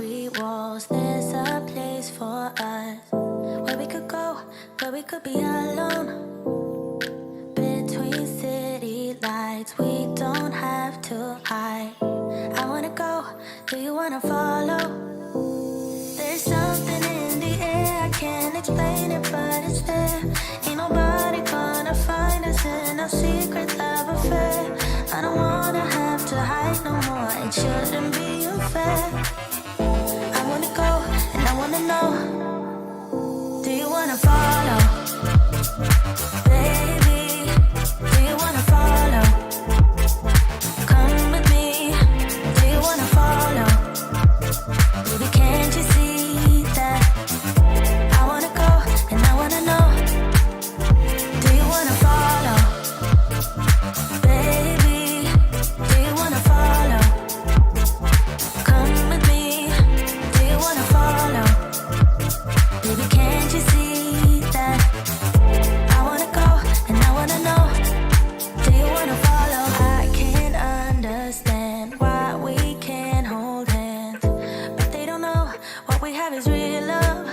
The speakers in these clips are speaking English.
concrete walls. There's a place for us where we could go, where we could be alone. Between city lights, we don't have to hide. I wanna go, do you wanna follow? There's something in the air, I can't explain it, but it's there. Ain't nobody gonna find us in our secret love affair. I don't wanna have to hide no more, it shouldn't be unfair. I wanna go, and I wanna know, do you wanna follow? Baby, do you wanna follow? Come with me, do you wanna follow? Baby, can't you see that? I wanna go, and I wanna know, do you wanna follow? Baby, do you wanna follow? Come with me, do you wanna follow? Baby, can't you see that? I wanna go, and I wanna know, do you wanna follow? I can't understand why we can't hold hands, but they don't know what we have is real love.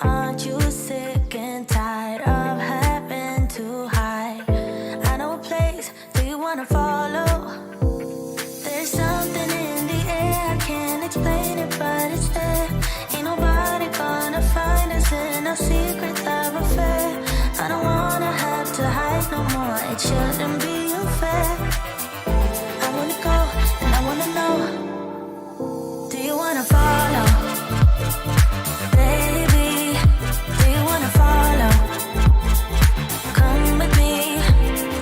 Aren't you sick and tired of having to hide? I know a place, do you wanna follow? There's something in the air, I can't explain it, but it's there. Ain't nobody gonna find us in our secret love affair. I don't wanna have to hide no more, it shouldn't be unfair. I wanna go, and I wanna know, do you wanna follow? Baby, do you wanna follow? Come with me,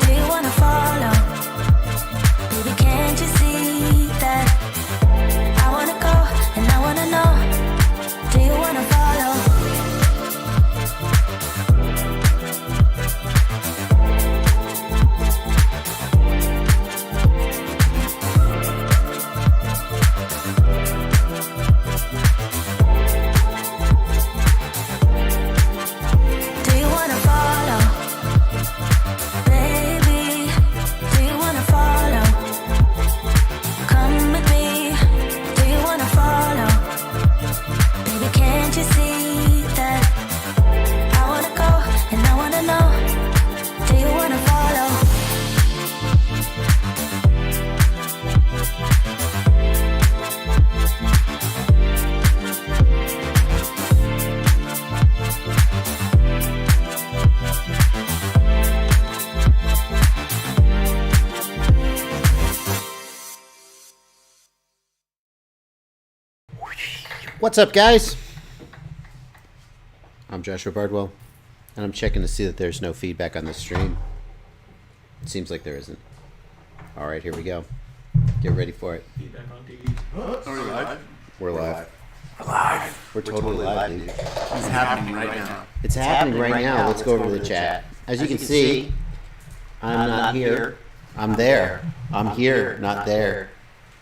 do you wanna follow? Baby, can't you see that? I wanna go, and I wanna know, do you wanna follow? Do you wanna follow? Baby, do you wanna follow? Come with me, do you wanna follow? Baby, can't you see that? I wanna go, and I wanna know, do you wanna follow? What's up, guys? I'm Joshua Bardwell, and I'm checking to see that there's no feedback on the stream. It seems like there isn't. All right, here we go. Get ready for it. Feedback on TV. Are we live? We're live. We're live. We're totally live, dude. It's happening right now. It's happening right now. Let's go over to the chat. As you can see, I'm not here. I'm there. I'm here, not there.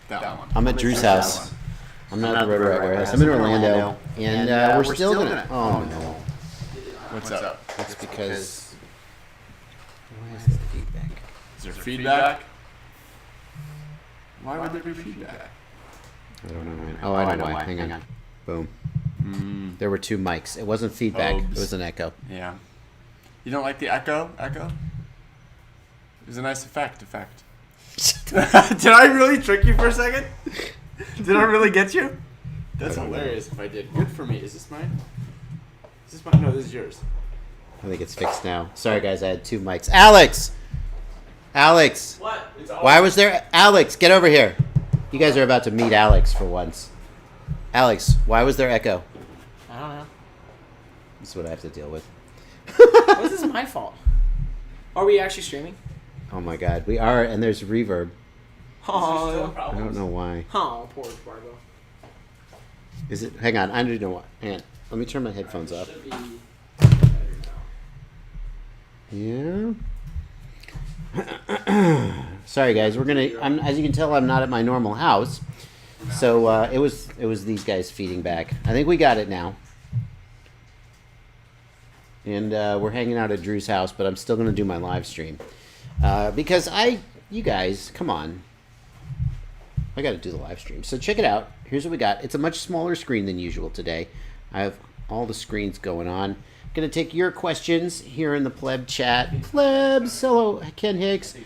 That one. I'm at Drew's house. I'm not at the Rotor Riot warehouse. I'm in Orlando, and we're still gonna. Oh no! What's up? That's because. Why is there feedback? Is there feedback? Why would there be feedback? I don't know. Oh, I know why. Hang on. Boom. There were two mics. It wasn't feedback. It was an echo. Yeah. You don't like the echo? Echo? It was a nice effect. Did I really trick you for a second? Did I really get you? That's hilarious if I did. Good for me. Is this mine? Is this mine? No, this is yours. I think it's fixed now. Sorry, guys. I had two mics. Alex! Alex! What? It's all Why was there... Alex, get over here. You guys are about to meet Alex for once. Alex, why was there echo? I don't know. This is what I have to deal with. This is my fault. Are we actually streaming? Oh my god. We are, and there's reverb. Oh, I don't know why. Oh, poor Bardwell. Is it? Hang on. I need to know what. Hang on. Let me turn my headphones up. Should be better now. Yeah. Sorry, guys. We're gonna. As you can tell, I'm not at my normal house, so it was these guys feeding back. I think we got it now, and we're hanging out at Drew's house. But I'm still gonna do my live stream because you guys, come on. I got to do the live stream. So check it out. here's what we got. It's a much smaller screen than usual today. I have all the screens going on. Going to take your questions here in the pleb chat. Plebs, hello, Ken Hicks,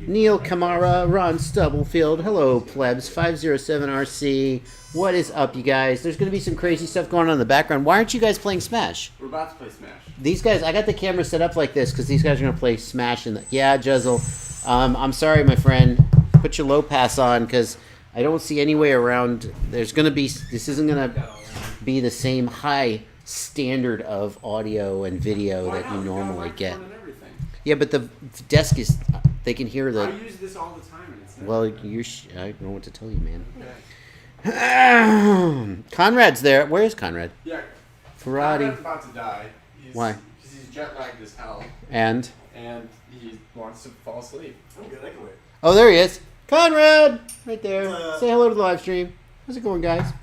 Neil Kamara, Ron Stubblefield. Hello, plebs, 507RC. What is up, you guys? There's going to be some crazy stuff going on in the background. Why aren't you guys playing Smash? We're about to play Smash. These guys, I got the camera set up like this because these guys are going to play Smash. Yeah, Juzzle. I'm sorry, my friend. Put your low pass on because I don't see any way around. There's going to be, this isn't going to be the same high standard of audio and video that you normally get. Yeah, but the desk is, they can hear the... I use this all the time. And it's well, I don't know what to tell you, man. Conrad's there. Where is Conrad? Yeah. Karate. Conrad's about to die. Why? Because he's jet lagged as hell. And He wants to fall asleep. I'm good, I can wait. oh, there he is. Conrad! Right there. Say hello to the live stream. How's it going, guys?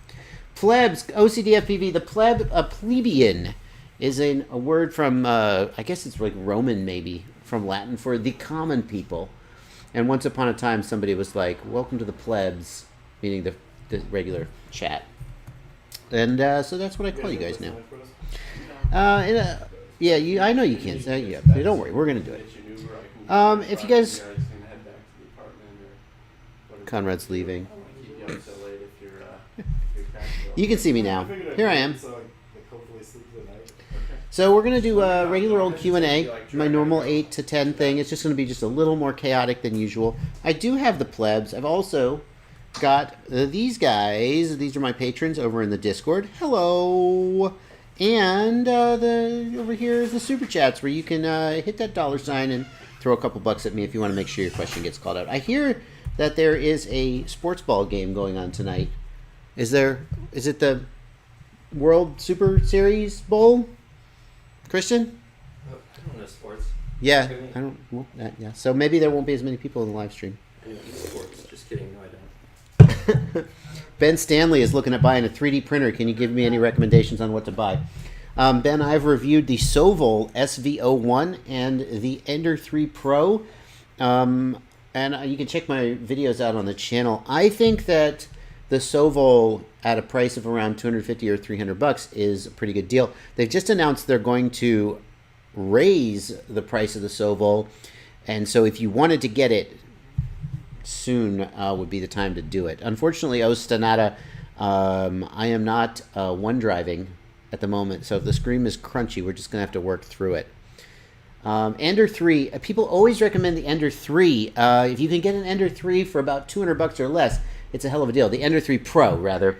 Plebs, OCDFPV. The pleb, a plebeian, is a word from, I guess it's like Roman maybe, from Latin for the common people. And once upon a time, somebody was like, welcome to the plebs, meaning the regular chat. And so that's what I call you guys now. Yeah, I know you can't. Yeah, don't worry, we're going to do it. If you guys... Conrad's leaving. You can see me now. Here I am. So we're going to do a regular old Q&A, my normal 8 to 10 thing. It's just going to be just a little more chaotic than usual. I do have the plebs. I've also got these guys. These are my patrons over in the Discord. Hello. And over here is the Super Chats where you can hit that $sign and throw a couple bucks at me if you want to make sure your question gets called out. I hear that there is a sports ball game going on tonight. Is it the World Super Series Bowl? Christian? I don't know sports. Yeah, I don't. Well, yeah, so maybe there won't be as many people in the live stream. I don't know sports. Just kidding. No, I don't. Ben Stanley is looking at buying a 3D printer. Can you give me any recommendations on what to buy? Ben, I've reviewed the Sovol SV01 and the Ender 3 Pro. And you can check my videos out on the channel. I think that the Sovol at a price of around $250 or $300 is a pretty good deal. They've just announced they're going to raise the price of the Sovol, and so if you wanted to get it soon, would be the time to do it. Unfortunately, Ostanata, I am not OneDriving at the moment, so if the screen is crunchy, we're just going to have to work through it. Ender 3, people always recommend the Ender 3. If you can get an Ender 3 for about $200 or less, it's a hell of a deal. The Ender 3 Pro, rather.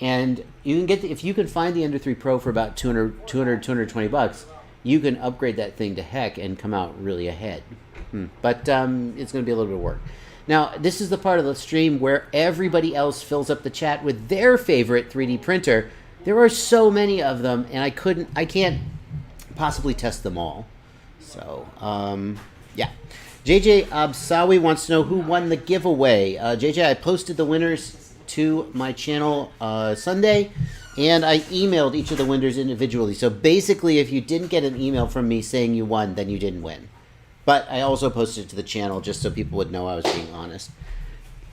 And you can get if you can find the Ender 3 Pro for about $220, you can upgrade that thing to heck and come out really ahead. But it's going to be a little bit of work. Now, this is the part of the stream where everybody else fills up the chat with their favorite 3D printer. There are so many of them, and I can't possibly test them all. So, yeah. JJ Absawi wants to know who won the giveaway. JJ, I posted the winners to my channel Sunday, and I emailed each of the winners individually. So basically, if you didn't get an email from me saying you won, then you didn't win. But I also posted it to the channel just so people would know I was being honest.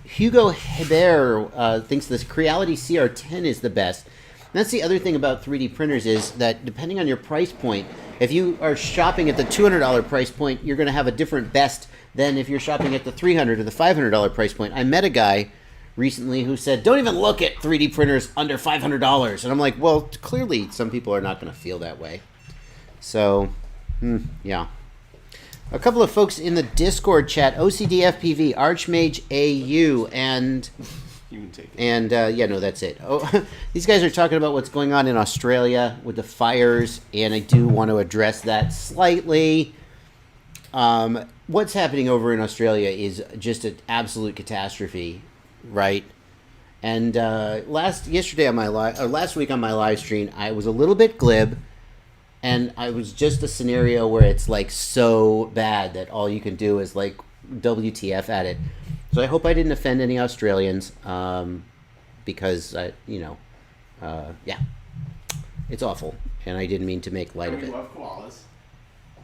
Hugo Hebert thinks this Creality CR10 is the best. And that's the other thing about 3D printers is that depending on your price point, if you are shopping at the $200 price point, you're going to have a different best than if you're shopping at the $300 or the $500 price point. I met a guy recently who said, don't even look at 3D printers under $500. And I'm like, well, clearly some people are not going to feel that way. So, yeah. A couple of folks in the Discord chat, OCDFPV, Archmage AU, and... You can take it. And, yeah, no, that's it. Oh, these guys are talking about what's going on in Australia with the fires, and I do want to address that slightly. What's happening over in Australia is just an absolute catastrophe, right? And last week on my live stream, I was a little bit glib, and I was just a scenario where it's, like, so bad that all you can do is, like, WTF at it. So I hope I didn't offend any Australians, because, yeah, it's awful, and I didn't mean to make light of it. Love koalas.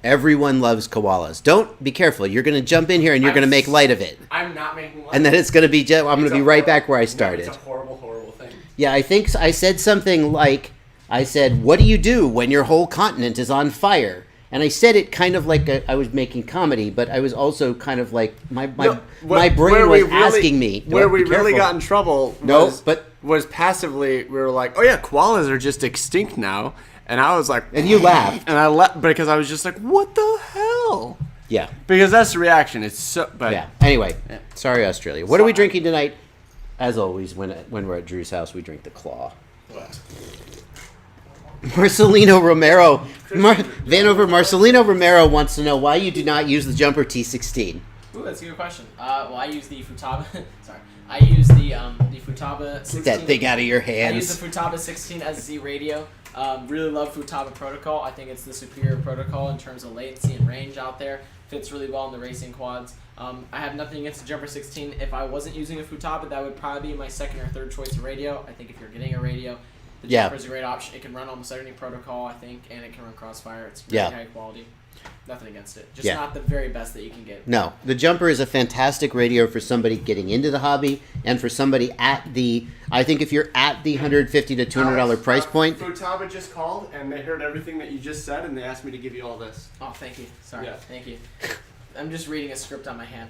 Everyone loves koalas. Don't be careful. You're going to jump in here and you're going to make light of it. I'm not making light. And then it's going to be. I'm going to be right back where I started. It's a horrible, horrible thing. Yeah, I think I said something like, I said, what do you do when your whole continent is on fire? And I said it kind of like I was making comedy, but I was also kind of like, my brain was asking me. Where we be really careful. got in trouble No, was, but- was passively, we were like, oh yeah, koalas are just extinct now. And I was like... And you laughed. And I laughed because I was just like, what the hell? Yeah. Because that's the reaction. It's so... But Yeah. Anyway, sorry, Australia. What are we drinking tonight? As always, when we're at Drew's house, we drink the Claw. What? Marcelino Romero, Vanover Marcelino Romero wants to know why you do not use the Jumper T16. Ooh, that's a good question. Well, I use the Futaba. Sorry, I use the Futaba 16. Get that thing out of your I hands. use the Futaba 16 SZ radio. Really love Futaba protocol. I think it's the superior protocol in terms of latency and range out there. Fits really well in the racing quads. I have nothing against the Jumper 16. If I wasn't using a Futaba, that would probably be my second or third choice of radio. I think if you're getting a radio, the Jumper is a great option. It can run almost any protocol, I think, and it can run Crossfire. It's very high quality. Nothing against it. Just not the very best that you can get. No, the Jumper is a fantastic radio for somebody getting into the hobby and for somebody at the. I think if you're at the $150 to $200 price point. Futaba just called and they heard everything that you just said and they asked me to give you all this. Oh, thank you. Sorry. Yeah. Thank you. I'm just reading a script on my hand.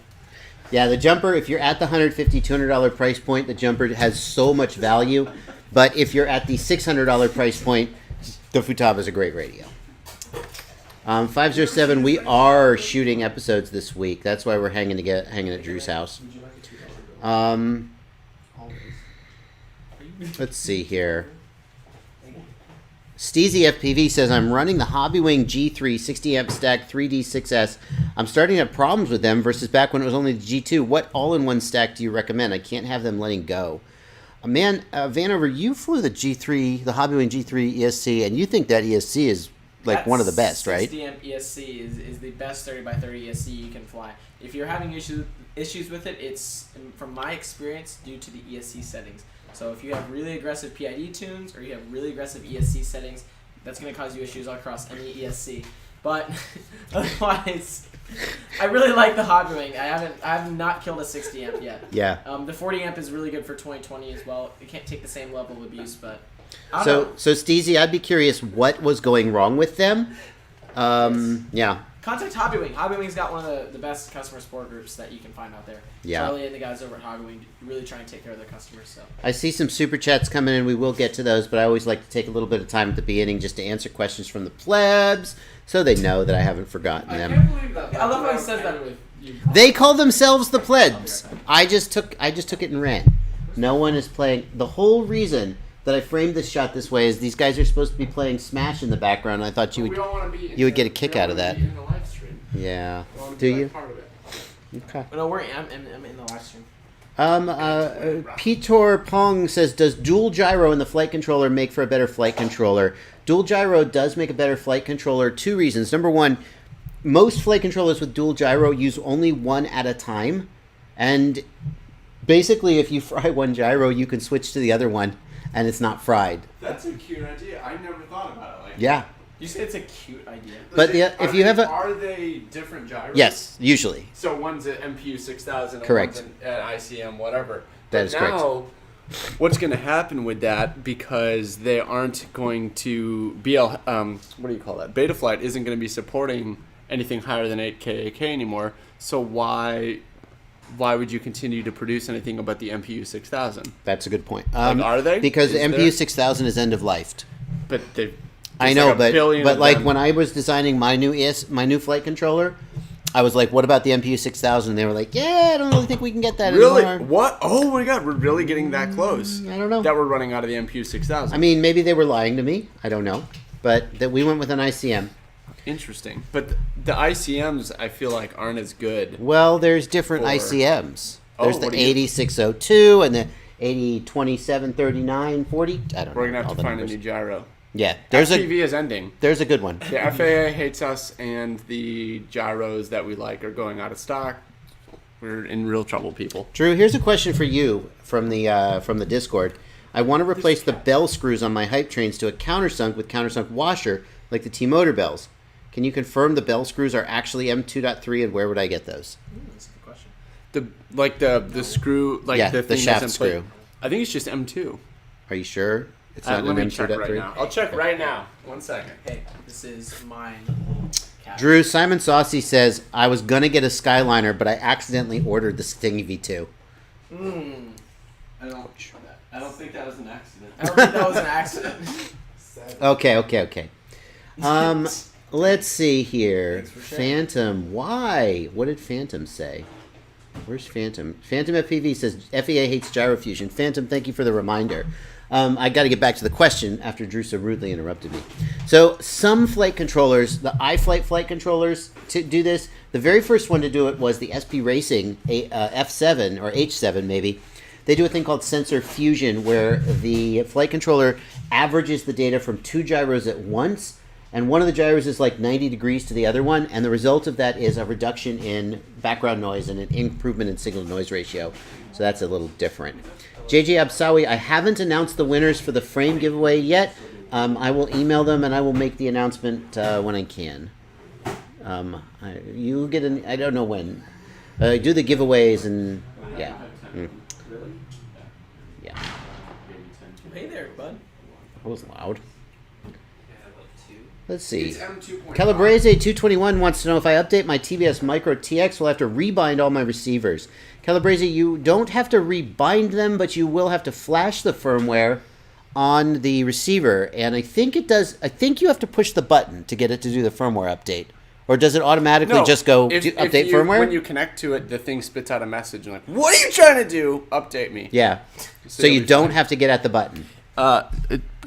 Yeah, the Jumper, if you're at the $150, $200 price point, the Jumper has so much value. But if you're at the $600 price point, the Futaba is a great radio. 507, we are shooting episodes this week. That's why we're hanging at Drew's house. Let's see here. Steezy FPV says, I'm running the Hobbywing G3 60 amp stack 3D6S. I'm starting to have problems with them versus back when it was only the G2. What all-in-one stack do you recommend? I can't have them letting go. Man, Vanover, you flew the G3, the Hobbywing G3 ESC, and you think that ESC is like one of the best, right? 60 amp ESC is the best 30x30 ESC you can fly. If you're having issues with it, it's, from my experience, due to the ESC settings. So if you have really aggressive PID tunes or you have really aggressive ESC settings, that's going to cause you issues across any ESC. But otherwise, I really like the Hobbywing. I have not killed a 60 amp yet. Yeah. The 40 amp is really good for 2020 as well. It can't take the same level of abuse, but So Steezy, I'd be curious what was going wrong with them. Yeah. Contact Hobbywing. Hobbywing's got one of the best customer support groups that you can find out there. Yeah. Charlie and the guys over at Hobbywing really try and take care of their customers. So I see some super chats coming in. We will get to those, but I always like to take a little bit of time at the beginning just to answer questions from the plebs so they know that I haven't forgotten them. I can't believe that. I love how he says that. They call themselves the plebs. I just took it and ran. No one is playing. The whole reason that I framed this shot this way is these guys are supposed to be playing Smash in the background. And I thought you would get a kick out of that. Yeah. Do you? Okay. No, I'm in the live stream. Peter Pong says, does dual gyro in the flight controller make for a better flight controller? Dual gyro does make a better flight controller. Two reasons. Number one, most flight controllers with dual gyro use only one at a time. And basically, if you fry one gyro, you can switch to the other one, and it's not fried. That's a cute idea. I never thought about it like that. Yeah. You say it's a cute idea. But if you have a... Are they different gyros? Yes, usually. So one's at MPU 6000 and Correct. one's at ICM, whatever. That is correct. Now, what's going to happen with that, because they aren't going to... what do you call that? Betaflight isn't going to be supporting anything higher than 8K AK anymore. So why would you continue to produce anything about the MPU 6000? That's a good point. Are they? Because Is MPU there? 6000 is end-of-lifed. But they've... I know, but like when I was designing my new flight controller, I was like, "What about the MPU 6000?" And they were like, "Yeah, I don't really think we can get that Really? anymore." What? Oh my God, we're really getting that close. I don't know. That we're running out of the MPU 6000. I mean, maybe they were lying to me. I don't know, but that we went with an ICM. Interesting. But the ICMs, I feel like, aren't as good. Well, there's different For- ICMs. There's the what do you- 8602 and the 80273940. I don't know. We're gonna have all to the find numbers. a new gyro. Yeah, FPV is ending. there's a good one. The FAA hates us, and the gyros that we like are going out of stock. We're in real trouble, people. Drew, here's a question for you from the Discord. I want to replace the bell screws on my hype trains to a countersunk with countersunk washer like the T-Motor bells. Can you confirm the bell screws are actually M2.3 and where would I get those? That's a good question. The screw, like Yeah, the the thing shaft that's in play- screw. I think it's just M2. Are you sure? It's Let an me M check right introductory? now. I'll check right now. 1 second. Hey, this is mine. Drew, Simon Saucy says, I was going to get a Skyliner, but I accidentally ordered the Sting V2. I don't think that was an accident. I don't think that was an accident. Okay. Let's see here. Thanks for sharing. Phantom, why? What did Phantom say? Where's Phantom? Phantom FPV says, FEA hates gyro fusion. Phantom, thank you for the reminder. I got to get back to the question after Drew so rudely interrupted me. So some flight controllers, the iFlight flight controllers, to do this, the very first one to do it was the SP Racing F7 or H7 maybe. They do a thing called sensor fusion where the flight controller averages the data from two gyros at once, and one of the gyros is like 90 degrees to the other one, and the result of that is a reduction in background noise and an improvement in signal noise ratio. So that's a little different. JJ Absawi, I haven't announced the winners for the frame giveaway yet. I will email them and I will make the announcement when I can. You get an, I don't know when. Do the giveaways and yeah. Yeah. Hey there, bud. That was loud. Let's It's see. M2.5. Calabrese 221 wants to know if I update my TBS Micro TX, will I have to rebind all my receivers. Calabrese, you don't have to rebind them, but you will have to flash the firmware on the receiver, and I think it does. I think you have to push the button to get it to do the firmware update, or does it automatically just go update firmware? When you connect to it, the thing spits out a message and like, "What are you trying to do? Update me." Yeah. So you don't have to get at the button.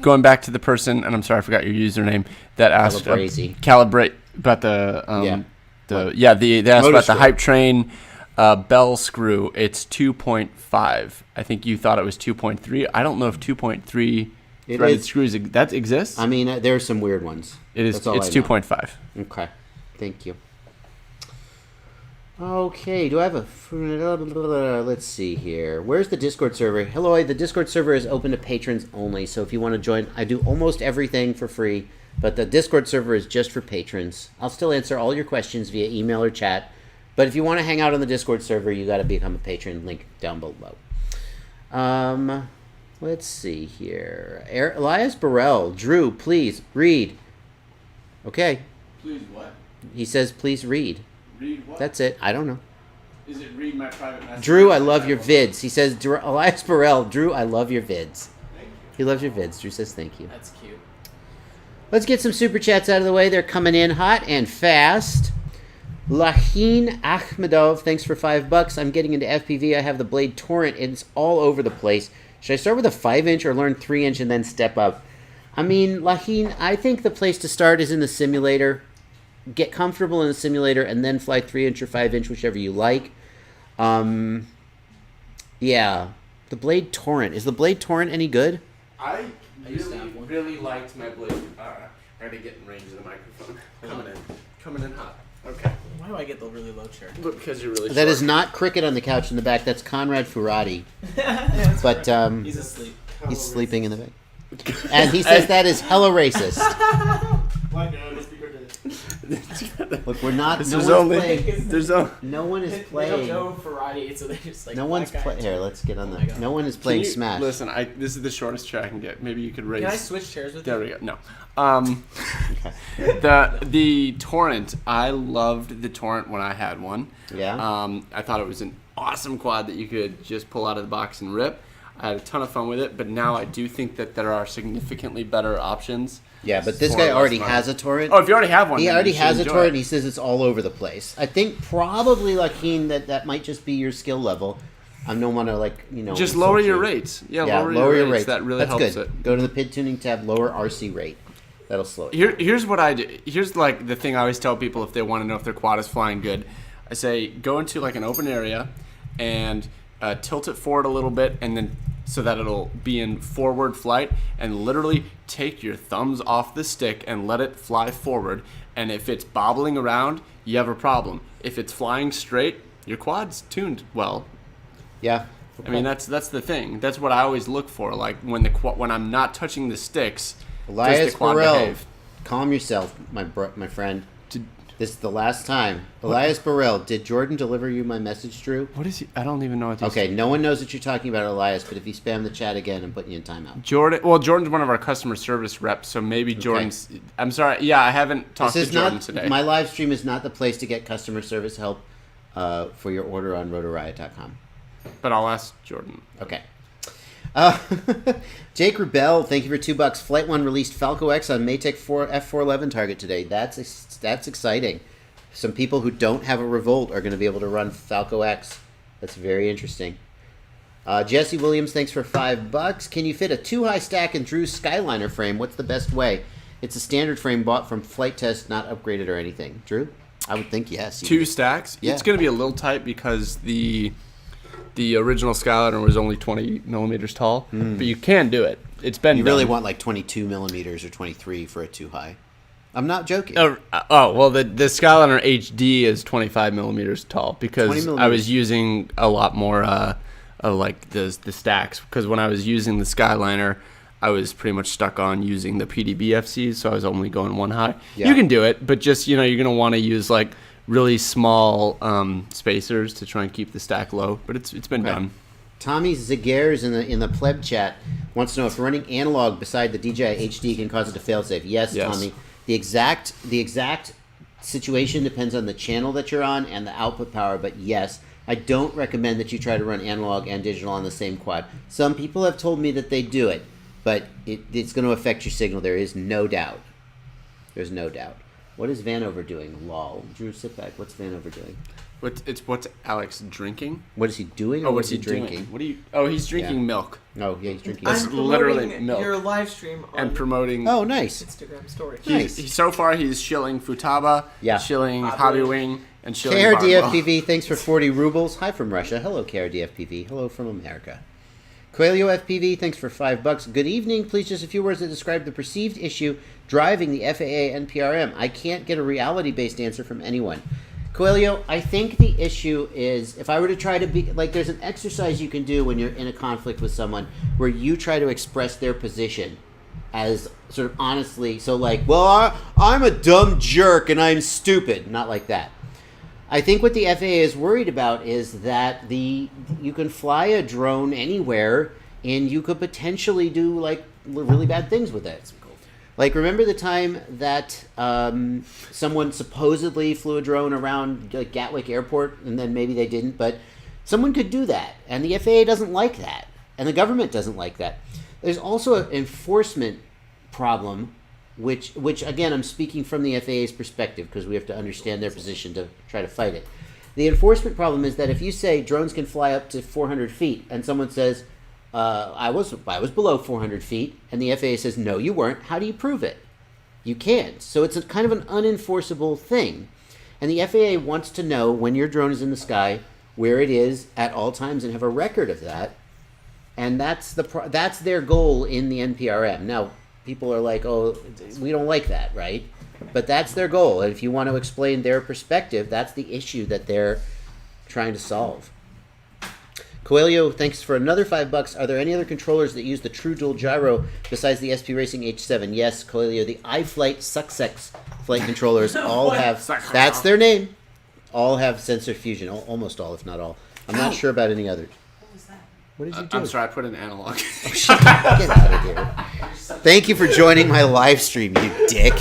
Going back to the person, and I'm sorry I forgot your username, that asked Calabrese. Calibrate about the they asked Motor about screw. the hype train bell screw. It's 2.5. I think you thought it was 2.3. I don't know if 2.3 It threaded is- screws that exists. I mean, there are some weird ones. It is. That's all It's I know. 2.5. Okay. Thank you. Okay, do I have a... Let's see here. Where's the Discord server? Hello, the Discord server is open to patrons only, so if you want to join, I do almost everything for free, but the Discord server is just for patrons. I'll still answer all your questions via email or chat, but if you want to hang out on the Discord server, you got to become a patron. Link down below. Let's see here. Elias Burrell. Drew, please, read. Okay. Please what? He says, please read. Read what? That's it. I don't know. Is it read my private message? Drew, I love your vids. He says, Elias Burrell, Drew, I love your vids. He loves your vids. Drew says thank you. That's cute. Let's get some super chats out of the way. They're coming in hot and fast. Lahin Ahmedov, thanks for $5. I'm getting into FPV. I have the Blade Torrent. It's all over the place. Should I start with a 5-inch or learn 3-inch and then step up? I mean, Lahin, I think the place to start is in the simulator. Get comfortable in the simulator and then fly 3-inch or 5-inch, whichever you like. Yeah. The Blade Torrent. Is the Blade Torrent any good? I used to have one. really liked my Blade. I gotta get in range of the microphone. Coming in hot. Okay. Why do I get the really low chair? But because you're really That is not Cricket on the couch in the back. That's Conrad Furati. That's But right. He's asleep. he's sleeping in the back. And he says that is hella racist. Look, we're not. This No is one's only. playing. There's a. No one is They don't playing. know variety, so they just like. No one's black guy. playing. Here, let's get on Oh the. my God. No one is playing Can you- Smash. Listen, this is the shortest chair I can get. Maybe you could raise. Can I switch chairs with There you? we go. No. The Torrent. I loved the Torrent when I had one. Yeah. I thought it was an awesome quad that you could just pull out of the box and rip. I had a ton of fun with it, but now I do think that there are significantly better options. Yeah, but this for guy less already money. has a torrent. Oh, if you already have one, He then already you should has a enjoy torrent. it. He says it's all over the place. I think probably, Lakin, that might just be your skill level. I don't want to Just insult lower your you. rates. Yeah, Yeah, lower your rates. That really That's helps good. it. Go to the PID tuning tab, lower RC rate. That'll slow it. Here's what I do. Here's like the thing I always tell people if they want to know if their quad is flying good. I say go into like an open area and tilt it forward a little bit, and then so that it'll be in forward flight, and literally take your thumbs off the stick and let it fly forward. And if it's bobbling around, you have a problem. If it's flying straight, your quad's tuned well. Yeah. I mean that's the thing. That's what I always look for. Like when I'm not touching the sticks, does Elias the quad Burrell, behave? calm yourself, my friend. This is the last time. Elias Burrell, did Jordan deliver you my message, Drew? What is he? I don't even know what he's... Okay, no one knows what you're talking about, Elias, but if you spam the chat again, I'm putting you in timeout. Jordan's one of our customer service reps, so maybe Jordan's... I'm sorry. Yeah, I haven't talked to Jordan today. My live stream is not the place to get customer service help for your order on rotorriot.com. But I'll ask Jordan. Okay. Jake Rubel, thank you for $2. Flight One released Falco X on Maytech F411 target today. That's exciting. Some people who don't have a Revolt are going to be able to run Falco X. That's very interesting. Jesse Williams, thanks for $5. Can you fit a 2-high stack in Drew's Skyliner frame? What's the best way? It's a standard frame bought from Flight Test, not upgraded or anything. Drew? I would think yes. 2 stacks? Yeah. It's going to be a little tight because the original Skyliner was only 20 millimeters tall, but you can do it. It's been You really want like 22 millimeters or 23 for a 2-high. I'm not joking. Well, the Skyliner HD is 25 millimeters tall because I was using a lot more like the stacks, because when I was using the Skyliner, I was pretty much stuck on using the PDB FCs, so I was only going 1 high. Yeah. You can do it, but just, you're going to want to use like really small spacers to try and keep the stack low, but it's been done. Tommy Ziguer's in the pleb chat wants to know if running analog beside the DJI HD can cause it to failsafe. Yes, Tommy. The exact situation depends on the channel that you're on and the output power, but yes, I don't recommend that you try to run analog and digital on the same quad. Some people have told me that they do it, but it's going to affect your signal. There is no doubt. There's no doubt. What is Vanover doing? Lol. Drew, sit back. What's Vanover doing? What's Alex drinking? What is he doing? Or what's he drinking? He's drinking milk. Oh, yeah, he's drinking. I'm literally milk. Your live stream on and promoting. Oh, nice. Instagram story. Nice. So far, he's shilling Futaba, shilling Hobby Wing, and shilling KRDFPV, thanks for 40 rubles. Hi from Russia. Hello, KRDFPV. Hello from America. Coelho FPV, thanks for $5. Good evening. Please, just a few words to describe the perceived issue driving the FAA NPRM. I can't get a reality-based answer from anyone. Coelho, I think the issue is, if I were to try to be, like, there's an exercise you can do when you're in a conflict with someone where you try to express their position as sort of honestly, so like, well, I'm a dumb jerk and I'm stupid. Not like that. I think what the FAA is worried about is that you can fly a drone anywhere and you could potentially do like really bad things with it. Like, remember the time that someone supposedly flew a drone around like, Gatwick Airport, and then maybe they didn't, but someone could do that, and the FAA doesn't like that, and the government doesn't like that. There's also an enforcement problem, which again, I'm speaking from the FAA's perspective because we have to understand their position to try to fight it. The enforcement problem is that if you say drones can fly up to 400 feet, and someone says, I was below 400 feet, and the FAA says, no, you weren't. How do you prove it? You can't. So it's a kind of an unenforceable thing. And the FAA wants to know when your drone is in the sky where it is at all times and have a record of that. And that's their goal in the NPRM. Now, people are like, oh, we don't like that, right? But that's their goal. And if you want to explain their perspective, that's the issue that they're trying to solve. Coelho, thanks for another $5. Are there any other controllers that use the true dual gyro besides the SP Racing H7? Yes, Coelho. The iFlight Success flight controllers all have, that's their name, all have sensor fusion. Almost all, if not all. I'm not sure about any others. What was that? What did you do? I'm sorry, I put an analog. Oh, shit. Get out of here. Thank you for joining my live stream, you dick.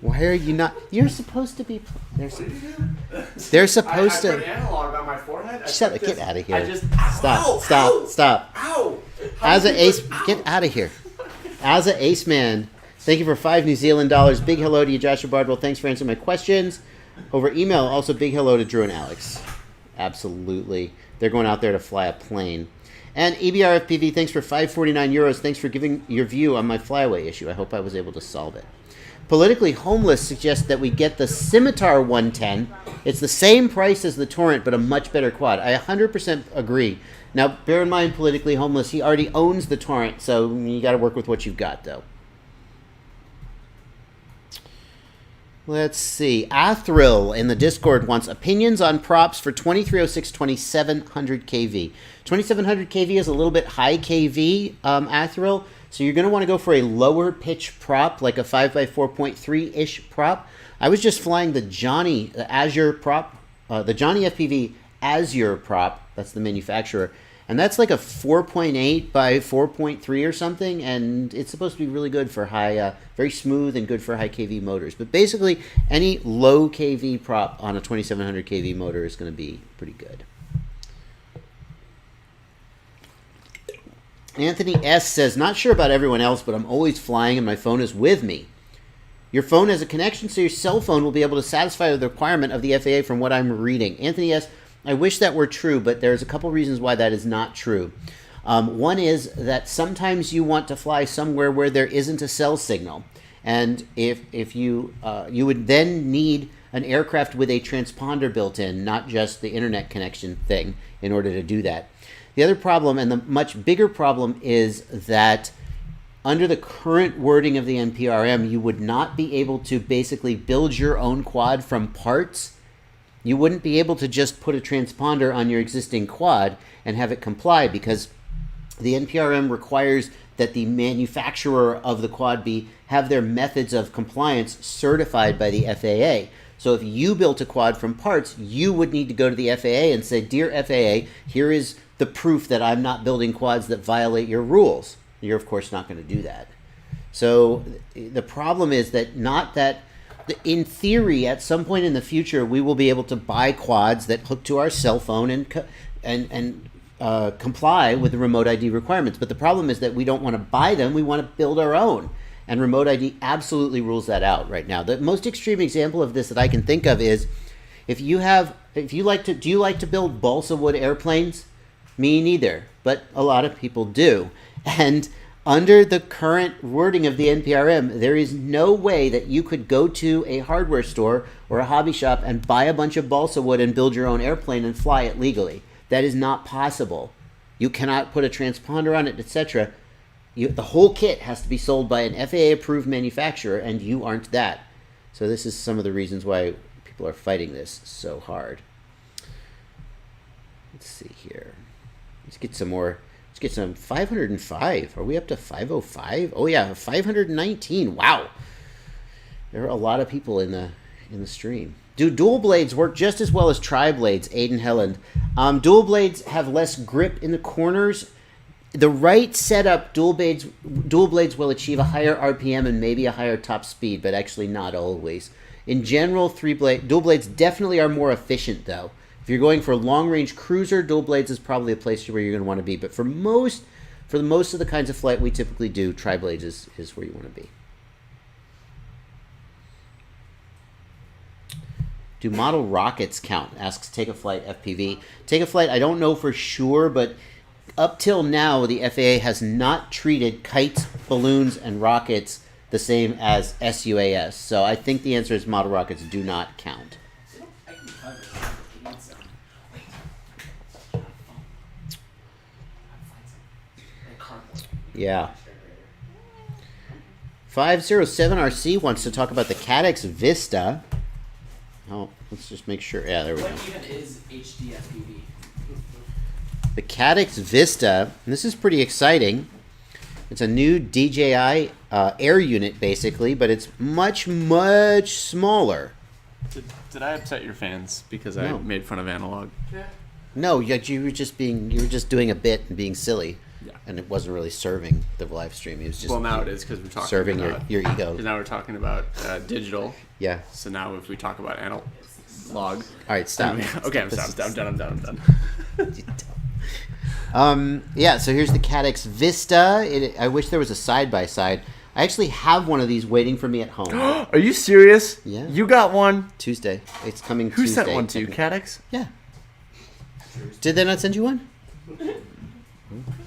Why are you not? You're supposed to be. They're supposed to. I put an analog on my forehead. Get out of here. Ow, Stop. Ow! As an ace, get out of here. As an ace man, thank you for $5 New Zealand dollars. Big hello to you, Joshua Bardwell. Thanks for answering my questions over email. Also, big hello to Drew and Alex. Absolutely, they're going out there to fly a plane. And EBRFPV, thanks for €549. Thanks for giving your view on my flyaway issue. I hope I was able to solve it. Politically Homeless suggests that we get the Scimitar 110. It's the same price as the Torrent, but a much better quad. I 100% agree. Now, bear in mind, Politically Homeless, he already owns the Torrent, so you got to work with what you've got, though. Let's see. Athril in the Discord wants opinions on props for 2306 2700 kV. 2700 kV is a little bit high kV, Athril. So you're going to want to go for a lower pitch prop, like a 5x4.3-ish prop. I was just flying the Johnny Azure prop, the Johnny FPV Azure prop. That's the manufacturer. And that's like a 4.8 by 4.3 or something, and it's supposed to be really good for high, very smooth and good for high kV motors. But basically, any low kV prop on a 2700 kV motor is going to be pretty good. Anthony S. says, not sure about everyone else, but I'm always flying and my phone is with me. Your phone has a connection, so your cell phone will be able to satisfy the requirement of the FAA from what I'm reading. Anthony S., I wish that were true, but there's a couple reasons why that is not true. One is that sometimes you want to fly somewhere where there isn't a cell signal. And if you would then need an aircraft with a transponder built in, not just the internet connection thing, in order to do that. The other problem, and the much bigger problem, is that under the current wording of the NPRM, you would not be able to basically build your own quad from parts. You wouldn't be able to just put a transponder on your existing quad and have it comply, because the NPRM requires that the manufacturer of the quad have their methods of compliance certified by the FAA. So if you built a quad from parts, you would need to go to the FAA and say, dear FAA, here is the proof that I'm not building quads that violate your rules. You're, of course, not going to do that. So the problem is that in theory, at some point in the future, we will be able to buy quads that hook to our cell phone and comply with the remote ID requirements. But the problem is that we don't want to buy them. We want to build our own. And remote ID absolutely rules that out right now. The most extreme example of this that I can think of is do you like to build balsa wood airplanes? Me neither, but a lot of people do. And under the current wording of the NPRM, there is no way that you could go to a hardware store or a hobby shop and buy a bunch of balsa wood and build your own airplane and fly it legally. That is not possible. You cannot put a transponder on it, etc. The whole kit has to be sold by an FAA-approved manufacturer, and you aren't that. So this is some of the reasons why people are fighting this so hard. Let's see here. Let's get some more. Let's get some 505. Are we up to 505? Oh yeah, 519. Wow. There are a lot of people in the stream. Do dual blades work just as well as tri-blades, Aiden Helland? Dual blades have less grip in the corners. The right setup, dual blades will achieve a higher RPM and maybe a higher top speed, but actually not always. In general, dual blades definitely are more efficient though. If you're going for a long-range cruiser, dual blades is probably a place where you're going to want to be. But for most of the kinds of flight we typically do, tri-blades is where you want to be. Do model rockets count? Asks Take a Flight FPV. Take a Flight, I don't know for sure, but up till now, the FAA has not treated kites, balloons, and rockets the same as SUAS. So I think the answer is model rockets do not count. Yeah. 507RC wants to talk about the Cadex Vista. Oh, let's just make sure. Yeah, there we go. What even is HD FPV? The Cadex Vista, and this is pretty exciting. It's a new DJI air unit, basically, but it's much, much smaller. Did I upset your fans because I made fun of Analogue? Yeah. No, you were just doing a bit and being silly. Yeah. And it wasn't really serving the live stream. It was just Now it is because we're talking serving about your ego. Because now we're talking about digital. Yeah. So now if we talk about Analogue. All right, stop. Okay, I'm done. Yeah, so here's the Cadex Vista. I wish there was a side-by-side. I actually have one of these waiting for me at home. Are you serious? Yeah. You got one? Tuesday. It's coming Who Tuesday. sent one to you, Cadex? Yeah. Did they not send you one?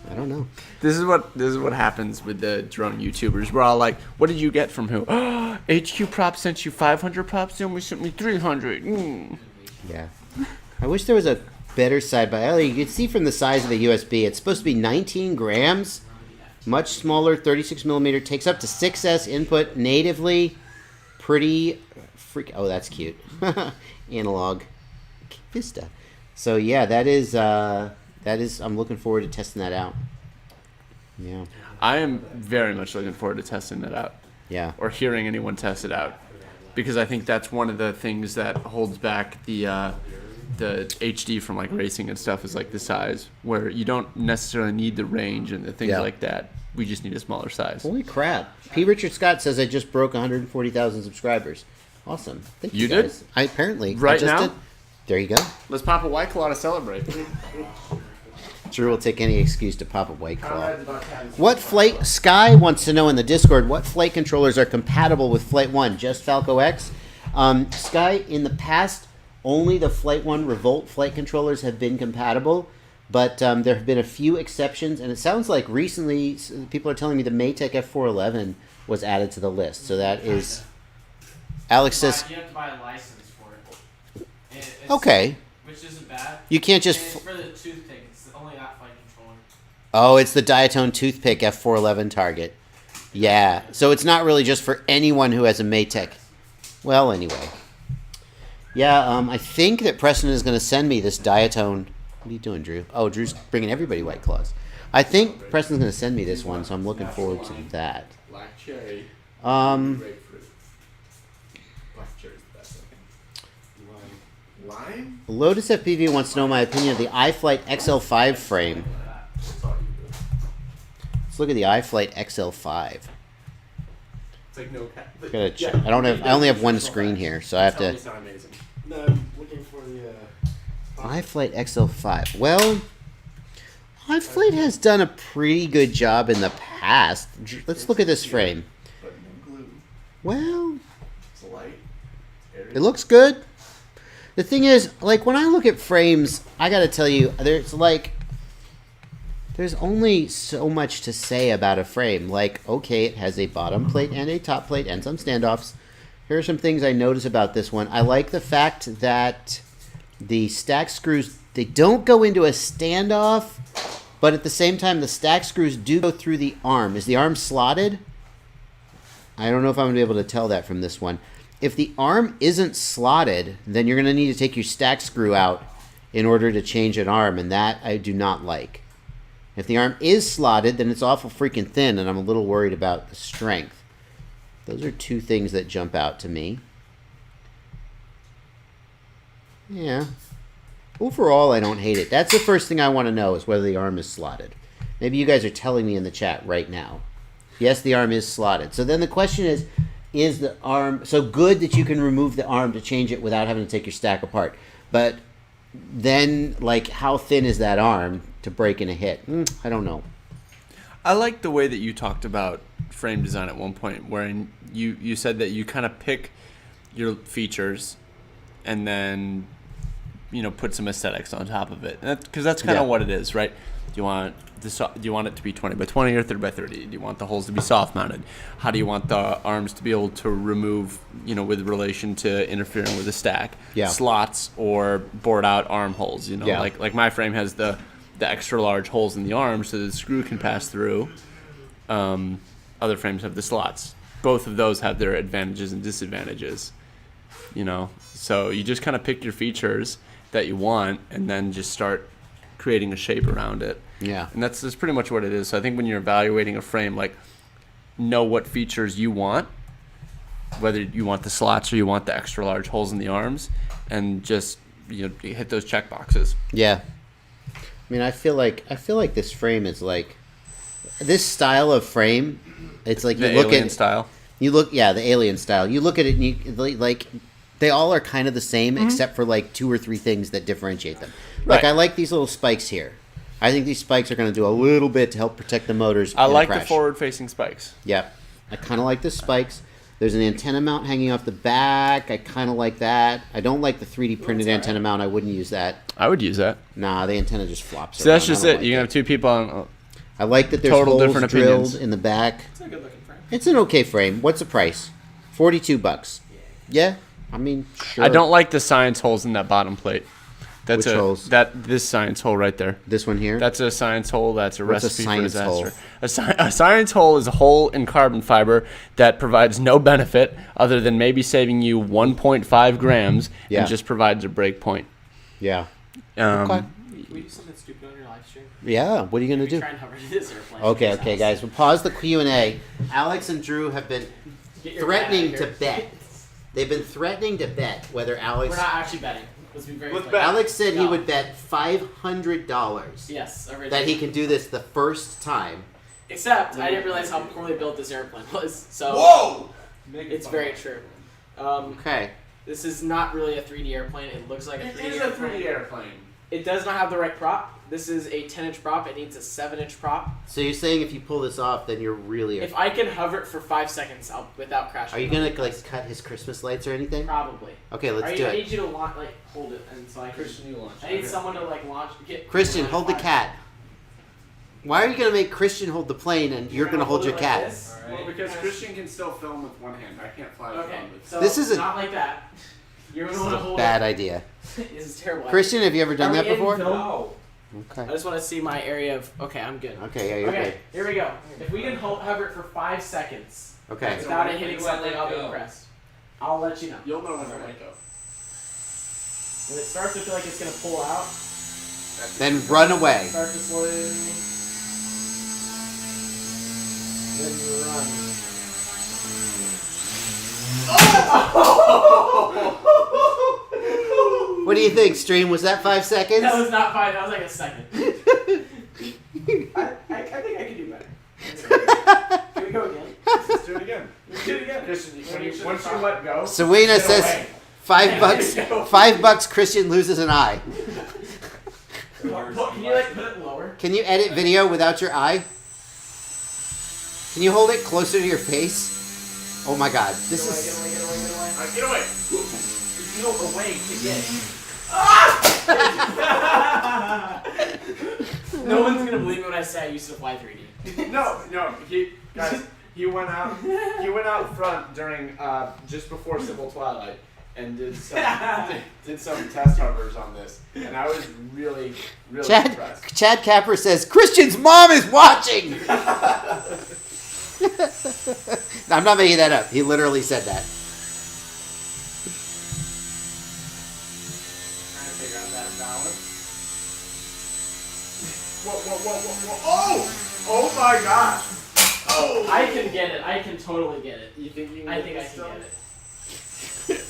I don't know. This is what happens with the drone YouTubers. We're all like, what did you get from who? HQ Prop sent you 500 props, then we sent me 300. Yeah. I wish there was a better side-by. You can see from the size of the USB, it's supposed to be 19 grams. Much smaller, 36 millimeter. Takes up to 6S input natively. pretty freak. Oh, that's cute. Analogue Vista. So yeah, that is. I'm looking forward to testing that out. Yeah. I am very much looking forward to testing that out. Yeah. Or hearing anyone test it out, because I think that's one of the things that holds back the HD from like racing and stuff is like the size, where you don't necessarily need the range and the things like that. We just need a smaller size. Holy crap! P. Richard Scott says I just broke 140,000 subscribers. Awesome. Thank you, You did? guys. I apparently Right I just now? Did. There you go. Let's pop a White Claw to celebrate. Drew will take any excuse to pop a White Claw. What flight? Sky wants to know in the Discord what flight controllers are compatible with Flight 1. Just Falco X. Sky, in the past, only the Flight 1 Revolt flight controllers have been compatible, but there have been a few exceptions, and it sounds like recently people are telling me the Maytech F411 was added to the list. So that is. Alex says. You have to buy a license for it. And it's, Okay. Which isn't bad. You can't just. And it's for the toothpick. It's only that flight controller. Oh, it's the Diatone Toothpick F411 target. Yeah, so it's not really just for anyone who has a Maytech. Well, anyway. Yeah, I think that Preston is going to send me this Diatone. What are you doing, Drew? Oh, Drew's bringing everybody White Claws. I think Preston's going to send me this one, so I'm looking forward to that. Black cherry. Grapefruit. Black cherry's the best. Lime? Lotus FPV wants to know my opinion of the iFlight XL5 frame. Let's look at the iFlight XL5. It's like no cat. Gotta check. I only have one screen here, so I have to. It's not amazing. No, I'm looking for the. iFlight XL5. Well, iFlight has done a pretty good job in the past. Let's look at this frame. But no glue. Well, It's light. it looks good. The thing is, like, when I look at frames, I gotta tell you, there's only so much to say about a frame. Like, okay, it has a bottom plate and a top plate and some standoffs. Here are some things I notice about this one. I like the fact that the stack screws, they don't go into a standoff, but at the same time, the stack screws do go through the arm. Is the arm slotted? I don't know if I'm going to be able to tell that from this one. If the arm isn't slotted, then you're going to need to take your stack screw out in order to change an arm, and that I do not like. If the arm is slotted, then it's awful freaking thin, and I'm a little worried about the strength. Those are two things that jump out to me. Yeah. Overall, I don't hate it. That's the first thing I want to know is whether the arm is slotted. Maybe you guys are telling me in the chat right now. Yes, the arm is slotted. So then the question is the arm so good that you can remove the arm to change it without having to take your stack apart? But then, like, how thin is that arm to break in a hit? I don't know. I like the way that you talked about frame design at one point, wherein you said that you kind of pick your features and then, you know, put some aesthetics on top of it. Because that's kind of what it is, right? Do you want it to be 20 by 20 or 30 by 30? Do you want the holes to be soft mounted? How do you want the arms to be able to remove, you know, with relation to interfering with the stack? Yeah. Slots or bored out arm holes, you know? Yeah. Like my frame has the extra large holes in the arms so the screw can pass through. Other frames have the slots. Both of those have their advantages and disadvantages, you know? So you just kind of pick your features that you want and then just start creating a shape around it. Yeah. And that's pretty much what it is. So I think when you're evaluating a frame, like, know what features you want, whether you want the slots or you want the extra large holes in the arms, and just, you know, hit those check boxes. Yeah. I mean, I feel like this frame is like this style of frame. It's like The you look alien at style. the alien style. You look at it and you like they all are kind of the same except for like 2 or 3 things that differentiate them. Like Right. I like these little spikes here. I think these spikes are going to do a little bit to help protect the motors. I in a like the crash. forward-facing spikes. Yep. I kind of like the spikes. There's an antenna mount hanging off the back. I kind of like that. I don't like the 3D printed antenna mount. I wouldn't use that. I would use that. Nah, the antenna just flops. So that's around. I just don't it. like You can it. have 2 people on. I like that there's Total holes different drilled opinions. in the back. It's a good looking frame. It's an okay frame. What's the price? $42. Yeah, I mean, sure. I don't like the science holes in that bottom plate. That's Which holes? This science hole right there. This one here? That's a science hole. That's a What's a recipe science for hole? disaster. A science hole is a hole in carbon fiber that provides no benefit other than maybe saving you 1.5 grams Yeah. and just provides a break point. Yeah. Um, Okay. Can we do something stupid on your live stream? Yeah. What are you gonna Maybe do? try and hover to this airplane. Okay, This okay, house. guys. We'll pause the Q&A. Alex and Drew have been Get your threatening cat to out of bet. here. They've been threatening to bet whether Alex. We're not actually betting. Let's be very Let's clear. bet. Alex said he No. would bet $500 Yes, originally. that he can do this the first time. Except I didn't realize how poorly built this airplane was. So Whoa! it's very true. Okay. This is not really a 3D airplane. It looks like a 3D airplane. airplane. It does not have the right prop. This is a 10-inch prop. It needs a 7-inch prop. So you're saying if you pull this off, then you're really. If I can hover it for 5 seconds without crashing. Are you gonna like cut his Christmas lights or anything? Probably. Okay, let's do I it. need you to hold it, and so I can. Christian, you launch. I need someone to launch. Christian, launch hold the 5 cat. Why are you gonna make Christian hold the plane and you're gonna hold it your like cat? this. Alright. Well, because Christian can still film with one hand. I can't fly with Okay, one. so This isn't- not like that. You're gonna want to hold Bad idea. it. This is terrible. Christian, have you ever done Are that we in before? film? No. I Okay. just want to see my area of. Okay, I'm good. Okay, yeah, you're Okay, good. here we go. If we can hover it for 5 seconds Okay. without it when hitting do I something, let I'll be go? impressed. I'll let you know. You'll know when to let go. When it starts to feel like it's gonna pull out, Then run away. start to slowly. Then you run. What do you think, Stream? Was that 5 seconds? That was not 5. That was like a second. I think I can do better. Can we go again? Let's do it again. Let's do it again. Christian, once you let go. Serena get says away. $5. There you go. $5. Christian loses an eye. Can you put it lower? Can you edit video without your eye? Can you hold it closer to your face? Oh my God, this Get is. away, get away, get away, get away. Get away. There's no away to get. No one's gonna believe me when I say I used to fly 3D. No. He went out. He went out front during just before Civil Twilight and did some test hovers on this, and I was really impressed. Chad Capper says Christian's mom is watching. I'm not making that up. He literally said that. Trying to figure out that balance. Whoa! Oh my gosh! Oh! I can get it. I can totally get it. You think you can I get think I this can stuff? get it.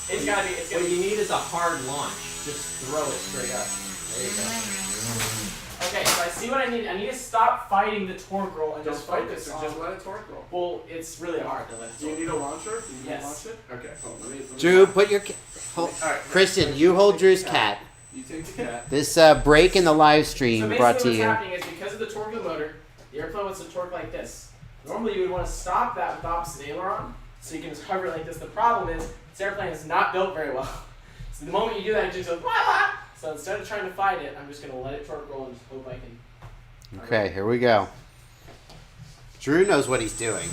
It's gotta be. It's What gonna you be. need is a hard launch. Just throw it straight up. There you go. Okay, so I see what I need. I need to stop fighting the torque roll and just focus on. Just let it torque roll. Well, it's really hard to let it Do you torque. need a launcher? Do you need Yes. to launch it? Okay, hold on. Let me Drew, put your. Hold, Alright, Christian, you hold Drew's cat. You take the cat. This break in the live So stream basically brought to what's you. happening is because of the torque of the motor, the airplane wants to torque like this. Normally you would want to stop that with the opposite aileron, so you can just hover like this. The problem is this airplane is not built very well. So the moment you do that, it just goes wah, wah. So instead of trying to fight it, I'm just going to let it torque roll and just hope I can. Okay, here we go. Drew knows what he's doing.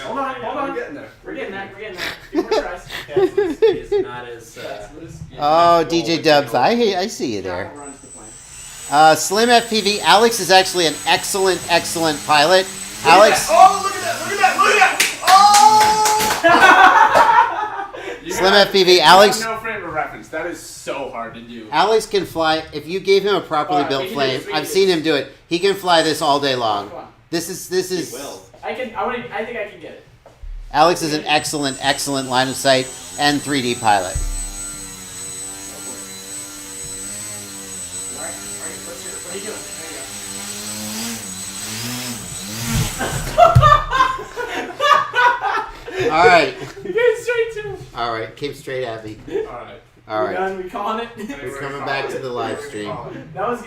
Hold on. We're getting there. We're getting there. We're getting there. Few more tries. It's not as. Oh, DJ Dubs, I see you Yeah, there. I'll run to the plane. Slim FPV, Alex is actually an excellent pilot. Alex, Oh, look at that! Look at that! Look at that! Oh! Slim FPV, Alex, No frame of reference. That is so hard to do. Alex can fly. If you gave him a properly Alright, built we can do plane, this, we can I've do seen this. him do it. He can fly this all day long. Come on. This is Will. I think I can get it. Alex is an excellent line of sight and 3D pilot. Alright, let's hear it. What are you doing? There you go. All right, You're getting straight to him. all right, came straight at me. Alright. All We right, done? We calling it? We're coming back to the live stream. That was.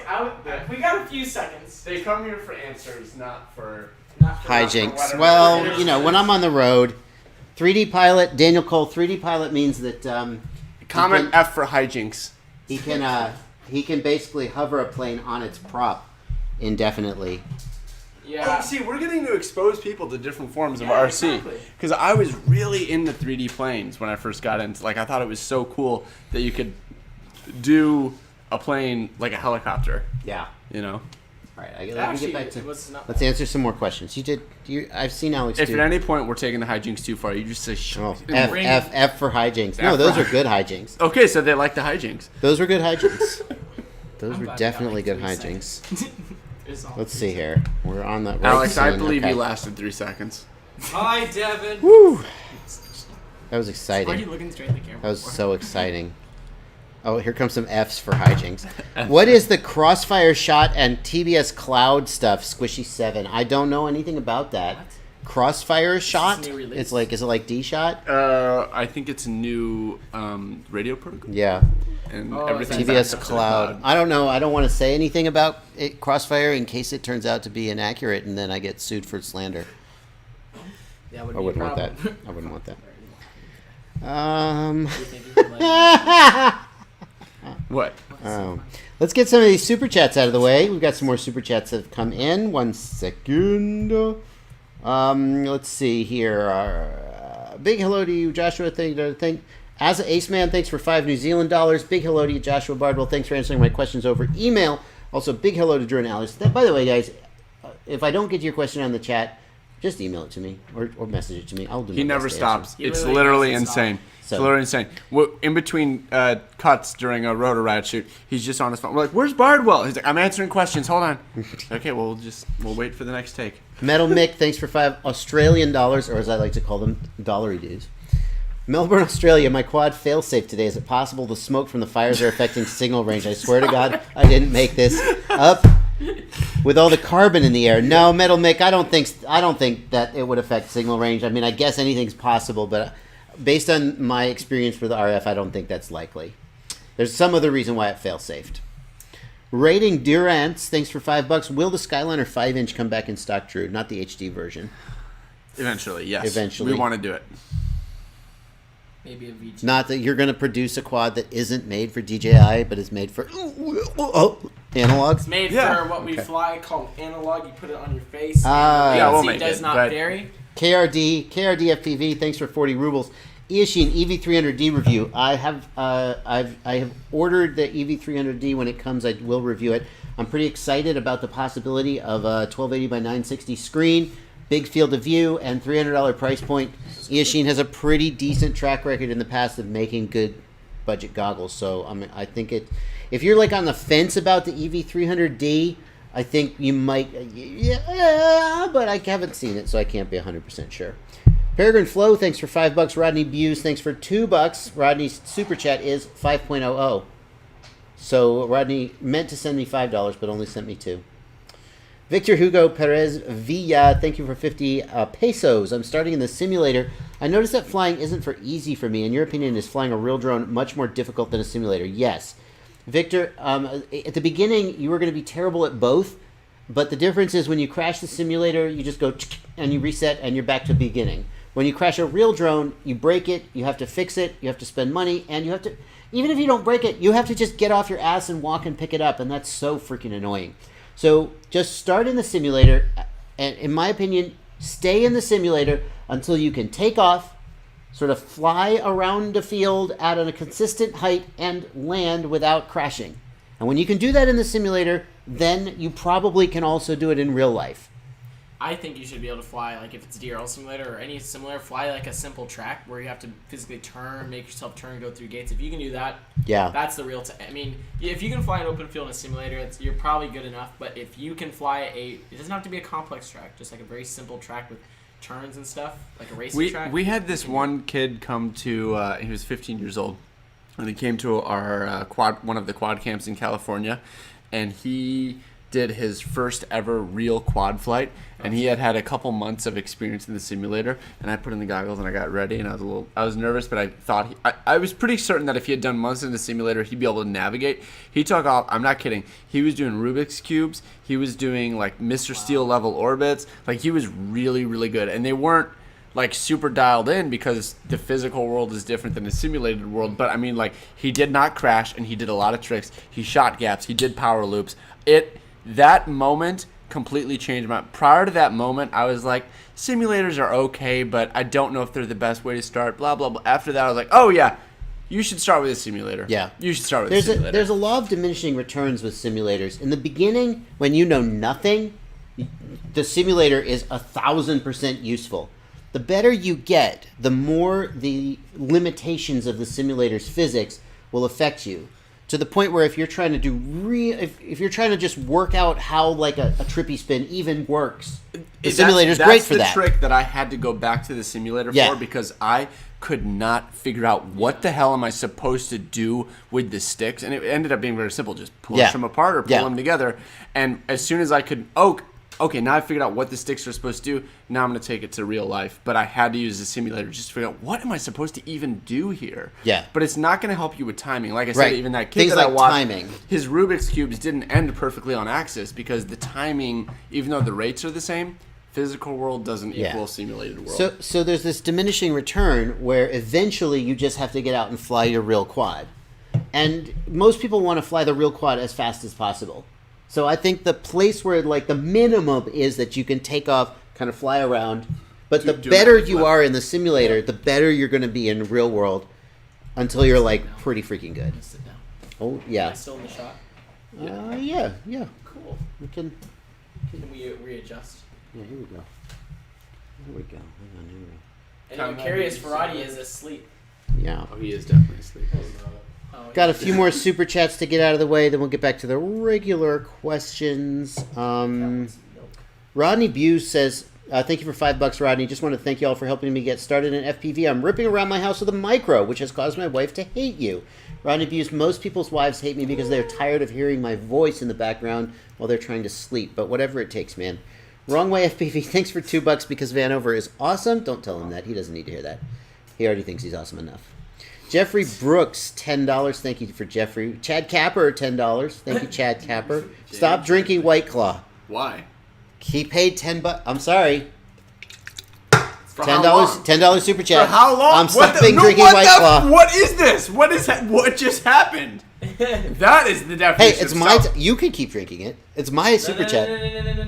We got a few seconds. They come here for answers, not for. Not for Hijinks. whatever. Well, you know, when I'm on the road, 3D pilot, Daniel Cole, 3D pilot means that Comment can- F for hijinks. he can basically hover a plane on its prop indefinitely. Yeah. Oh, see, we're getting to expose people to different forms of Yeah, RC. exactly. Because I was really into 3D planes when I first got into. Like, I thought it was so cool that you could do a plane like a helicopter. Yeah. You know. All right. Let me Actually, get back to. it was not. Let's answer some more questions. I've seen Alex If do. at any point we're taking the hijinks too far, you just say Oh, shut. F for hijinks. No, F those for- are good hijinks. Okay, so they like the hijinks. Those were good hijinks. Those I'm were glad we got, definitely like, good 3 hijinks. seconds. It's all Let's 3 see here. We're on the right Alex, I scene. believe Okay. you lasted 3 seconds. Hi, Devin. Woo! That was Why are exciting. you looking straight at the camera? That was for? so exciting. Oh, here comes some F's for hijinks. What is the Crossfire Shot and TBS Cloud stuff, Squishy 7? I don't know anything about that. What? Crossfire Shot? new release? Is it like D-Shot? I think it's a new radio protocol. Yeah. And Oh, everything. TBS Cloud. I don't know. I don't want to say anything about it, Crossfire in case it turns out to be inaccurate and then I get sued for slander. That would I be a wouldn't want that. problem. I wouldn't want that. You think you can, like, What? Let's get some of these super chats out of the way. We've got some more super chats that have come in. 1 second. Let's see here. Big hello to you, Joshua. Thank as an Ace Man, thanks for $5 New Zealand dollars. Big hello to you, Joshua Bardwell. Thanks for answering my questions over email. Also, big hello to Drew and Alex. By the way, guys, if I don't get to your question on the chat, just email it to me or message it to me. I'll do. He my never best to answer. stops. He It's literally literally doesn't stop. insane. So- It's literally insane. In between cuts during a Rotor Riot shoot, he's just on his phone. We're like, "Where's Bardwell?" He's like, "I'm answering questions. Hold on." Okay, well, we'll wait for the next take. Metal Mick, thanks for $5 Australian dollars, or as I like to call them, dollary dues. Melbourne, Australia, my quad failsafe today. Is it possible the smoke from the fires are affecting signal range? I swear to God, I didn't make this up. With all the carbon in the air. No, Metal Mick, I don't think that it would affect signal range. I mean, I guess anything's possible, but based on my experience with the RF, I don't think that's likely. There's some other reason why it fail-safed. Rating Durance, thanks for $5. Will the Skyliner 5-inch come back in stock, Drew? Not the HD version. Eventually, yes. Eventually. we want to do it. maybe a VG. Not that you're going to produce a quad that isn't made for DJI, but is made for Analogue. It's made Yeah. for what we Okay. fly called Analogue. You put it on your face. Ah. and the Yeah, we'll latency make does it, not but- vary. KRD FPV, thanks for 40 rubles. Iashin EV300D review. I have ordered the EV300D. When it comes, I will review it. I'm pretty excited about the possibility of a 1280 by 960 screen, big field of view, and $300 price point. Iashin has a pretty decent track record in the past of making good budget goggles. So I think if you're like on the fence about the EV300D, I think you might, yeah, but I haven't seen it, so I can't be 100% sure. Peregrine Flow, thanks for $5. Rodney Buse, thanks for $2. Rodney's super chat is 5.00. So Rodney meant to send me $5, but only sent me 2. Victor Hugo Perez Villa, thank you for 50 pesos. I'm starting in the simulator. I noticed that flying isn't for easy for me. In your opinion, is flying a real drone much more difficult than a simulator? Yes. Victor, at the beginning, you were going to be terrible at both, but the difference is when you crash the simulator, you just go and you reset and you're back to the beginning. When you crash a real drone, you break it, you have to fix it, you have to spend money, and you have to, even if you don't break it, you have to just get off your ass and walk and pick it up, and that's so freaking annoying. So just start in the simulator, and in my opinion, stay in the simulator until you can take off, sort of fly around the field at a consistent height and land without crashing. And when you can do that in the simulator, then you probably can also do it in real life. I think you should be able to fly, like if it's DRL simulator or any similar, fly like a simple track where you have to physically turn, make yourself turn, go through gates. If you can do that, Yeah. that's the real. I mean, if you can fly an open field in a simulator, you're probably good enough. But if you can fly it doesn't have to be a complex track, just like a very simple track with turns and stuff, like a racing track. We had this one kid come to. He was 15 years old, and he came to our one of the quad camps in California, and he did his first ever real quad flight, and he had a couple months of experience in the simulator. And I put in the goggles and I got ready, and I was nervous, but I thought I was pretty certain that if he had done months in the simulator, he'd be able to navigate. He took off. I'm not kidding. He was doing Rubik's cubes. He was doing like Mr. Steel level orbits. Like he was really, really good, and they weren't like super dialed in because the physical world is different than the simulated world. But I mean, like he did not crash, and he did a lot of tricks. He shot gaps. He did power loops. That moment completely changed my. Prior to that moment, I was like, simulators are okay, but I don't know if they're the best way to start. Blah blah blah. After that, I was like, oh yeah, you should start with a simulator. Yeah, you should start with a simulator. There's a law of diminishing returns with simulators. In the beginning, when you know nothing, the simulator is 1,000% useful. The better you get, the more the limitations of the simulator's physics will affect you. To the point where if you're trying to do if you're trying to just work out how like a trippy spin even works, the simulator's great for that. That's the trick that I had to go back to the simulator for, because I could not figure out what the hell am I supposed to do with the sticks, and it ended up being very simple. Just push them apart or pull them together. And as soon as I could, okay, now I figured out what the sticks are supposed to do. Now I'm going to take it to real life. But I had to use the simulator just to figure out, what am I supposed to even do here? Yeah. But it's not going to help you with timing. Like I said, even that kid Things that like I watched, timing. His Rubik's Cubes didn't end perfectly on axis because the timing, even though the rates are the same, physical world doesn't equal simulated world. So there's this diminishing return where eventually you just have to get out and fly your real quad. And most people want to fly the real quad as fast as possible. So I think the place where like the minimum is that you can take off, kind of fly around, but the better you are in the simulator, the better you're going to be in real world until you're like pretty freaking good. Sit down. Oh Am yeah. I still in the shot? Yeah. Cool. We can. Can we readjust? Yeah, here we go. Here we go. Hang on, here we go. And I'm curious, Ferrari is asleep. Yeah. Oh, he is definitely asleep. Got a few more super chats to get out of the way, then we'll get back to the regular questions. Rodney Buse says, thank you for $5, Rodney. Just want to thank you all for helping me get started in FPV. I'm ripping around my house with a micro, which has caused my wife to hate you. Rodney Buse, most people's wives hate me because they're tired of hearing my voice in the background while they're trying to sleep. But whatever it takes, man. Wrong Way FPV, thanks for $2 because Vanover is awesome. Don't tell him that. He doesn't need to hear that. He already thinks he's awesome enough. Jeffrey Brooks, $10. Thank you for Jeffrey. Chad Capper, $10. Thank you, Chad Capper. Stop drinking White Claw. Why? He paid $10. I'm sorry. For how long? $10 super chat. For how long? I'm stopping drinking White Claw. What is this? What just happened? That is the definition. Hey, it's my. You can keep drinking it. It's my super chat.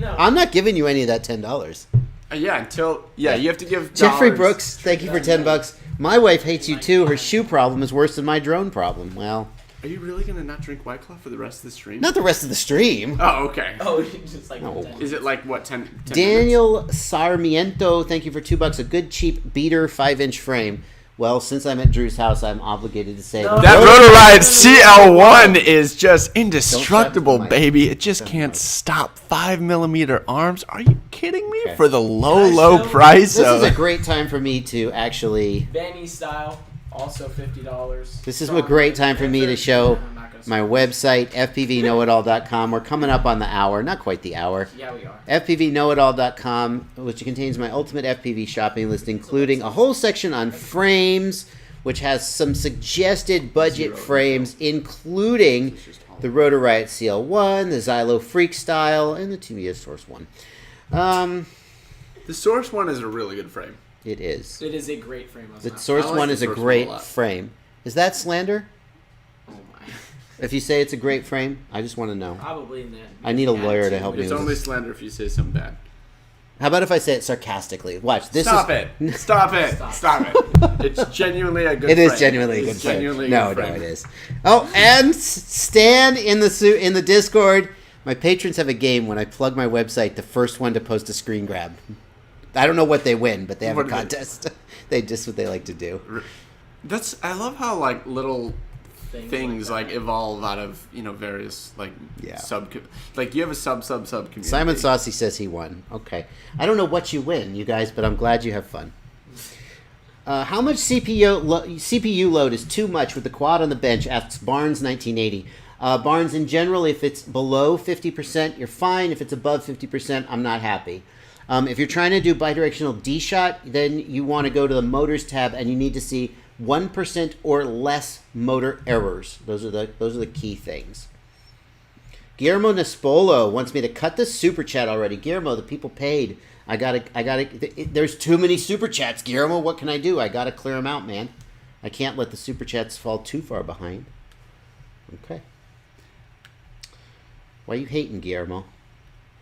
No. I'm not giving you any of that $10. You have to give. Jeffrey dollars. Brooks, thank you for $10. My wife hates you too. Her shoe problem is worse than my drone problem. Well, are you really gonna not drink White Claw for the rest of the stream? not the rest of the stream. Oh, okay. Oh, just like No. Is it like what 10 Daniel Sarmiento, thank you for $2. A good cheap beater 5-inch frame. Well, since I'm at Drew's house, I'm obligated to say No. That Rotor Riot CL1 is just indestructible, Don't touch the mic. baby. It just can't stop. 5mm arms. Are you kidding me? For the low price This of. is a great time for me to actually. Vanny style, also $50. This is a great time for me to show my website, fpvknowitall.com. We're coming up on the hour, not quite the hour. Yeah, we are. fpvknowitall.com, which contains my ultimate FPV shopping list, including a whole section on frames, which has some suggested budget frames, including the Rotor Riot CL1, the Xylo Freak Style, and the TBS Source 1. The Source 1 is a really good frame. It is. It is a great frame. The Source I like 1 the is a Source 1 a great lot. frame. Is that slander? Oh my. If you say it's a great frame, I just want to know. Probably in that. I need a lawyer to help me It's with only this. slander if you say something bad. How about if I say it sarcastically? Watch. This Stop is, it. Stop it. Stop. Stop it. It's genuinely a good It frame. is genuinely a good It's frame. genuinely a No, good no, frame. it is. Oh, and Stan in the Discord. My patrons have a game when I plug my website. The first one to post a screen grab. I don't know what they win, but they have What a do they- contest. They just what they like to do. I love how like little things like like that. evolve out of various like Yeah. like you have a sub community. Simon Saucy says he won. Okay, I don't know what you win, you guys, but I'm glad you have fun. How much CPU load is too much with the quad on the bench? Asks Barnes 1980. Barnes, in general, if it's below 50%, you're fine. If it's above 50%, I'm not happy. If you're trying to do bidirectional D-shot, then you want to go to the motors tab, and you need to see 1% or less motor errors. Those are the key things. Guillermo Nespolo wants me to cut the super chat already. Guillermo, the people paid. I gotta. There's too many super chats, Guillermo. What can I do? I gotta clear them out, man. I can't let the super chats fall too far behind. Okay. Why are you hating, Guillermo?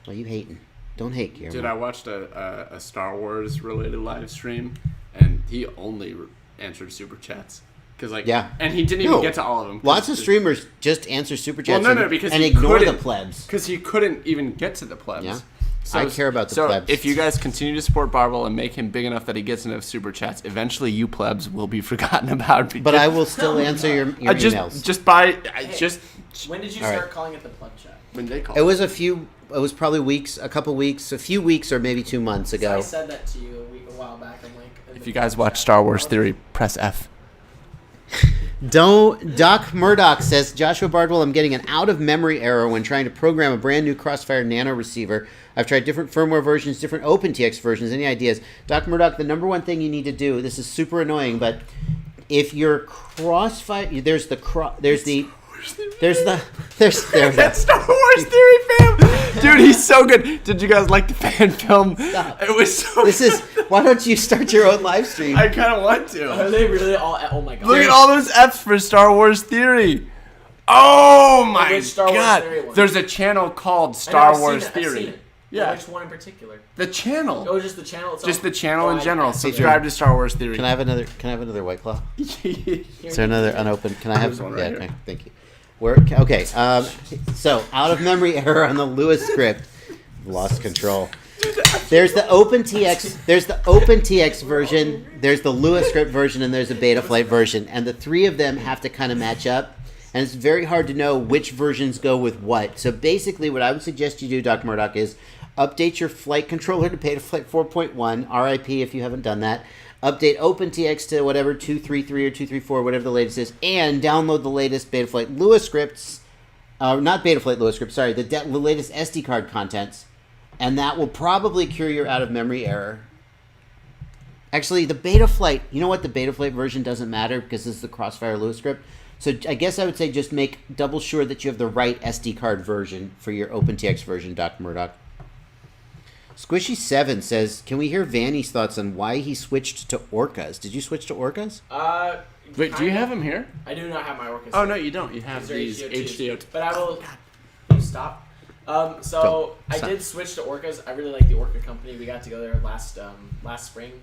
Well, you hating. Don't hate, Guillermo. Dude, I watched a Star Wars related live stream, and he only answered super chats. Yeah. And he didn't even get to all of them. Lots of streamers just answer super chats because and he ignore the couldn't- plebs. Because he couldn't even get to the plebs. Yeah. So, I care about the plebs. If you guys continue to support Bardwell and make him big enough that he gets enough super chats, eventually you plebs will be forgotten about. But I will still answer your emails. When did you All right. start calling it the pleb chat? When they call It was probably a few weeks or maybe 2 months So ago. I said that to you a while back. I'm like, in If the you guys pleb watch chat. Star Wars Theory, press F. Doc Murdoch says, Joshua Bardwell, I'm getting an out-of-memory error when trying to program a brand new Crossfire Nano receiver. I've tried different firmware versions, different OpenTX versions. Any ideas? Doc Murdoch, the number one thing you need to do, this is super annoying, but if your Crossfire, there's That's Star Wars Theory, fam. Dude, he's so good. Did you guys like the fan film? Stop. It was so. Why don't you start your own live stream? I kind of want to. Are they really all? Oh my god! Look at all those F's for Star Wars Theory. Oh my Which Star Wars god! Theory one? There's a channel called I know, Star I've seen Wars it, I've Theory. seen it. Yeah. Which one in particular? The channel. Oh, just the channel itself. Just the channel in I- general. I- Subscribe to Star Wars Theory. Can I have another White Claw? Here Is there another unopened? Can I have There's one some? right Yeah, here. okay, thank you. Okay. So out of memory error on the Lewis script. Lost control. There's the OpenTX. There's the OpenTX version. There's the Lewis script version, and there's a Betaflight version. And the three of them have to kind of match up. And it's very hard to know which versions go with what. So basically, what I would suggest you do, Dr. Murdoch, is update your flight controller to Betaflight 4.1. RIP if you haven't done that. Update OpenTX to whatever 233 or 234, whatever the latest is, and download the latest Betaflight Lewis scripts. Not Betaflight Lewis scripts, sorry, the latest SD card contents. And that will probably cure your out-of-memory error. Actually, the Betaflight, you know what? The Betaflight version doesn't matter because this is the Crossfire Lewis script. So I guess I would say just make double sure that you have the right SD card version for your OpenTX version, Dr. Murdoch. Squishy7 says, can we hear Vanny's thoughts on why he switched to Orcas? Did you switch to Orcas? Wait, do you have them here? I do not have my Orca. Oh no, you don't. You have These are these HDO2s. HDO2. But I will. You stop. So I Stop. did switch to Orcas. I really like the Orca company. We got to go there last spring.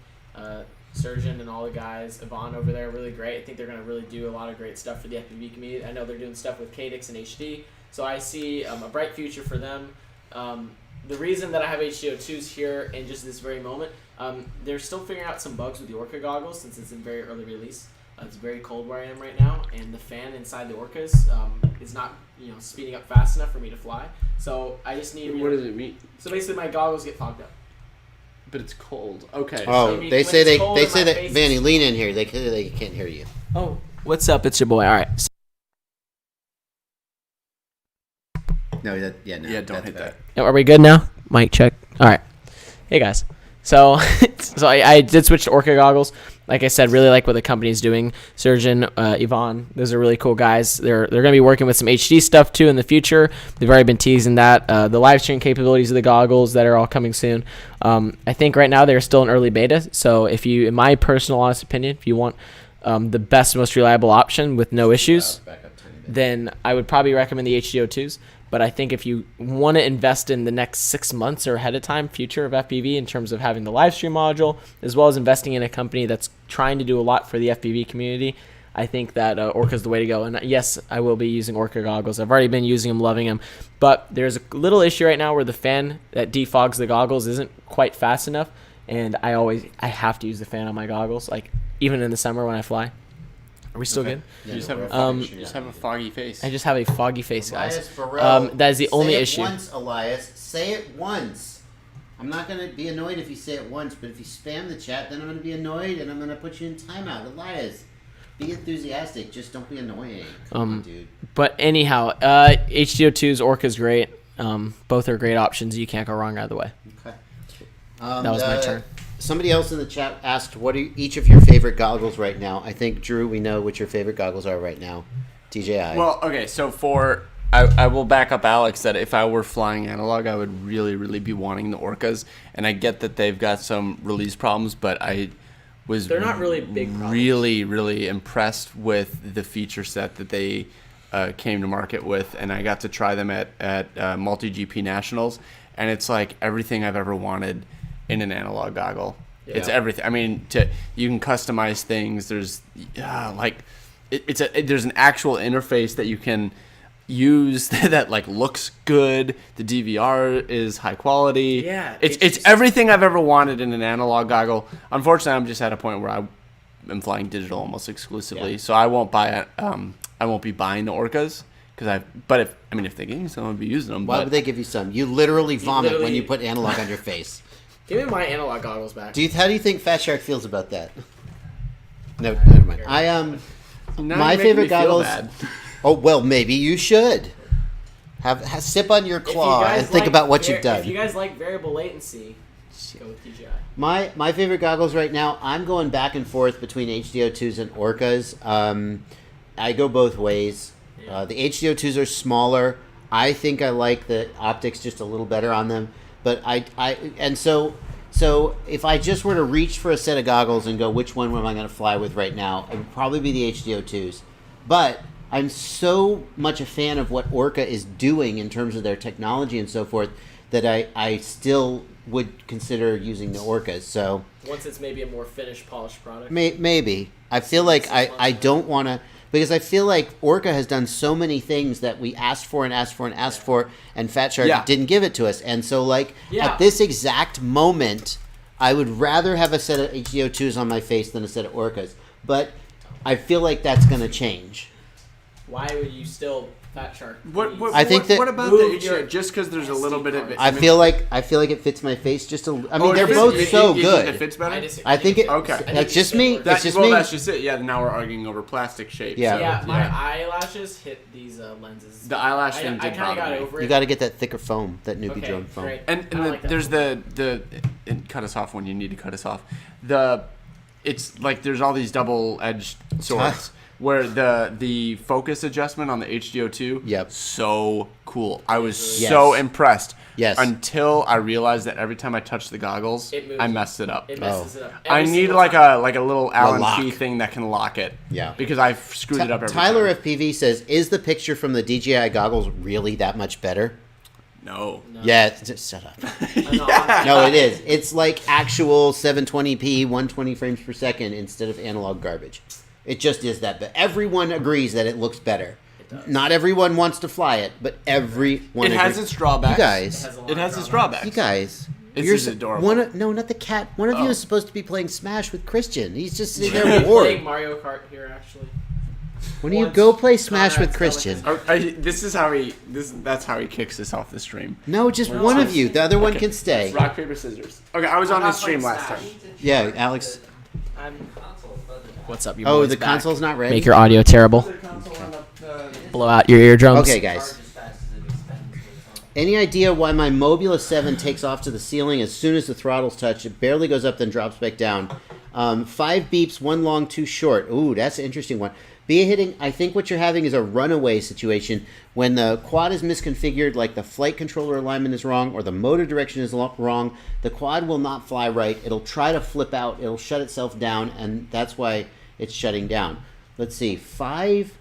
Surgeon and all the guys, Yvonne over there, really great. I think they're going to really do a lot of great stuff for the FPV community. I know they're doing stuff with Cadix and HD, so I see a bright future for them. The reason that I have HDO2s here in just this very moment, they're still figuring out some bugs with the Orca goggles since it's in very early release. It's very cold where I am right now, and the fan inside the Orcas is not speeding up fast enough for me to fly. So I just need. What does it mean? So basically, my goggles get fogged up. But it's cold. Okay. Oh, maybe they when say it's they cold they in say my that face, Vanny, it's- lean in here. They can't hear you. Oh, what's up? It's your boy. All right. No, no. Yeah, don't hit that. Are we good now? Mic check. All right. Hey guys. So, I did switch to Orca goggles. Like I said, really like what the company's doing. Surgeon, Yvonne, those are really cool guys. They're going to be working with some HD stuff too in the future. They've already been teasing that. The live stream capabilities of the goggles that are all coming soon. I think right now they're still in early beta. So if you, in my personal honest opinion, if you want the best, most reliable option with no issues, then I would probably recommend the HDO2s. But I think if you want to invest in the next 6 months or ahead of time future of FPV in terms of having the live stream module, as well as investing in a company that's trying to do a lot for the FPV community, I think that Orca's the way to go. And yes, I will be using Orca goggles. I've already been using them, loving them. But there's a little issue right now where the fan that defogs the goggles isn't quite fast enough. And I have to use the fan on my goggles, like even in the summer when I fly. Are we still good? You just have a foggy face. I just have a foggy face, guys. Elias Farrell, That is the only say issue. It once, Elias. Say it once. I'm not going to be annoyed if you say it once, but if you spam the chat, then I'm going to be annoyed and I'm going to put you in timeout. Elias, be enthusiastic. Just don't be annoying. Come on, dude. But anyhow, HDO2's Orca's great. Both are great options. You can't go wrong either way. Okay. That was my turn. Somebody else in the chat asked, what are each of your favorite goggles right now? I think, Drew, we know what your favorite goggles are right now. DJI. Well, okay, so I will back up Alex that if I were flying Analogue, I would really, really be wanting the Orcas. And I get that they've got some release problems, but I was They're not really big problems. really, really impressed with the feature set that they came to market with. And I got to try them at Multi-GP Nationals. and it's like everything I've ever wanted in an analog goggle. Yeah. It's everything. I mean, you can customize things. There's there's an actual interface that you can use that like looks good. The DVR is high quality. Yeah, it's everything I've ever wanted in an analog goggle. Unfortunately, I'm just at a point where I am flying digital almost exclusively, so I won't buy I won't be buying the Orcas but if they give me some, I'll be using them. Why but would they give you some? You literally vomit when you put analog on your face. Give me my analog goggles back. How do you think Fat Shark feels about that? No, never mind. now my you're making favorite me feel goggles. bad. Oh well, maybe you should have sip on your If you claw guys and think like about what you've If done. you guys like variable latency, go with DJI. My favorite goggles right now, I'm going back and forth between HDO2s and Orcas. I go both ways. The HDO2s are smaller. I think I like the optics just a little better on them. But so if I just were to reach for a set of goggles and go, which one am I going to fly with right now? It would probably be the HDO2s. But I'm so much a fan of what Orca is doing in terms of their technology and so forth that I still would consider using the Orcas. So Once it's maybe a more finished, polished product. maybe. I feel like I don't want to, because I feel like Orca has done so many things that we asked for, and Fat Shark didn't give it to us. And so, at this exact moment, I would rather have a set of HDO2s on my face than a set of Orcas. But I feel like that's going to change. Why would you still Fat Shark? What I think that- what about Move the your HDO? Just because there's a little bit of it. I feel like it fits my face just a. I mean, Oh, they're it both fits- so you good. think it fits better? I disagree. I think it. Okay. That's just me. That's just me. That's just it. Yeah. Now we're arguing over plastic shapes. Yeah. so, Yeah, my eyelashes hit these lenses. The eyelash thing I did kind of bother got me. over it. You got to get that thicker foam, that newbie Okay, drone foam. great. And I like that. there's and cut us off when you need to cut us off. It's like there's all these double-edged swords where the focus adjustment on the HDO2. Yep. So cool. I was Yes. so impressed. Yes. Until I realized that every time I touched the goggles, It moves. I messed it up. It messes it up. I Every need single like time. a little Allen lock. key thing that can lock it. Yeah. Because I've screwed it up every Tyler time. FPV says, "Is the picture from the DJI goggles really that much better?" No. No. Yeah, just shut up. Yeah. No, it is. It's like actual 720p, 120 frames per second instead of analog garbage. It just is that. But everyone agrees that it looks better. It does. Not everyone wants to fly it, but everyone. It has agrees. its drawbacks. You guys. It has its drawbacks. You guys. It's you're just adorable. No, not the cat. One of you Oh. is supposed to be playing Smash with Christian. He's just sitting We're there playing bored. Mario Kart here, actually. When do you Once go play Smash with Conrad's Christian? done That's how he kicks us off the stream. No, just one of you. The other one can stay. Rock, paper, scissors. Okay, I was on his stream last time. Yeah, Alex. What's up, you Oh, boys the back. console's not ready. Make your audio terrible. Blow out your eardrums. Okay, guys. Any idea why my Mobula 7 takes off to the ceiling as soon as the throttle's touched? It barely goes up, then drops back down. 5 beeps, 1 long, 2 short. Ooh, that's an interesting one. Be hitting. I think what you're having is a runaway situation when the quad is misconfigured, like the flight controller alignment is wrong or the motor direction is wrong. The quad will not fly right. It'll try to flip out. It'll shut itself down, and that's why it's shutting down. Let's see. 5.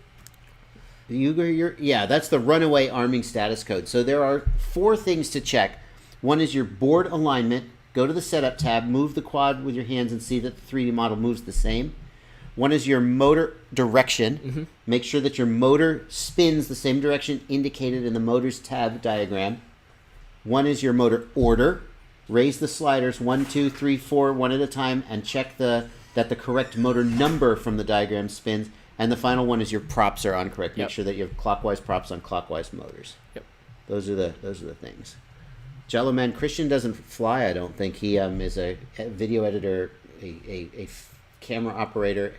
Yeah, that's the runaway arming status code. So there are 4 things to check. One is your board alignment. Go to the setup tab, move the quad with your hands and see that the 3D model moves the same. One is your motor direction. Mm-hmm. Make sure that your motor spins the same direction indicated in the motors tab diagram. One is your motor order. Raise the sliders 1, 2, 3, 4, one at a time, and check that the correct motor number from the diagram spins. And the final one is your props are on correct. Make Yep. sure that you have clockwise props on clockwise motors. Yep. Those are the things. Jello Man Christian doesn't fly. I don't think he is a video editor, a camera operator,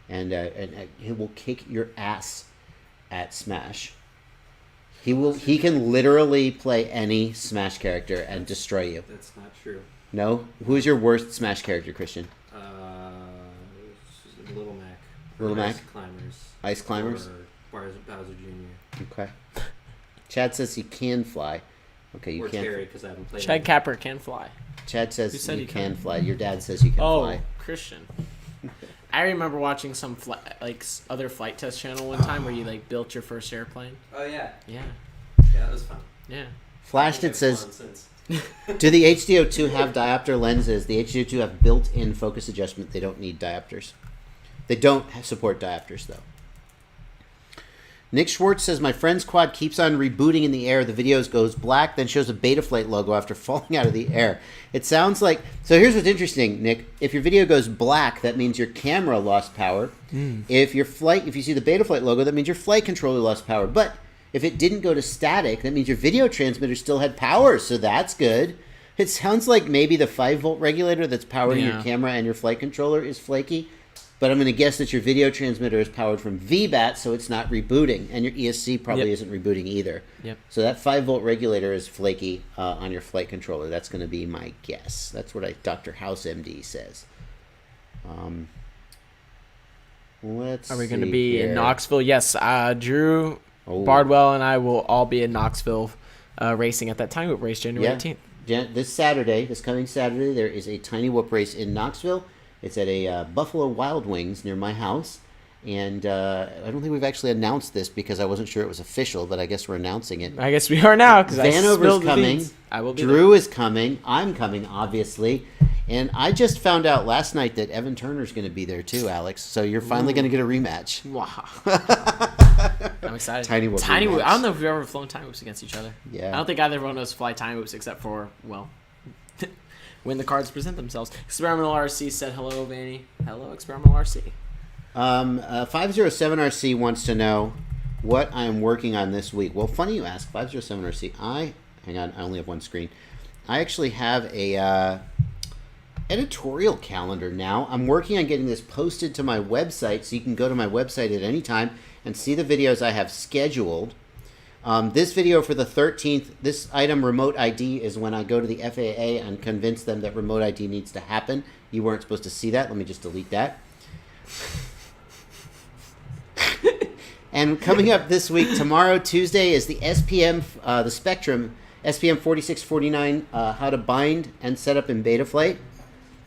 and he will kick your ass at Smash. He can literally play any Smash character and destroy you. That's not true. No, who's your worst Smash character, Christian? Little Mac. Little Mac? Ice Climbers. Ice Climbers? Or Bowser Jr. Okay. Chad says he can fly. Okay, you Or can't. Terry, because I haven't played Chad him. Capper can fly. Chad says Who said you he can can? fly. Your dad says you can Oh, fly. Christian. I remember watching some other flight test channel one time where you built your first airplane. Oh, yeah. Yeah, Yeah, that was fun. yeah. Flashed I it think I've says flown since. Do the HDO2 have diopter lenses? The HDO2 have built-in focus adjustment. They don't need diopters. They don't support diopters, though. Nick Schwartz says, my friend's quad keeps on rebooting in the air. The videos goes black, then shows a Betaflight logo after falling out of the air. It sounds like... So here's what's interesting, Nick. If your video goes black, that means your camera lost power. If you see the Betaflight logo, that means your flight controller lost power. But if it didn't go to static, that means your video transmitter still had power, so that's good. It sounds like maybe the 5-volt regulator that's powering your camera and your flight controller is flaky. But I'm going to guess that your video transmitter is powered from VBAT, so it's not rebooting. And your ESC probably isn't rebooting either. Yep. So that 5-volt regulator is flaky on your flight controller. That's going to be my guess. That's what Dr. House MD says. Let's Are we going to see be here. in Knoxville? Yes. Drew, Oh. Bardwell, and I will all be in Knoxville racing at that Tiny Whoop race January 18th. This coming Saturday, there is a Tiny Whoop race in Knoxville. It's at a Buffalo Wild Wings near my house. And I don't think we've actually announced this because I wasn't sure it was official, but I guess we're announcing it. I guess we are now because I Vanover's spilled the coming. beans. I will be Drew is coming. I'm coming, obviously. And I just found out last night that Evan Turner's going to be there too, Alex. So you're finally going to get a rematch. there. Wow. I'm excited. Tiny Whoop Tiny Whoop. rematch. I don't know if we've ever flown Tiny Whoops against each other. Yeah. I don't think either one of us fly Tiny Whoops except for, well, when the cards present themselves. Experimental RC said hello, Vanny. Hello, Experimental RC. 507RC wants to know what I am working on this week. Well, funny you ask. 507RC. Hang on, I only have one screen. I actually have a editorial calendar now. I'm working on getting this posted to my website, so you can go to my website at any time and see the videos I have scheduled. This video for the 13th, this item remote ID is when I go to the FAA and convince them that remote ID needs to happen. You weren't supposed to see that. Let me just delete that. And coming up this week, tomorrow, Tuesday, is the SPM, the Spectrum, SPM 4649, how to bind and set up in Betaflight.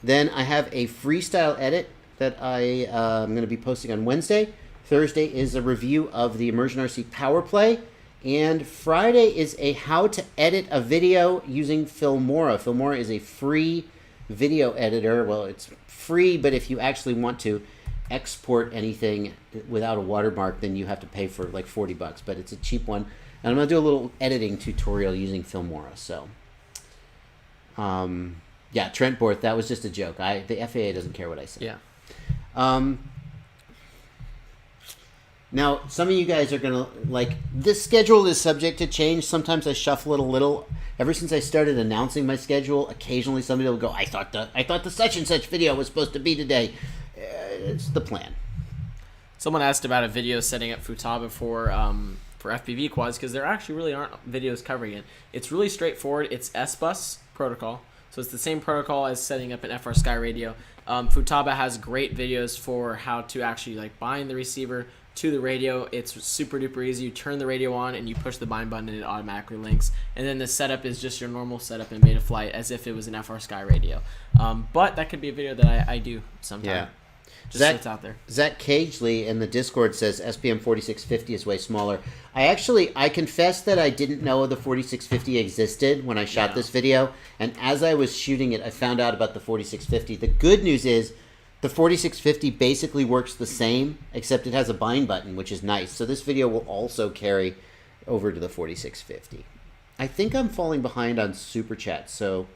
Then I have a freestyle edit that I'm going to be posting on Wednesday. Thursday is a review of the Immersion RC Power Play. And Friday is a how to edit a video using Filmora. Filmora is a free video editor. Well, it's free, but if you actually want to export anything without a watermark, then you have to pay for like $40, but it's a cheap one. And I'm going to do a little editing tutorial using Filmora. So, yeah, Trent Borth, that was just a joke. The FAA doesn't care what I say. Yeah. Now, some of you guys are going to, like, this schedule is subject to change. Sometimes I shuffle it a little. Ever since I started announcing my schedule, occasionally somebody will go, I thought the such and such video was supposed to be today. It's the plan. Someone asked about a video setting up Futaba for FPV quads because there actually really aren't videos covering it. It's really straightforward. It's S-Bus protocol. So it's the same protocol as setting up an FR Sky radio. Futaba has great videos for how to actually like bind the receiver to the radio. It's super duper easy. You turn the radio on and you push the bind button and it automatically links. And then the setup is just your normal setup in Betaflight as if it was an FR Sky radio. But that could be a video that I do sometime. Yeah. Just so it's out there. Zach Cageley in the Discord says SPM 4650 is way smaller. I confess that I didn't know the 4650 existed when I shot this video, and as I was shooting it, I found out about the 4650. The good news is the 4650 basically works the same, except it has a bind button, which is nice. So this video will also carry over to the 4650. I think I'm falling behind on Super Chat. So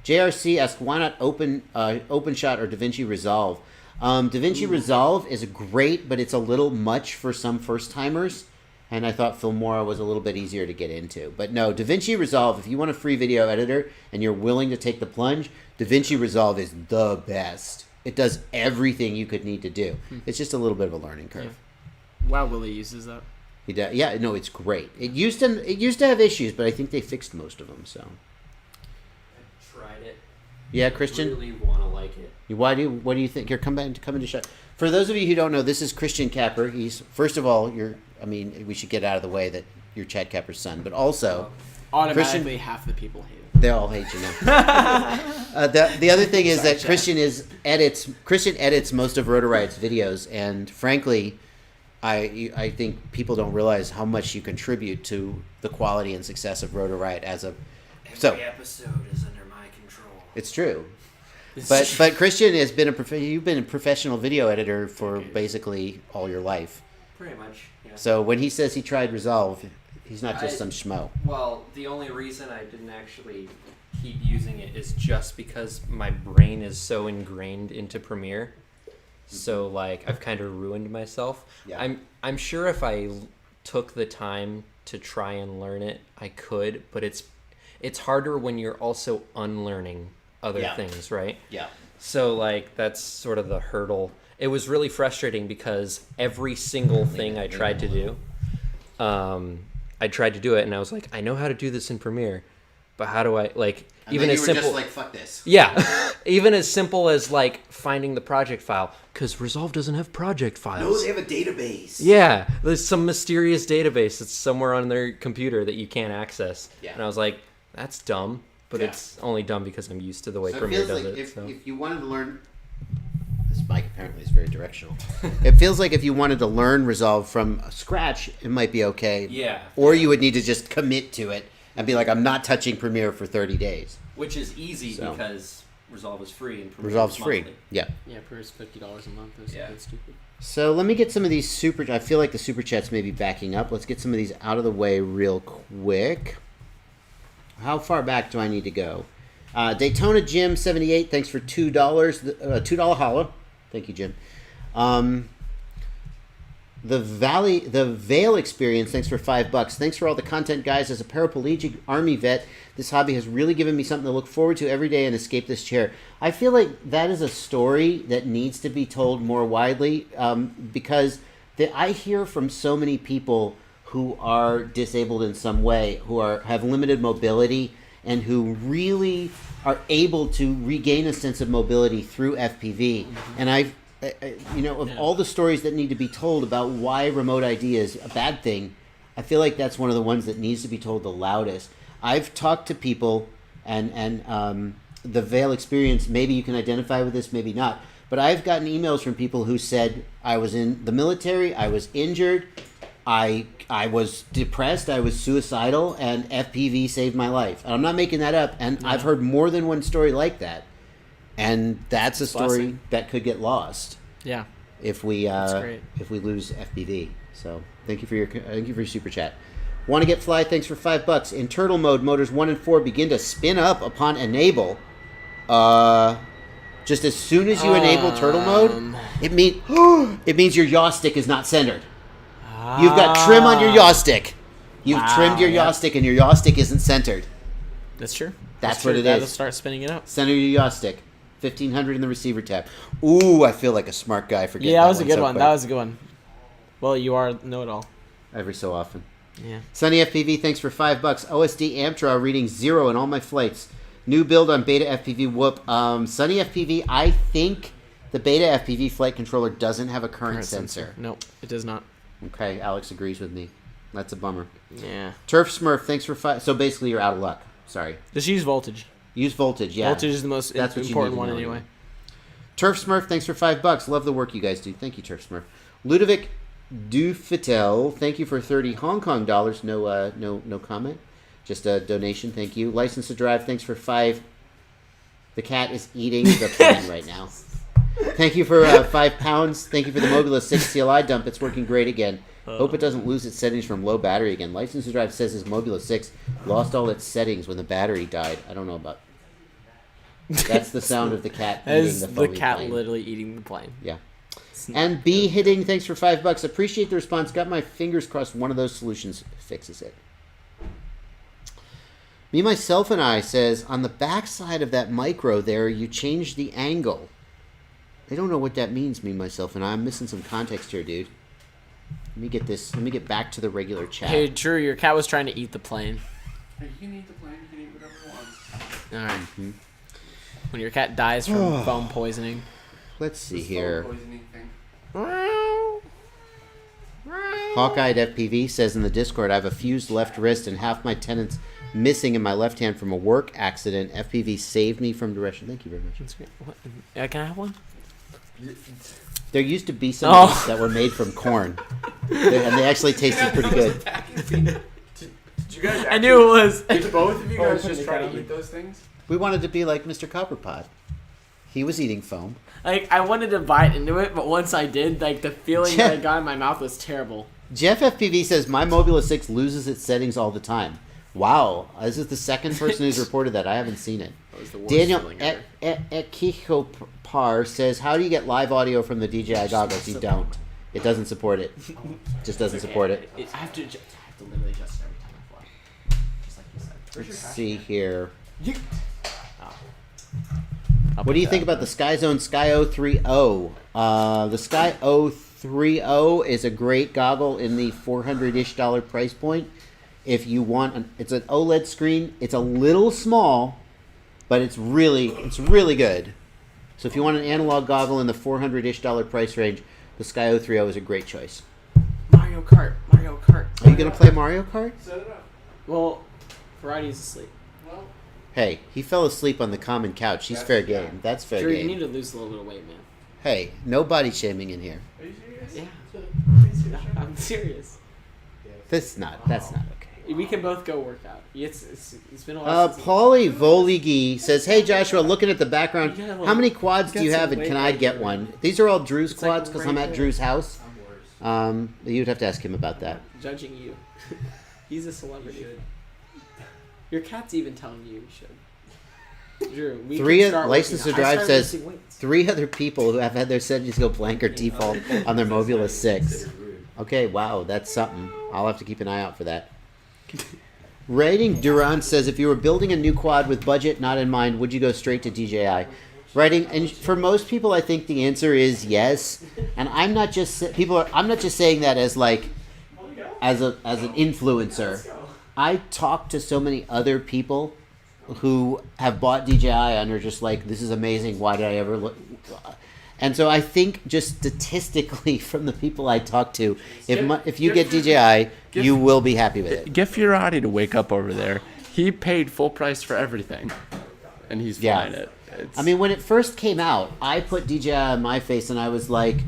JRC asked, why not OpenShot or DaVinci Resolve? DaVinci Resolve is great, but it's a little much for some first-timers, and I thought Filmora was a little bit easier to get into. But no, DaVinci Resolve, if you want a free video editor and you're willing to take the plunge, DaVinci Resolve is the best. It does everything you could need to do. It's just a little bit of a learning curve. Yeah. Wow, Willie uses that. He does. Yeah, no, it's great. It used to have issues, but I think they fixed most of them. So. I tried it. Yeah, Christian. I really want to like it. What do you think? Here, come into shot. For those of you who don't know, this is Christian Capper. He's first of all, we should get out of the way that you're Chad Capper's son, but also Automatically, half the people hate it. they all hate you now. The other thing is that Christian edits most of Rotor Riot's videos, and frankly, I think people don't realize how much you contribute to the quality and success of Rotor Riot as a So episode is under my control. it's true. But Christian has been you've been a professional video editor for basically all your life. Pretty much, yeah. So when he says he tried Resolve, he's not just some schmo. Well, the only reason I didn't actually keep using it is just because my brain is so ingrained into Premiere. So like I've kind of ruined myself. Yeah. I'm sure if I took the time to try and learn it, I could, but it's harder when you're also unlearning other things, right? Yeah. So like that's sort of the hurdle. It was really frustrating because every single thing I tried to do, I tried to do it and I was like, I know how to do this in Premiere, but how do I like And even then as you were simple? just like, fuck this. Yeah, even as simple as like finding the project file, because Resolve doesn't have project files. No, they have a database. Yeah, there's some mysterious database that's somewhere on their computer that you can't access. Yeah. And I was like, that's dumb, but it's only dumb because I'm used to the way So it Premiere feels does like it. if you wanted to learn, this mic apparently is very directional. It feels like if you wanted to learn Resolve from scratch, it might be okay. Yeah. Or you would need to just commit to it and be like, I'm not touching Premiere for 30 days. Which is easy So. because Resolve is free and Premiere Resolve's is free. monthly. Yeah. Yeah, Premiere's $50 a month. Or something stupid. So let me get some of these I feel like the super chats may be backing up. Let's get some of these out of the way real quick. How far back do I need to go? Daytona Jim 78, thanks for $2. $2 holla. Thank you, Jim. The Vale Experience, thanks for $5. Thanks for all the content, guys. As a paraplegic Army vet, this hobby has really given me something to look forward to every day and escape this chair. I feel like that is a story that needs to be told more widely because I hear from so many people who are disabled in some way, who have limited mobility, and who really are able to regain a sense of mobility through FPV. And all the stories that need to be told about why remote ID is a bad thing, I feel like that's one of the ones that needs to be told the loudest. I've talked to people, and the Vale Experience, maybe you can identify with this, maybe not, but I've gotten emails from people who said, I was in the military, I was injured, I was depressed, I was suicidal, and FPV saved my life. And I'm not making that up, and I've heard more than one story like that. And that's a story that could get lost. Yeah. If we lose FPV. So thank you for your super chat. Want to get fly? Thanks for $5. In turtle mode, motors 1 and 4 begin to spin up upon enable. Just as soon as you enable turtle mode, it means your yaw stick is not centered. You've got trim on your yaw stick. You've trimmed your yaw stick, and your yaw stick isn't centered. That's true. That's what it That'll is. start spinning it up. Center your yaw stick. 1500 in the receiver tab. Ooh, I feel like a smart guy for getting Yeah, that was a good so one. quick. That was a good one. Well, you are know-it-all. Every so often. Yeah. Sunny FPV, thanks for $5. OSD amp draw reading 0 in all my flights. New build on Beta FPV. Whoop. Sunny FPV, I think the Beta FPV flight controller doesn't have a current sensor. Nope, it does not. Okay, Alex agrees with me. That's a bummer. Yeah. Turf Smurf, thanks for 5. So basically, you're out of luck. Sorry. Just use voltage. Use voltage, yeah. Voltage is the most That's what you important need to one know anyway. Turf Smurf, thanks for $5. Love the work you guys do. Thank you, Turf Smurf. Ludovic Dufitel, thank you for 30 Hong Kong dollars. No comment. Just a donation. Thank you. License to drive. Thanks for 5. The cat is eating the plane right now. Thank you for £5. Thank you for the Mobula 6 CLI dump. It's working great again. Hope it doesn't lose its settings from low battery again. License to drive says his Mobula 6 lost all its settings when the battery died. I don't know about. That's the sound of the cat That eating is the the foamy cat plane. literally eating the plane. Yeah. And B hitting, thanks for $5. Appreciate the response. Got my fingers crossed one of those solutions fixes it. Me, myself, and I says, on the back side of that micro there, you changed the angle. I don't know what that means, me, myself, and I. I'm missing some context here, dude. Let me get this. Let me get back to the regular chat. Hey, Drew, your cat was trying to eat the plane. You can eat the plane. You can eat whatever you want. All right. Mm-hmm. When your cat dies from foam poisoning. Let's see This here. foam poisoning thing. Hawkeyed FPV says in the Discord, I have a fused left wrist and half my tendons missing in my left hand from a work accident. FPV saved me from direction. Thank you very much. That's great. What? Can I have one? There used to be some of these that were made from corn, and they actually tasted pretty good. Did you You guys I knew it was. Did both of you guys Oh, just you try to got eat those things? We wanted to be like Mr. Copperpot. He was eating foam. Like, I wanted to bite into it, but once I did, like, the feeling that I got in my mouth was terrible. Jeff FPV says, my Mobula 6 loses its settings all the time. Wow. This is the second person who's reported that. I haven't seen it. That was the worst Daniel feeling ever. Ekihopar says, how do you get live audio from the DJI goggles? You don't. It doesn't support it. Just doesn't support it. I have to literally adjust it every time I fly. Just like you said. Let's see here. Oh. What do you think about the SkyZone Sky 030? The Sky 030 is a great goggle in the $400-ish price point. If you want, it's an OLED screen. It's a little small, but it's really good. So if you want an analog goggle in the $400-ish price range, the Sky 030 is a great choice. Mario Kart. Are you gonna play Mario Kart? Set it up. Well, Variety's asleep. Well, Hey, he fell asleep on the common couch. He's fair game. That's fair Drew, you game. need to lose a little bit of weight, man. Hey, no body shaming in here. are you serious? Yeah. I'm serious. That's not okay. We can both go work out. It's been a while since Paulie Voligi says, "Hey Joshua, looking at the background, You gotta, how many quads you do you got have, some and can weight I right get here. one?" These are all Drew's It's like quads because right I'm at there. Drew's house. I'm worse. You'd have to ask him about that. judging you. He's a celebrity. Your cat's even telling you should. Drew, we Three can of- start License working to out. I Drive started says- lifting weights. 3 other people who have had their settings go blank or default on their Mobula 6. Okay, wow, that's something. I'll have to keep an eye out for that. Writing Durant says, if you were building a new quad with budget not in mind, would you go straight to DJI? Writing, and for most people, I think the answer is yes. And I'm not just I'm not just saying that as like as an influencer. I talk to so many other people who have bought DJI and are just like, this is amazing. Why did I ever look? And so I think just statistically from the people I talk to, if you get DJI, you will be happy with it. Get Fiorati to wake up over there. He paid full price for everything, and he's flying it. I mean, when it first came out, I put DJI on my face and I was like,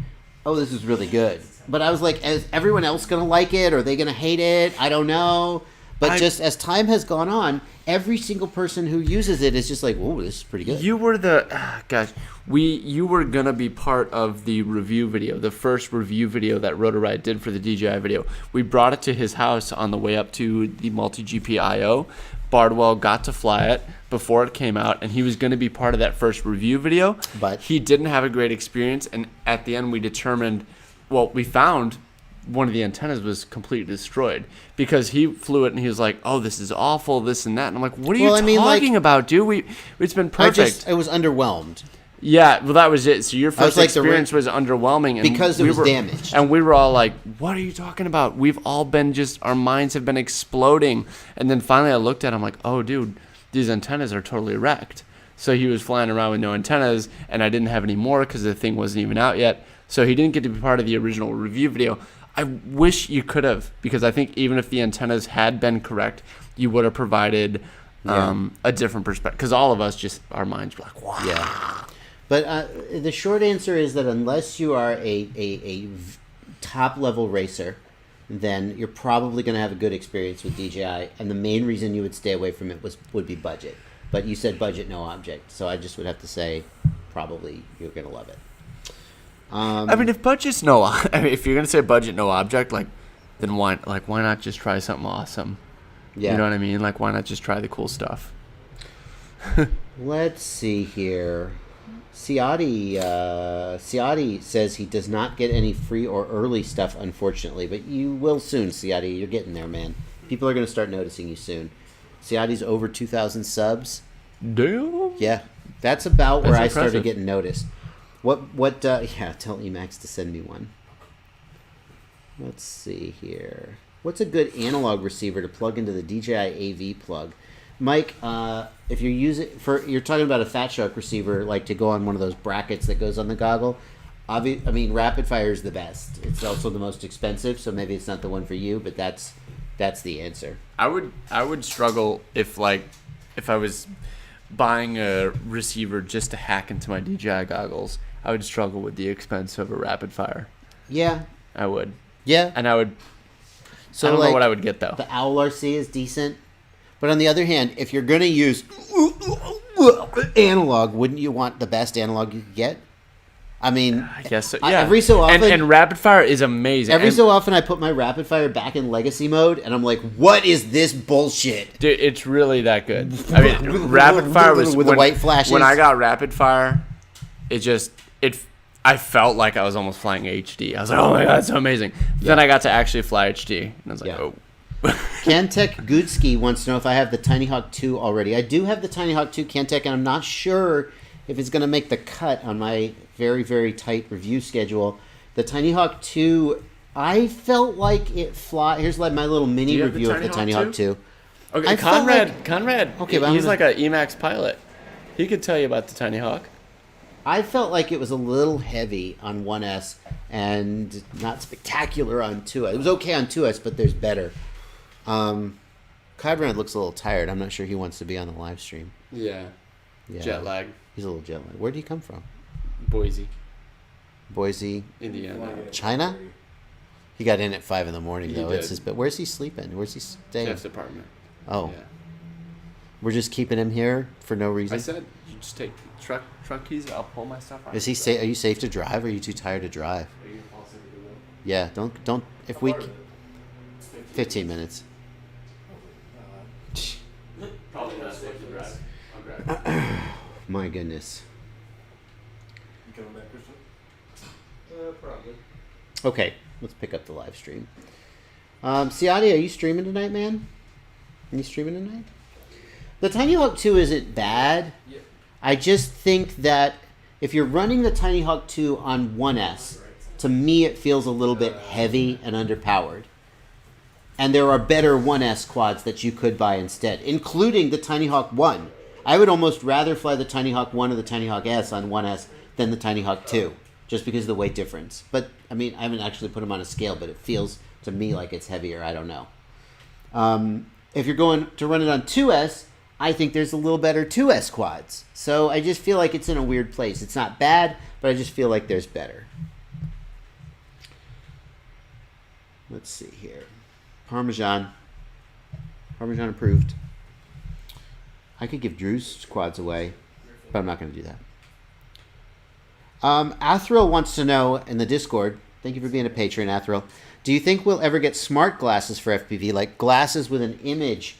oh, this is really good. But I was like, is everyone else going to like it? Are they going to hate it? I don't know. But just as time has gone on, every single person who uses it is just like, "Whoa, this is pretty good." You were you were gonna be part of the review video, the first review video that Rotor Riot did for the DJI video. We brought it to his house on the way up to the multi-GP I/O. Bardwell got to fly it before it came out, and he was gonna be part of that first review video. But he didn't have a great experience, and at the end we found one of the antennas was completely destroyed because he flew it and he was like, "Oh, this is awful, this and that." And I'm like, "What are you talking about, dude? It's been perfect." I was underwhelmed. Yeah, well, that was it. So your first like the experience was underwhelming, and because it was damaged. And we were all like, "What are you talking about?" We've all been our minds have been exploding. And then finally, I looked at him like, "Oh, dude, these antennas are totally wrecked." So he was flying around with no antennas, and I didn't have any more because the thing wasn't even out yet. So he didn't get to be part of the original review video. I wish you could have, because I think even if the antennas had been correct, you would have provided a different perspective. Because all of us our minds were like, wow. Yeah. But the short answer is that unless you are a top-level racer, then you're probably going to have a good experience with DJI. And the main reason you would stay away from it would be budget. But you said budget, no object. So I just would have to say probably you're going to love it. I mean, if you're gonna say budget no object, then why not just try something awesome? Yeah. You know what I mean? Like, why not just try the cool stuff? Let's see here. Ciati says he does not get any free or early stuff, unfortunately, but you will soon, Ciati. You're getting there, man. People are going to start noticing you soon. Ciati's over 2,000 subs. Damn. Yeah, that's about where I started impressive. getting noticed. Tell Emacs to send me one. Let's see here. What's a good analog receiver to plug into the DJI AV plug? Mike, if you're you're talking about a Fat Shark receiver, like to go on one of those brackets that goes on the goggle. Rapid Fire is the best. It's also the most expensive, so maybe it's not the one for you, but that's the answer. I would struggle if I was buying a receiver just to hack into my DJI goggles. I would struggle with the expense of a Rapid Fire. Yeah. I would. Yeah. And I would. So I don't like, know what I would get though. The Owl RC is decent, but on the other hand, if you're gonna use analog, wouldn't you want the best analog you could get? I mean, I guess so. Yeah. every so often, and rapid fire is amazing. every And- so often, I put my rapid fire back in legacy mode, and I'm like, "What is this bullshit?" Dude, it's really that good. I mean, rapid fire was with the white flashes. When I got rapid fire, I felt like I was almost flying HD. I was like, oh my god, that's so amazing. Then I got to actually fly HD, and I was like, Yeah. oh. Kantech Goodski wants to know if I have the Tiny Hawk 2 already. I do have the Tiny Hawk 2 Kantech, and I'm not sure if it's going to make the cut on my very, very tight review schedule. The Tiny Hawk 2, I felt like it fly. Here's like my little mini Do you have the review of the Tiny Tiny Hawk Hawk 2. Okay, I felt Conrad. Okay, but he's I'm like an Emacs pilot. He could tell you about the Tiny Hawk. I felt like it was a little heavy on 1S and not spectacular on 2S. It was okay on 2S, but there's better. Conrad looks a little tired. I'm not sure he wants to be on the live stream. Yeah. Yeah. Jet lag. He's a little jet lagged. Where did he come from? Boise, Boise, Indiana. China? He got in at 5 in the morning, He though. did. It's his, but where's he sleeping? Where's he staying? Jeff's apartment. Oh, Yeah. we're just keeping him here for no I reason. said, you just take truck keys. I'll pull my stuff out. Is he Are you safe to drive, or are you too tired to drive? Yeah, don't. If we, 15 minutes. Probably not safe to drive. I'll drive. My goodness. You coming back, Christian? Probably. Okay, let's pick up the live stream. Siadi, are you streaming tonight, man? Are you streaming tonight? The Tiny Hawk 2 isn't bad. Yeah. I just think that if you're running the Tiny Hawk 2 on 1S, to me it feels a little bit heavy and underpowered. And there are better 1S quads that you could buy instead, including the Tiny Hawk 1. I would almost rather fly the Tiny Hawk 1 or the Tiny Hawk S on 1S than the Tiny Hawk 2, just because of the weight difference. But, I mean, I haven't actually put them on a scale, but it feels to me like it's heavier. I don't know. If you're going to run it on 2S, I think there's a little better 2S quads. So I just feel like it's in a weird place. It's not bad, but I just feel like there's better. Let's see here. Parmesan approved. I could give Drew's quads away, but I'm not going to do that. Athril wants to know in the Discord, thank you for being a patron, Athril. Do you think we'll ever get smart glasses for FPV, like glasses with an image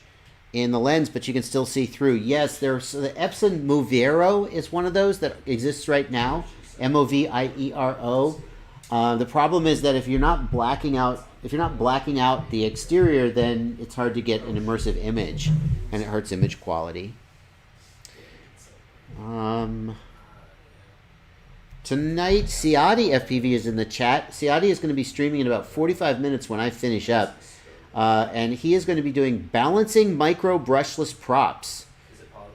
in the lens, but you can still see through? Yes, there's the Epson Moviero is one of those that exists right now. Moviero. The problem is that if you're not blacking out the exterior, then it's hard to get an immersive image, and it hurts image quality. Tonight, Siadi FPV is in the chat. Siadi is going to be streaming in about 45 minutes when I finish up. And he is going to be doing balancing micro brushless props.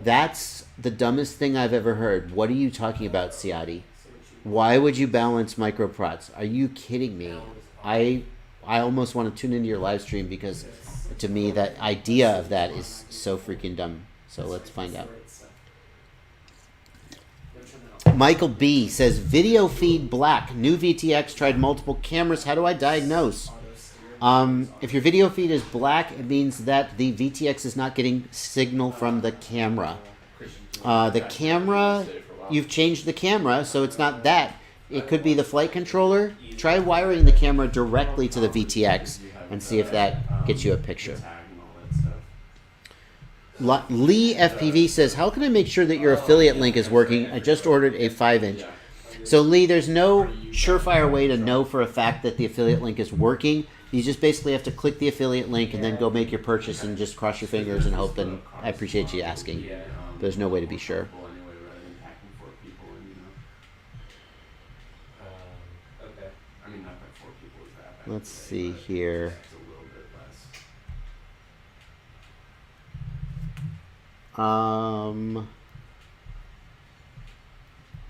That's the dumbest thing I've ever heard. What are you talking about, Siadi? Why would you balance micro props? Are you kidding me? I almost want to tune into your live stream because to me that idea of that is so freaking dumb. So let's find out. Michael B says video feed black. New VTX tried multiple cameras. How do I diagnose? If your video feed is black, it means that the VTX is not getting signal from the camera. You've changed the camera, so it's not that. It could be the flight controller. Try wiring the camera directly to the VTX and see if that gets you a picture. Lee FPV says, how can I make sure that your affiliate link is working? I just ordered a 5-inch. So Lee, there's no surefire way to know for a fact that the affiliate link is working. You just basically have to click the affiliate link and then go make your purchase and just cross your fingers and hope. And I appreciate you asking. There's no way to be sure. Let's see here.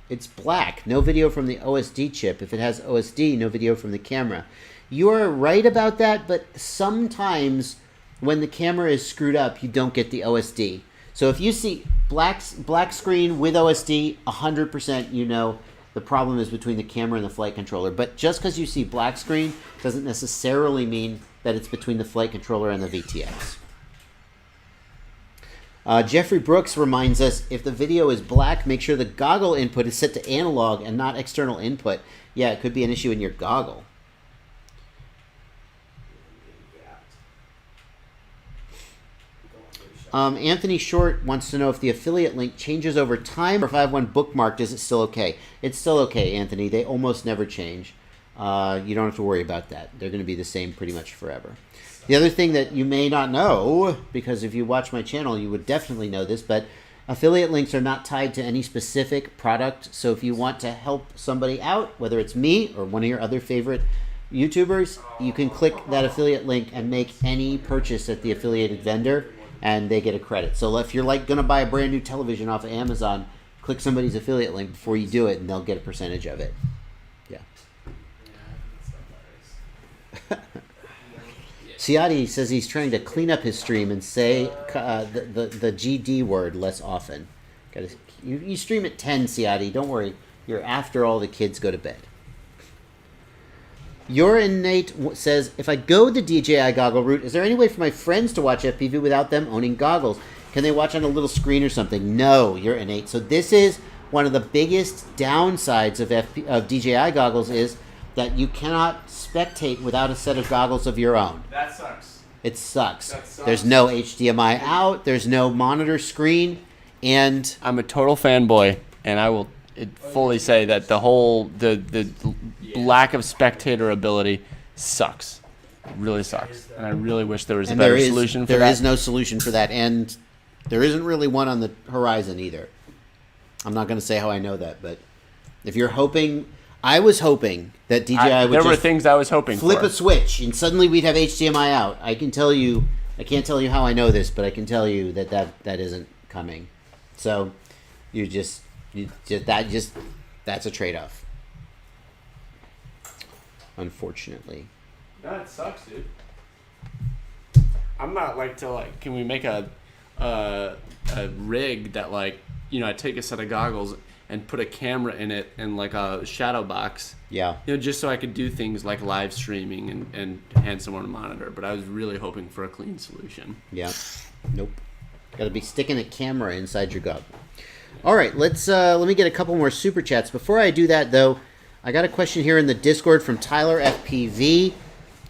It's black. No video from the OSD chip. If it has OSD, no video from the camera. You are right about that, but sometimes when the camera is screwed up, you don't get the OSD. So if you see black screen with OSD, 100% you know the problem is between the camera and the flight controller. But just because you see black screen doesn't necessarily mean that it's between the flight controller and the VTX. Jeffrey Brooks reminds us, if the video is black, make sure the goggle input is set to analog and not external input. Yeah, it could be an issue in your goggle. Anthony Short wants to know if the affiliate link changes over time, or if I have one bookmarked, is it still okay? It's still okay, Anthony. They almost never change. You don't have to worry about that. They're going to be the same pretty much forever. The other thing that you may not know, because if you watch my channel, you would definitely know this, but affiliate links are not tied to any specific product. So if you want to help somebody out, whether it's me or one of your other favorite YouTubers, you can click that affiliate link and make any purchase at the affiliated vendor, and they get a credit. So if you're like going to buy a brand new television off of Amazon, click somebody's affiliate link before you do it, and they'll get a percentage of it. Yeah. Ciati says he's trying to clean up his stream and say the GD word less often. You stream at 10, Ciati. Don't worry. You're after all the kids go to bed. Your Innate says, if I go the DJI goggle route, is there any way for my friends to watch FPV without them owning goggles? Can they watch on a little screen or something? No, Your Innate. So this is one of the biggest downsides of DJI goggles is that you cannot spectate without a set of goggles of your own. That sucks. It sucks. That sucks. There's no HDMI out. There's no monitor screen. And I'm a total fanboy, and I will fully say that the whole the lack of spectator ability sucks. It really sucks. And I really wish there was a better solution for that. There is no solution for that, and there isn't really one on the horizon either. I'm not going to say how I know that, but if you're hoping... I was hoping that DJI would there just were things I was hoping flip for. a switch and suddenly we'd have HDMI out. I can't tell you how I know this, but I can tell you that isn't coming. So that's a trade-off. Unfortunately. No, it sucks, dude. I'm not can we make a rig that I take a set of goggles and put a camera in it and like a shadow box. Yeah. Just so I could do things like live streaming and hand someone a monitor. But I was really hoping for a clean solution. Yeah. Nope. Got to be sticking a camera inside your goggle. All right, let me get a couple more super chats. Before I do that, though, I got a question here in the Discord from Tyler FPV.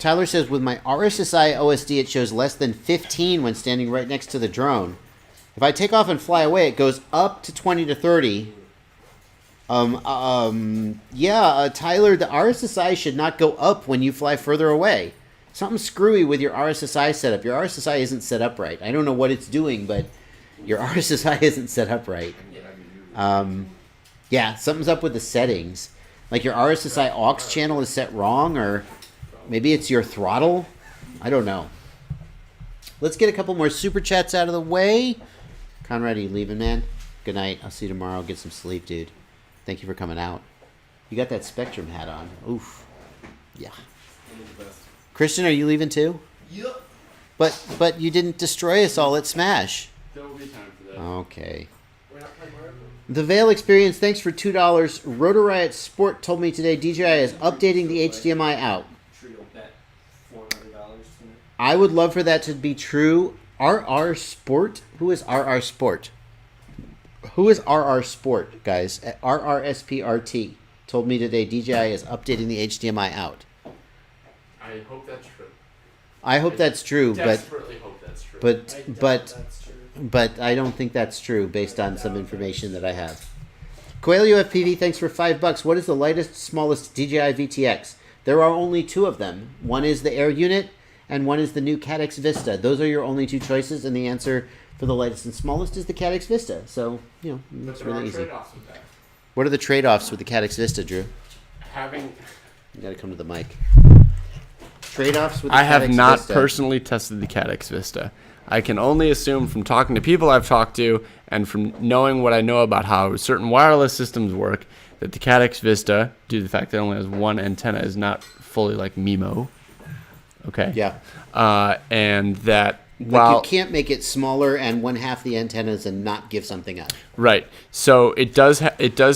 Tyler says, with my RSSI OSD, it shows less than 15 when standing right next to the drone. If I take off and fly away, it goes up to 20 to 30. Tyler, the RSSI should not go up when you fly further away. Something's screwy with your RSSI setup. Your RSSI isn't set up right. I don't know what it's doing, but your RSSI isn't set up right. Something's up with the settings. Like your RSSI aux channel is set wrong, or maybe it's your throttle. I don't know. Let's get a couple more super chats out of the way. Conrad, are you leaving, man? Good night. I'll see you tomorrow. Get some sleep, dude. Thank you for coming out. You got that Spectrum hat on. Oof. Yeah. Christian, are you leaving too? Yep. But you didn't destroy us all at Smash. There will be time for that. Okay. The Veil Experience, thanks for $2. Rotor Riot Sport told me today DJI is updating the HDMI out. Sure you'll bet $400 tonight. I would love for that to be true. RR Sport? Who is RR Sport? Who is RR Sport, guys? RRSPRT told me today DJI is updating the HDMI out. I hope that's true. I hope that's true, Desperately hope that's true. but I don't think that's true based on some information that I have. Coelho FPV, thanks for $5. What is the lightest, smallest DJI VTX? There are only two of them. One is the Air unit, and one is the new CATX Vista. Those are your only two choices, and the answer for the lightest and smallest is the CATX Vista. So, it's really easy. Trade-offs with that. What are the trade-offs with the CATX Vista, Drew? You got to come to the mic. Trade-offs with the I have CATX not Vista. personally tested the CATX Vista. I can only assume from talking to people I've talked to and from knowing what I know about how certain wireless systems work that the CATX Vista, due to the fact that it only has one antenna, is not fully like MIMO. Okay. Yeah. And that Like you can't make it smaller and one half the antennas and not give something up. Right. So it does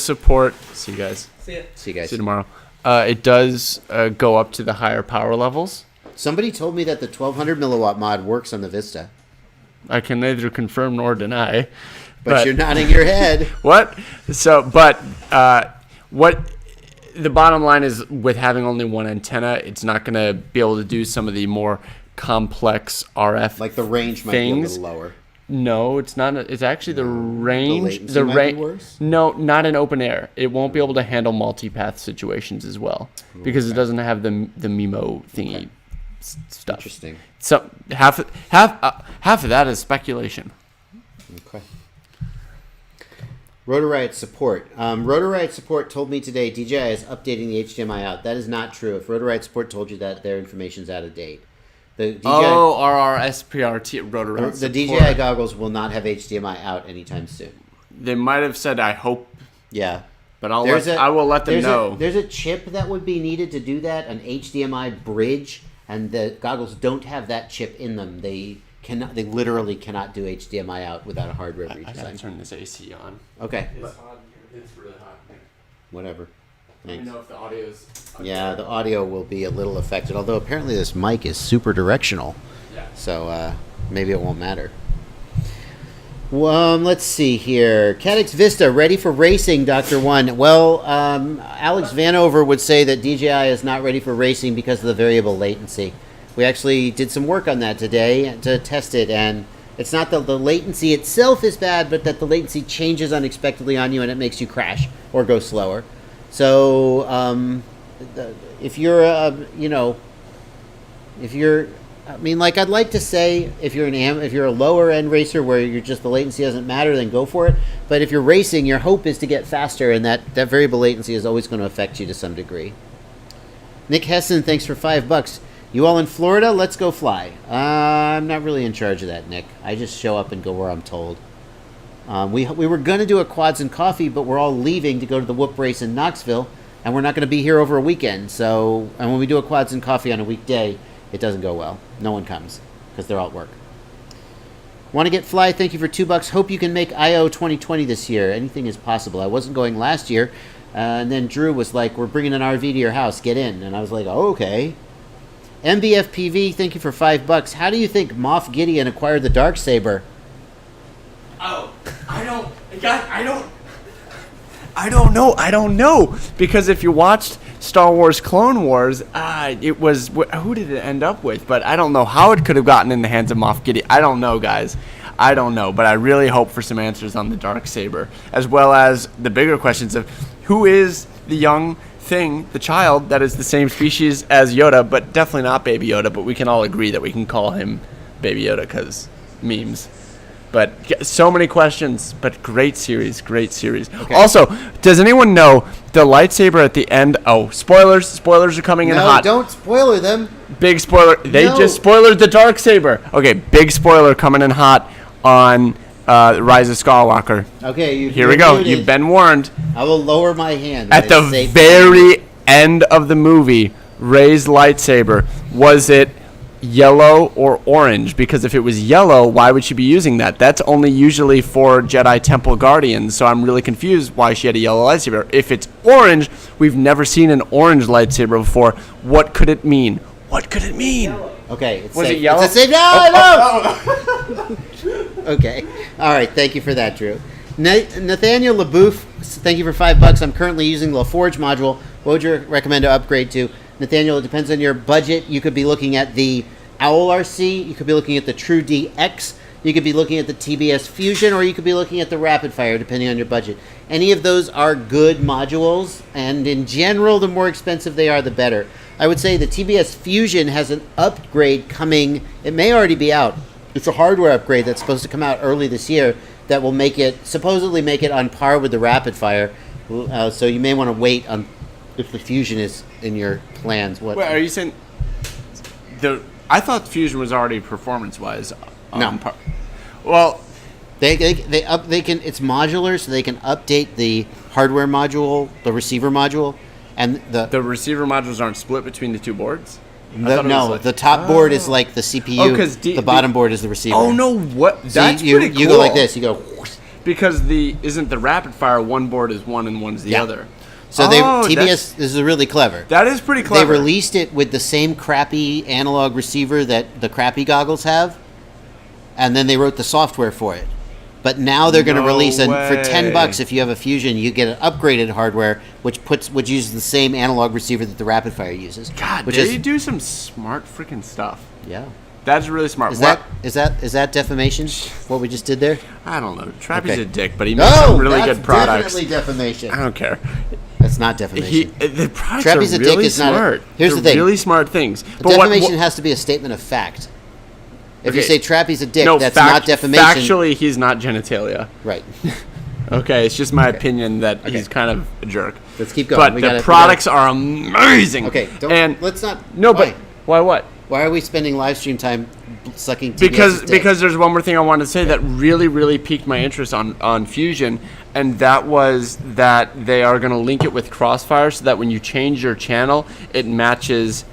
support. See you guys. See ya. See you guys. See you tomorrow. It does go up to the higher power levels. Somebody told me that the 1200 milliwatt mod works on the Vista, I can neither confirm nor deny. but you're nodding your head. What? So, but what the bottom line is with having only one antenna, it's not going to be able to do some of the more complex RF Like the range might things. be a little lower. No, it's not. It's actually the range. latency might be worse? No, not in open air. It won't be able to handle multipath situations as well because it doesn't have the MIMO thingy stuff. Interesting. So half of that is speculation. Okay. Rotor Riot support. Rotor Riot support told me today DJI is updating the HDMI out. That is not true. If Rotor Riot support told you that, their information's out of date. The DJI, RRSPRT Rotor Riot the DJI goggles will not have HDMI out anytime soon. They might have said, "I hope," Yeah. but I will let them know. There's a chip that would be needed to do that, an HDMI bridge, and the goggles don't have that chip in them. They literally cannot do HDMI out without a hardware I gotta redesign. turn this AC on. Okay, It's hot in here. It's really hot. whatever. Let me Thanks. know if the audio's. Yeah, the audio will be a little affected, although apparently this mic is super directional, Yeah. so maybe it won't matter. Let's see here. Cadix Vista, ready for racing, Dr. One. Well, Alex Vanover would say that DJI is not ready for racing because of the variable latency. We actually did some work on that today to test it, and it's not that the latency itself is bad, but that the latency changes unexpectedly on you and it makes you crash or go slower. So, if you're, I'd like to say if you're a lower end racer where you're just the latency doesn't matter, then go for it. But if you're racing, your hope is to get faster, and that variable latency is always going to affect you to some degree. Nick Hessen, thanks for $5. You all in Florida? Let's go fly. I'm not really in charge of that, Nick. I just show up and go where I'm told. We were going to do a quads and coffee, but we're all leaving to go to the whoop race in Knoxville, and we're not going to be here over a weekend. So, and when we do a quads and coffee on a weekday, it doesn't go well. No one comes because they're all at work. Want to get fly? Thank you for $2. Hope you can make IO 2020 this year. Anything is possible. I wasn't going last year, and then Drew was like, "We're bringing an RV to your house. Get in." And I was like, "Oh, okay." MBFPV, thank you for $5. How do you think Moff Gideon acquired the Darksaber? Oh, I don't know. Because if you watched Star Wars Clone Wars, it was, who did it end up with? But I don't know how it could have gotten in the hands of Moff Gideon. I don't know, guys. I don't know. But I really hope for some answers on the Darksaber, as well as the bigger questions of who is the young thing, the child that is the same species as Yoda, but definitely not Baby Yoda. But we can all agree that we can call him Baby Yoda because memes. But so many questions, but great series. Okay. Also, does anyone know the lightsaber at the end? Oh, spoilers are coming in hot. No, don't spoiler them. Big spoiler. They just spoiled the Darksaber. Okay, big spoiler coming in hot on Rise of Skywalker. Okay, here we go. You've been warned. I will lower my hand. At the very end of the movie, Rey's lightsaber, was it yellow or orange? Because if it was yellow, why would she be using that? That's only usually for Jedi Temple Guardians, so I'm really confused why she had a yellow lightsaber. If it's orange, we've never seen an orange lightsaber before. What could it mean? Okay, it's Was safe. it yellow? It's a safe. No. Okay. All right. Thank you for that, Drew. Nathaniel LaBouffe, thank you for $5. I'm currently using the Forge module. What would you recommend to upgrade to? Nathaniel, it depends on your budget. You could be looking at the Owl RC. You could be looking at the True DX. You could be looking at the TBS Fusion, or you could be looking at the Rapid Fire, depending on your budget. Any of those are good modules, and in general, the more expensive they are, the better. I would say the TBS Fusion has an upgrade coming. It may already be out. It's a hardware upgrade that's supposed to come out early this year that will supposedly make it on par with the Rapid Fire. So you may want to wait on if the Fusion is in your plans. Wait, are you saying I thought Fusion was already performance-wise. No. Well, they can. It's modular, so they can update the hardware module, the receiver module, and the receiver modules aren't split between the two boards. The top board is like the CPU. The bottom board is the receiver. Oh no! What? So That's pretty cool. You go like this. You go. Because isn't the Rapid Fire one board is one and one's the other. So TBS, this is really clever. That is pretty clever. They released it with the same crappy analog receiver that the crappy goggles have, and then they wrote the software for it. But now they're going to release for $10 if you have a Fusion, you get an upgraded hardware which uses the same analog receiver that the Rapid Fire uses. God, they do some smart freaking stuff. Yeah. That's really smart. Is that defamation? What we just did there? I don't know. Trappy's a dick, but he makes some really good products. Definitely defamation. I don't care. That's not defamation. The products Trappy's are a really dick is smart. not. Here's They're the thing. Really smart things. But defamation has to be a statement of fact. If you say Trappy's a dick, that's not defamation. Factually, he's not genitalia. Right. Okay, it's just my opinion that he's kind of a jerk. Let's keep going. But the products are amazing. Okay, let's not. No, but why what? Why are we spending live stream time sucking TBS's dick? Because there's one more thing I wanted to say that really piqued my interest on Fusion, and that was that they are going to link it with Crossfire so that when you change your channel, it matches.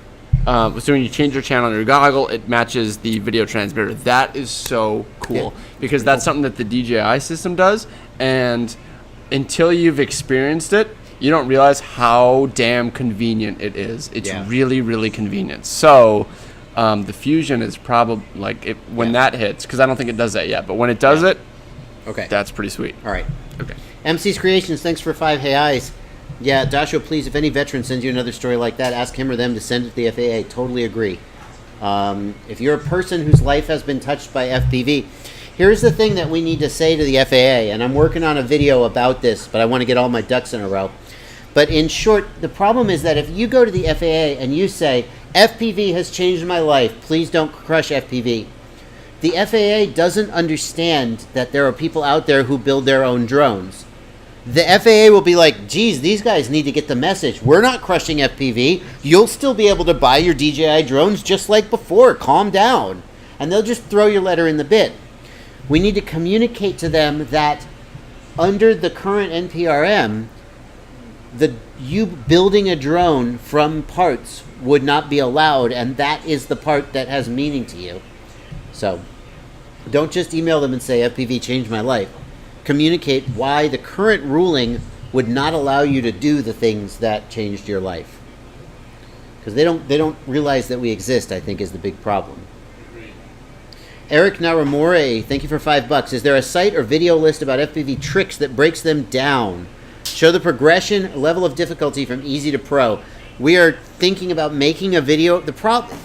So when you change your channel on your goggle, it matches the video transmitter. That is so cool because that's something that the DJI system does, and until you've experienced it, you don't realize how damn convenient it is. It's really convenient. So the Fusion is probably when that hits, because I don't think it does that yet, but when it does it, that's pretty sweet. All right. Okay. MC's Creations, thanks for 5 hey eyes. Yeah, Dasho, please, if any veteran sends you another story like that, ask him or them to send it to the FAA. Totally agree. If you're a person whose life has been touched by FPV, here's the thing that we need to say to the FAA, and I'm working on a video about this, but I want to get all my ducks in a row. But in short, the problem is that if you go to the FAA and you say, FPV has changed my life, please don't crush FPV, the FAA doesn't understand that there are people out there who build their own drones. The FAA will be like, geez, these guys need to get the message. We're not crushing FPV. You'll still be able to buy your DJI drones just like before. Calm down. And they'll just throw your letter in the bin. We need to communicate to them that under the current NPRM, you building a drone from parts would not be allowed, and that is the part that has meaning to you. So don't just email them and say, FPV changed my life. Communicate why the current ruling would not allow you to do the things that changed your life. Because they don't realize that we exist, I think, is the big problem. Eric Naramore, thank you for $5. Is there a site or video list about FPV tricks that breaks them down? Show the progression, level of difficulty from easy to pro. We are thinking about making a video.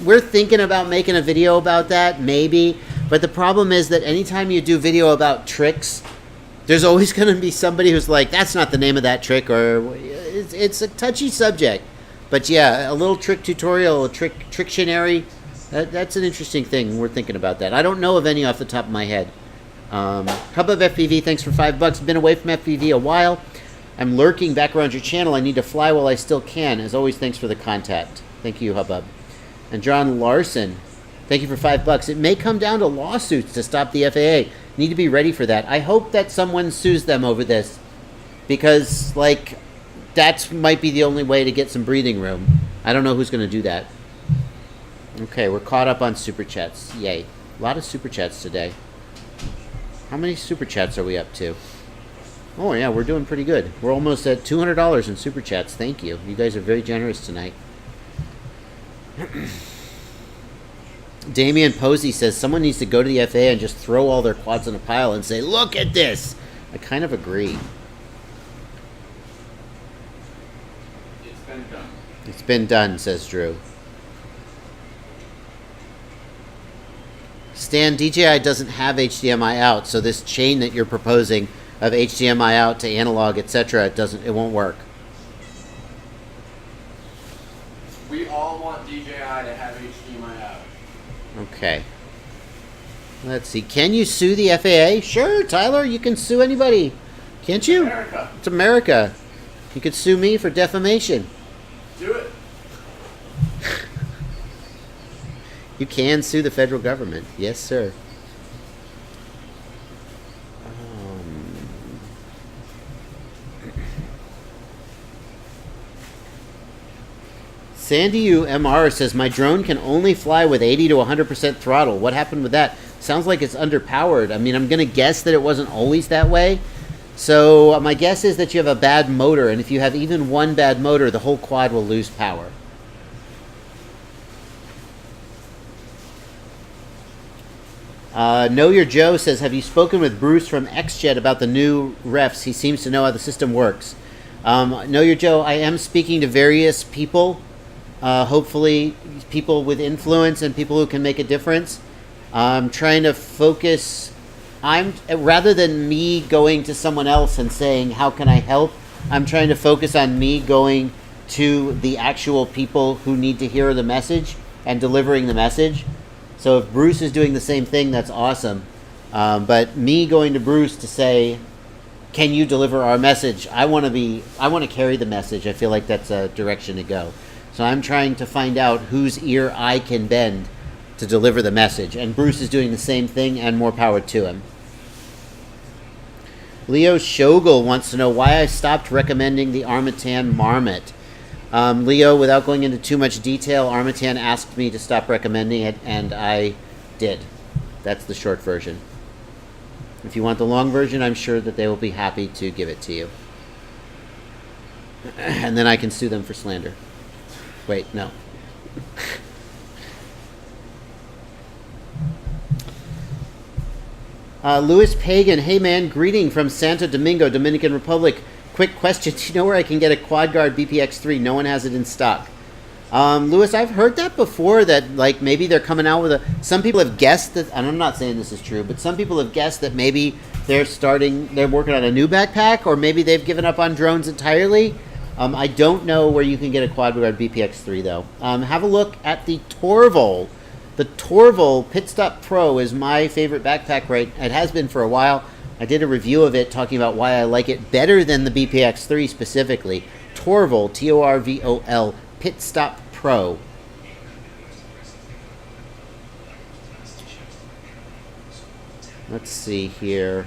We're thinking about making a video about that, maybe. But the problem is that anytime you do video about tricks, there's always going to be somebody who's like, that's not the name of that trick, or it's a touchy subject. But yeah, a little trick tutorial, a Trictionary, that's an interesting thing. We're thinking about that. I don't know of any off the top of my head. Hubbub FPV, thanks for $5. Been away from FPV a while. I'm lurking back around your channel. I need to fly while I still can. As always, thanks for the contact. Thank you, Hubbub. And John Larson, thank you for $5. It may come down to lawsuits to stop the FAA. Need to be ready for that. I hope that someone sues them over this, because that might be the only way to get some breathing room. I don't know who's going to do that. Okay, we're caught up on super chats. Yay. A lot of super chats today. How many super chats are we up to? Oh yeah, we're doing pretty good. We're almost at $200 in super chats. Thank you. You guys are very generous tonight. Damian Posey says someone needs to go to the FAA and just throw all their quads in a pile and say, look at this. I kind of agree. It's been done. It's been done, says Drew. Stan, DJI doesn't have HDMI out, so this chain that you're proposing of HDMI out to analog, etc., it won't work. We all want DJI to have HDMI out. Okay. Let's see. Can you sue the FAA? Sure, Tyler, you can sue anybody. Can't you? America. It's America. You could sue me for defamation. Do it. You can sue the federal government. Yes, sir. Sandy U MR says, my drone can only fly with 80 to 100% throttle. What happened with that? Sounds like it's underpowered. I mean, I'm going to guess that it wasn't always that way, So my guess is that you have a bad motor, and if you have even one bad motor, the whole quad will lose power. Know Your Joe says, have you spoken with Bruce from XJet about the new refs? He seems to know how the system works. Know Your Joe, I am speaking to various people, hopefully people with influence and people who can make a difference. I'm trying to focus. Rather than me going to someone else and saying, how can I help? I'm trying to focus on me going to the actual people who need to hear the message and delivering the message. So if Bruce is doing the same thing, that's awesome. But me going to Bruce to say, can you deliver our message? I want to carry the message. I feel like that's a direction to go. So I'm trying to find out whose ear I can bend to deliver the message. And Bruce is doing the same thing, and more power to him. Leo Shogel wants to know why I stopped recommending the Armatan Marmot. Leo, without going into too much detail, Armatan asked me to stop recommending it, and I did. That's the short version. If you want the long version, I'm sure that they will be happy to give it to you. And then I can sue them for slander. Wait, no. Louis Pagan, hey man, greeting from Santo Domingo, Dominican Republic. Quick question, do you know where I can get a quad guard BPX3? No one has it in stock. Louis, I've heard that before, that like maybe they're coming out with a... Some people have guessed that, and I'm not saying this is true, but some people have guessed that maybe they're working on a new backpack, or maybe they've given up on drones entirely. I don't know where you can get a quad guard BPX3 though. Have a look at the Torval. The Torval Pitstop Pro is my favorite backpack, right? It has been for a while. I did a review of it talking about why I like it better than the BPX3 specifically. Torval, T-O-R-V-O-L, Pitstop Pro. Let's see here.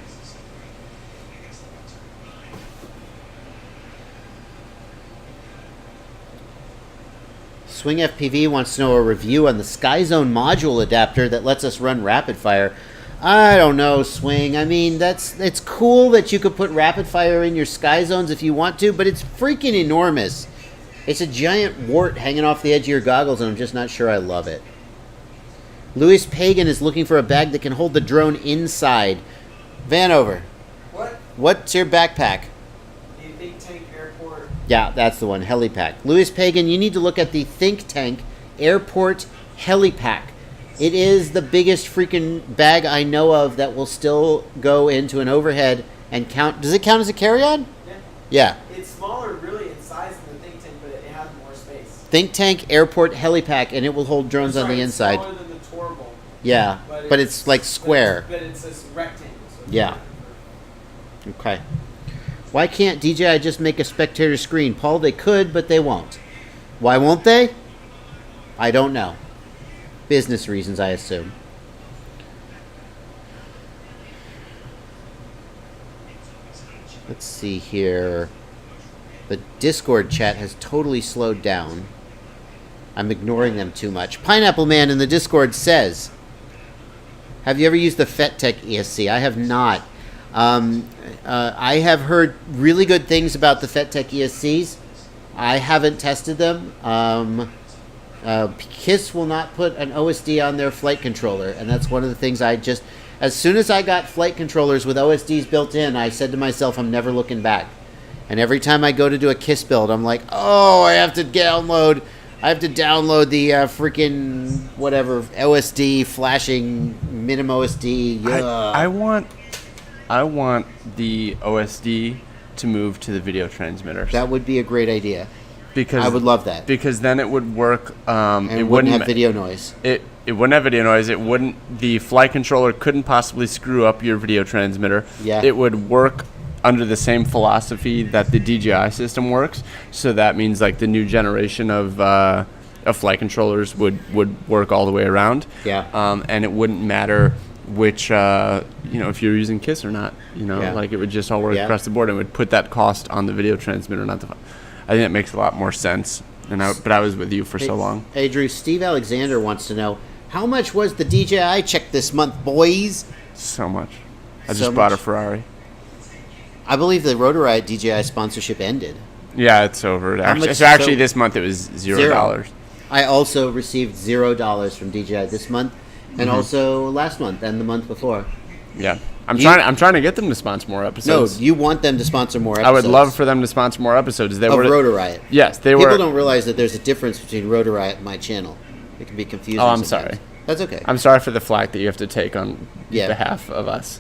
Swing FPV wants to know a review on the SkyZone module adapter that lets us run rapid fire. I don't know, Swing. I mean, it's cool that you could put rapid fire in your SkyZones if you want to, but it's freaking enormous. It's a giant wart hanging off the edge of your goggles, and I'm just not sure I love it. Louis Pagan is looking for a bag that can hold the drone inside. Vanover. What? What's your backpack? The Think Tank Airport. Yeah, that's the one, Helipack. Louis Pagan, you need to look at the Think Tank Airport Helipack. It is the biggest freaking bag I know of that will still go into an overhead and count. Does it count as a carry-on? Yeah. Yeah. It's smaller, really, in size than the Think Tank, but it has more space. Think Tank Airport Helipack, and it will hold drones on the inside. It's smaller than the Torval. Yeah, but it's like square. But it's a rectangle. So it's Yeah. Okay. Why can't DJI just make a spectator screen? Paul, they could, but they won't. Why won't they? I don't know. Business reasons, I assume. Let's see here. The Discord chat has totally slowed down. I'm ignoring them too much. Pineapple Man in the Discord says, have you ever used the FetTech ESC? I have not. I have heard really good things about the FetTech ESCs. I haven't tested them. KISS will not put an OSD on their flight controller, and that's one of the things as soon as I got flight controllers with OSDs built in, I said to myself, I'm never looking back. And every time I go to do a KISS build, I'm like, oh, I have to download the freaking whatever OSD flashing minim OSD. I want the OSD to move to the video transmitters. That would be a great idea. Because I would love that. Because then it would work. And it wouldn't have video noise. It wouldn't have video noise. It wouldn't. The flight controller couldn't possibly screw up your video transmitter. Yeah. It would work under the same philosophy that the DJI system works. So that means like the new generation of flight controllers would work all the way around. Yeah. And it wouldn't matter which if you're using KISS or not. Yeah. Like it would just all work across the board. And would put that cost on the video transmitter, not the. I think it makes a lot more sense. But I was with you for so long. Hey, Drew, Steve Alexander wants to know, how much was the DJI check this month, boys? So much. I So just bought a much. Ferrari. I believe the Rotor Riot DJI sponsorship ended. Yeah, it's over. Actually, much- so actually, so- this month it was $0. I also received $0 from DJI this month, and also last month and the month before. Yeah, I'm You- trying to get them to sponsor more No, episodes. you want them to sponsor more episodes. I would love for them to sponsor more episodes. They of were Rotor Riot. Yes, they People were. don't realize that there's a difference between Rotor Riot and my channel. It can be confusing. Oh, I'm sometimes. sorry. That's okay. I'm sorry for the flack that you have to take on Yeah. behalf of us.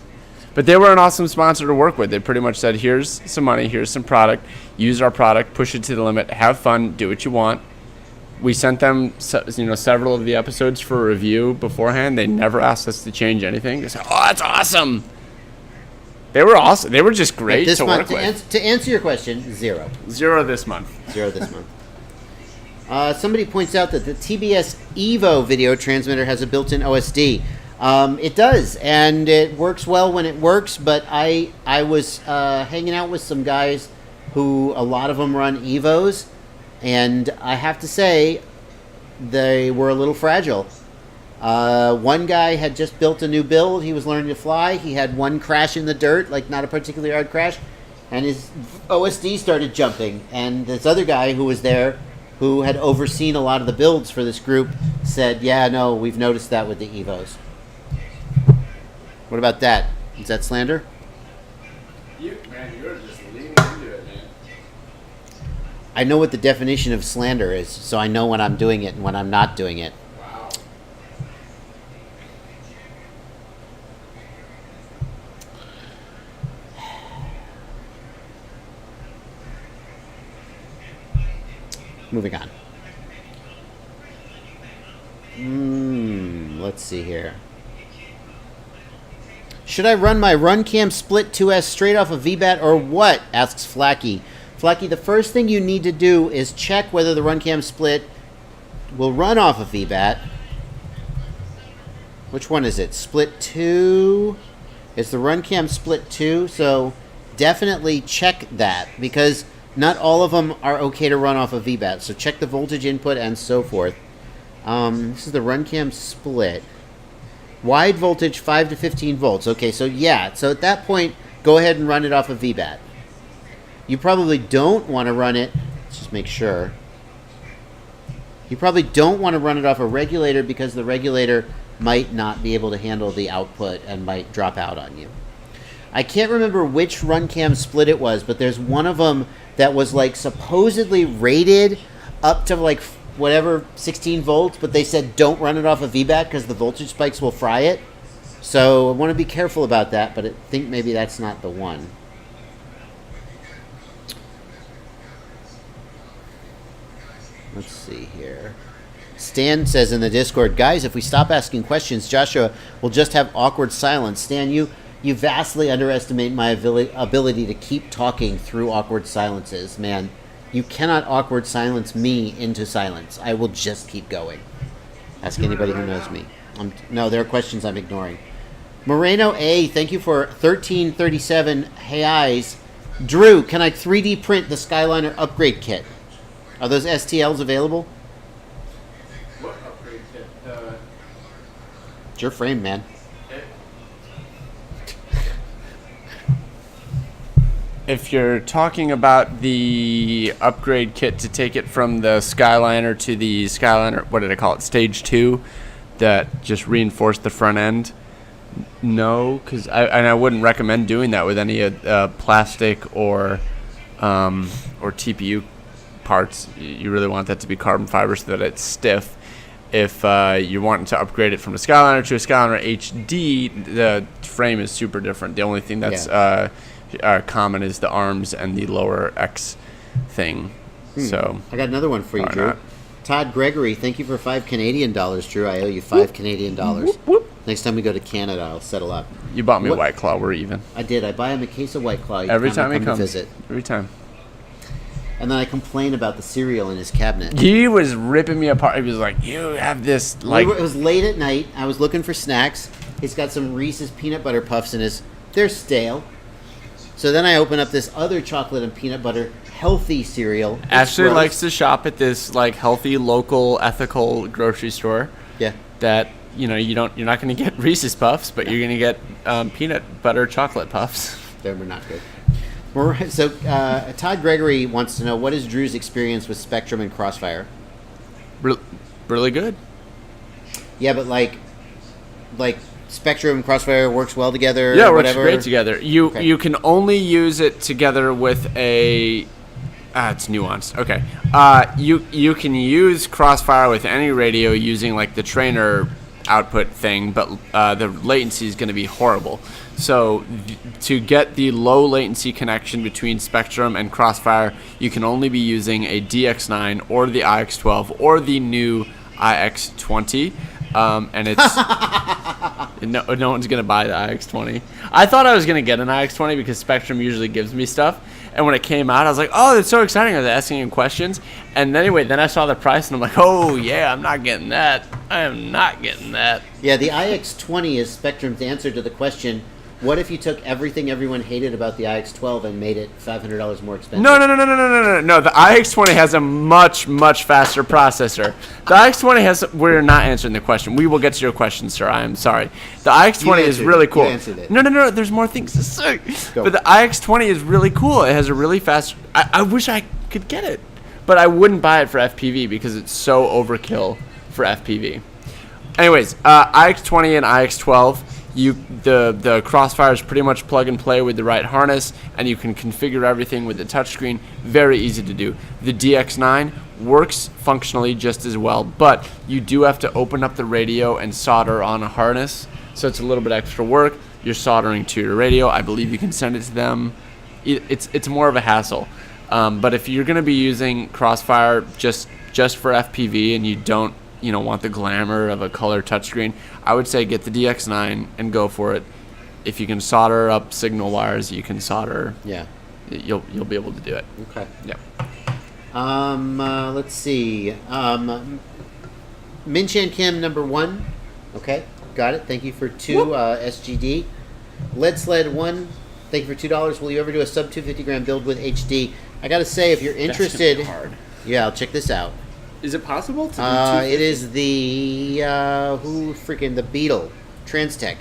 But they were an awesome sponsor to work with. They pretty much said, here's some money, here's some product, use our product, push it to the limit, have fun, do what you want. We sent them several of the episodes for review beforehand. They never asked us to change anything. They said, oh, that's awesome. They were awesome. They were just great This to month, work with. to answer your question, $0. 0 this month. $0 this month. Somebody points out that the TBS Evo video transmitter has a built-in OSD. It does, and it works well when it works, but I was hanging out with some guys who, a lot of them run Evos, and I have to say, they were a little fragile. One guy had just built a new build. He was learning to fly. He had one crash in the dirt, like not a particularly hard crash, and his OSD started jumping. And this other guy who was there, who had overseen a lot of the builds for this group, said, yeah, no, we've noticed that with the Evos. What about that? Is that slander? You're just leaning into it, man. I know what the definition of slander is, so I know when I'm doing it and when I'm not doing it. Wow. Moving on. Let's see here. Should I run my RunCam Split 2S straight off of VBAT or what? Asks Flacky. Flacky, the first thing you need to do is check whether the RunCam Split will run off of VBAT. Which one is it? Split 2? It's the RunCam Split 2, so definitely check that, because not all of them are okay to run off of VBAT, so check the voltage input and so forth. This is the RunCam Split. Wide voltage 5 to 15 volts. Okay, so yeah, so at that point, go ahead and run it off of VBAT. You probably don't want to run it, let's just make sure. You probably don't want to run it off a regulator because the regulator might not be able to handle the output and might drop out on you. I can't remember which RunCam Split it was, but there's one of them that was like supposedly rated up to like whatever 16 volts, but they said don't run it off of VBAT because the voltage spikes will fry it. So I want to be careful about that, but I think maybe that's not the one. Let's see here. Stan says in the Discord, guys, if we stop asking questions, Joshua will just have awkward silence. Stan, you vastly underestimate my ability to keep talking through awkward silences, man. You cannot awkward silence me into silence. I will just keep going. Ask anybody who knows me. No, there are questions I'm ignoring. Moreno A, thank you for 1337 reais. Drew, can I 3D print the Skyliner upgrade kit? Are those STLs available? What upgrade kit? It's your frame, man. If you're talking about the upgrade kit to take it from the Skyliner to the Skyliner, what did I call it? Stage 2, that just reinforced the front end. No, because I wouldn't recommend doing that with any plastic or TPU parts. You really want that to be carbon fiber so that it's stiff. If you're wanting to upgrade it from a Skyliner to a Skyliner HD, the frame is super different. The only thing that's common is the arms and the lower X thing. So I got another one for you, Why Drew. not? Todd Gregory, thank you for $5 Canadian, Drew. I owe you $5 Canadian. Next time we go to Canada, I'll settle up. You bought me What- a White Claw. We're even. I did. I buy him a case of White Claw Every time I he come comes. to visit. Every time. And then I complain about the cereal in his cabinet. He was ripping me apart. He was like, "You have this like." It was late at night. I was looking for snacks. He's got some Reese's peanut butter puffs in his. They're stale. So then I open up this other chocolate and peanut butter healthy cereal. It's Ashley gross. likes to shop at this like healthy, local, ethical grocery store. Yeah. That you're not going to get Reese's Puffs, but you're going to get peanut butter chocolate puffs. They were not good. So Todd Gregory wants to know, what is Drew's experience with Spectrum and Crossfire? Really good. Yeah, but like Spectrum and Crossfire works well together. Yeah, it or works whatever. great together. You Okay. you can only use it together with a. It's nuanced. Okay. You can use Crossfire with any radio using like the trainer output thing, but the latency is going to be horrible. So to get the low latency connection between Spectrum and Crossfire, you can only be using a DX9 or the IX12 or the new IX20. And it's no one's gonna buy the IX20. I thought I was gonna get an IX20 because Spectrum usually gives me stuff, and when it came out, I was like, "Oh, that's so exciting!" I was asking him questions, and then I saw the price, and I'm like, "Oh yeah, I'm not getting that. I am not getting that." Yeah, the iX20 is Spectrum's answer to the question, what if you took everything everyone hated about the iX12 and made it $500 more expensive? No. The iX20 has a much faster processor. The iX20 has. We're not answering the question. We will get to your question, sir. I am sorry. The iX20 is really cool. You answered it. No. There's more things to say. Go. But the iX20 is really cool. It has a really fast. I wish I could get it, but I wouldn't buy it for FPV because it's so overkill for FPV. Anyways, iX20 and iX12. The Crossfire is pretty much plug and play with the right harness, and you can configure everything with the touchscreen. Very easy to do. The DX9 works functionally just as well, but you do have to open up the radio and solder on a harness, so it's a little bit extra work. You're soldering to your radio. I believe you can send it to them. It's more of a hassle. But if you're going to be using Crossfire just for FPV and you don't want the glamour of a color touchscreen, I would say get the DX9 and go for it. If you can solder up signal wires, you can solder. Yeah. You'll be able to do it. Okay. Yeah. Let's see. Minchan Kim #1. Okay, got it. Thank you for 2 SGD. Lead Sled 1. Thank you for $2. Will you ever do a sub 250 gram build with HD? I gotta say, if you're interested, That's gonna be hard. yeah, I'll check this out. Is it possible to do It is the the Beetle Transtech.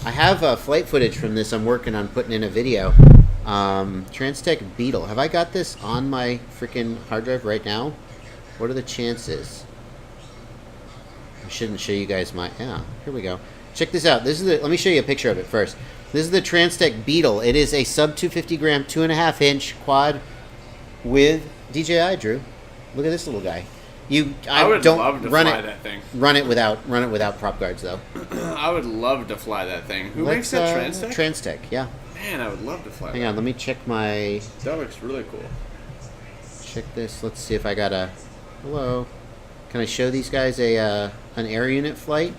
I have flight footage from this. I'm working on putting in a video. Transtech Beetle. Have I got this on my freaking hard drive right now? What are the chances? I shouldn't show you guys my. Yeah, here we go. Check this out. This is the. Let me show you a picture of it first. This is the Transtech Beetle. It is a sub 250 gram, 2.5 inch quad with DJI. Drew, look at this little guy. I would don't love to run fly it. that thing. Run it without prop guards though. I would love to fly that thing. Who Let's, makes that Transtech? Transtech, yeah. Man, I would love to fly Hang that. on, let me check my. That looks really cool. Check this. Let's see if I got a. Hello. Can I show these guys an air unit flight?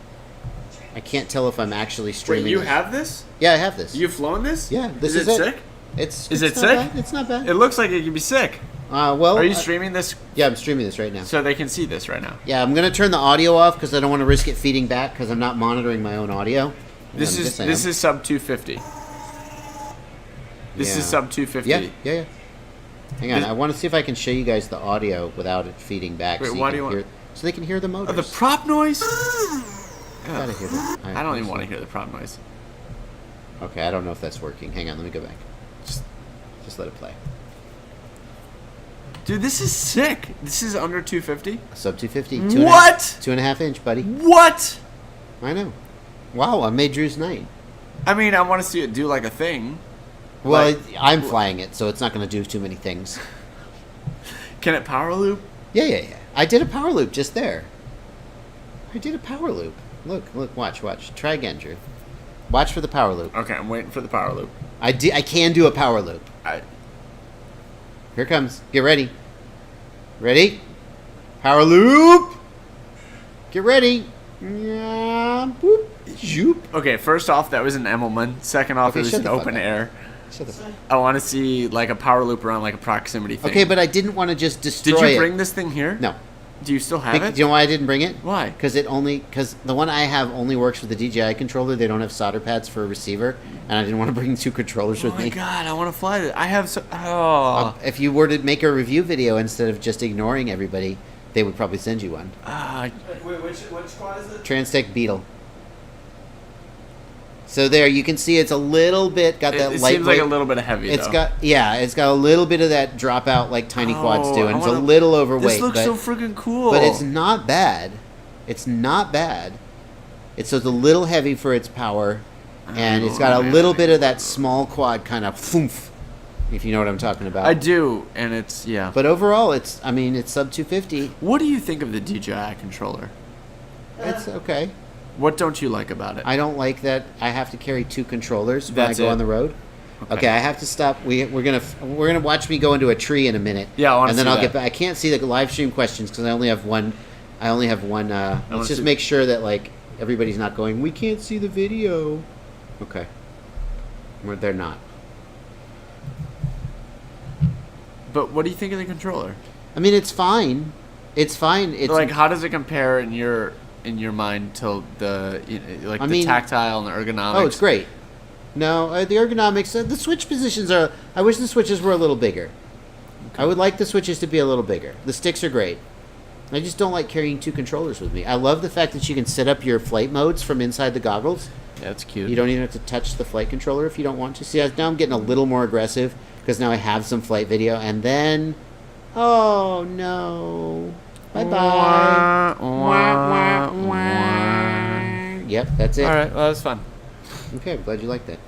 I can't tell if I'm actually streaming. Wait, you this. have this? Yeah, I have this. You've flown this? Yeah, this is is it it. sick? It's. Is it's it not sick? bad. It's not bad. It looks like it could be sick. Well. Are you streaming this Yeah, I'm streaming this right now. so they can see this right now? Yeah, I'm gonna turn the audio off because I don't want to risk it feeding back because I'm not monitoring my own audio. This is sub 250. This Yeah. is sub 250. Yeah. Hang on, I want to see if I can show you guys the audio without it feeding back. Wait, so why can do you want- hear, so they can hear the motors. Oh, the prop noise? Gotta hear them. I don't even want to hear the prop noise. Okay, I don't know if that's working. Hang on, let me go back. Just let it play. Dude, this is sick. This is under 250. Sub 250. What? 2.5 inch, buddy. What? I know. Wow, I made Drew's night. I mean, I want to see it do like a thing. Well, Like- I'm flying it, so it's not going to do too many things. Can it power loop? Yeah. I did a power loop just there. I did a power loop. Look, watch. Try again, Drew. Watch for the power loop. Okay, I'm waiting for the power loop. I can do a power loop. Here it comes. Get ready. Ready? Power loop. Get ready. Yeah. Boop. Zoop. Okay, first off, that was an Emmelman. Second off, Okay, it was shut an the fuck open up. air. Shut the fuck. I want to see like a power loop around like a proximity thing. Okay, but I didn't want to just destroy did you it. bring this thing here? No. Do you still have Do it? you know why I didn't bring it? Why? Because the one I have only works with the DJI controller. They don't have solder pads for a receiver, and I didn't want to bring 2 controllers Oh with my me. god, I want to fly it. I have so. Oh. If you were to make a review video instead of just ignoring everybody, they would probably send you one. Wait, which quad is it? Transtech Beetle. So there, you can see it's a little bit got that It light. seems like a little bit of heavy. It's though. got a little bit of that dropout like tiny quads do, I and it's a wanna- little overweight. This looks but, so freaking cool. but it's not bad. It's not bad. It's just a little heavy for its power, and it's got a little bit of that small quad kind of thoomph, if you know what I'm talking about. I do, and it's But overall, it's sub 250. What do you think of the DJI controller? It's okay. What don't you like about it? I don't like that I have to carry two controllers when I That's go it. on the road. Okay, I have to stop. We're gonna watch me go into a tree in a minute. Yeah, I wanna and then see I'll that. get back. I can't see the live stream questions because I only have one. wanna Let's just see- make sure that like everybody's not going. We can't see the video. Okay, they're not. But what do you think of the controller? I mean, it's fine. It's fine. It's Like, how does it compare in your mind to the I mean- tactile and the ergonomics? Oh, it's great. No, the ergonomics, the switch positions are. I wish the switches were a little bigger. I would like the switches to be a little bigger. The sticks are great. I just don't like carrying two controllers with me. I love the fact that you can set up your flight modes from inside the goggles. Yeah, it's cute. You don't even have to touch the flight controller if you don't want to. See, now I'm getting a little more aggressive because now I have some flight video. And then, oh no, bye bye. Yep, that's it. All right, well, that's fun. Okay, I'm glad you like that.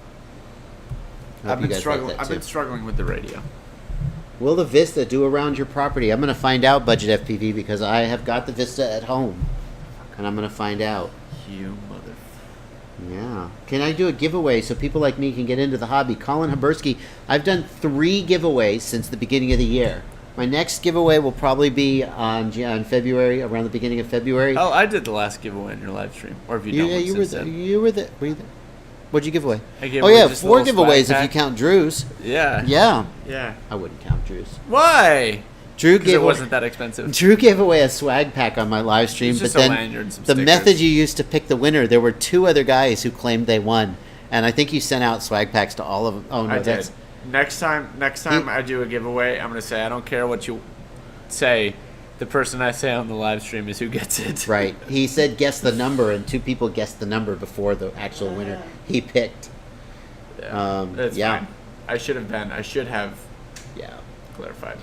I hope I've you been guys struggling. like that I've been too. struggling with the radio. Will the Vista do around your property? I'm going to find out, Budget FPV, because I have got the Vista at home, and I'm going to find out. You mother. Yeah. Can I do a giveaway so people like me can get into the hobby? Colin Habersky, I've done 3 giveaways since the beginning of the year. My next giveaway will probably be on February, around the beginning of February. Oh, I did the last giveaway in your live stream, or have you done one you were since then? you were there. What'd you give away? I gave Oh away yeah, just a 4 little giveaways swag if you pack. count Drew's. Yeah. Yeah. Yeah. I wouldn't count Drew's. Why? Drew Because gave it away, wasn't that expensive. Drew gave away a swag pack on my live stream, It's but just a then lanyard and some the stickers. method you used to pick the winner, there were 2 other guys who claimed they won, and I think you sent out swag packs to all of them. Oh no, I that's did. Next time I do a giveaway, I'm gonna say I don't care what you say. The person I say on the live stream is who gets it. right. He said guess the number, and 2 people guessed the number before the actual winner he picked. Yeah. That's yeah. fine. I should have Yeah. clarified.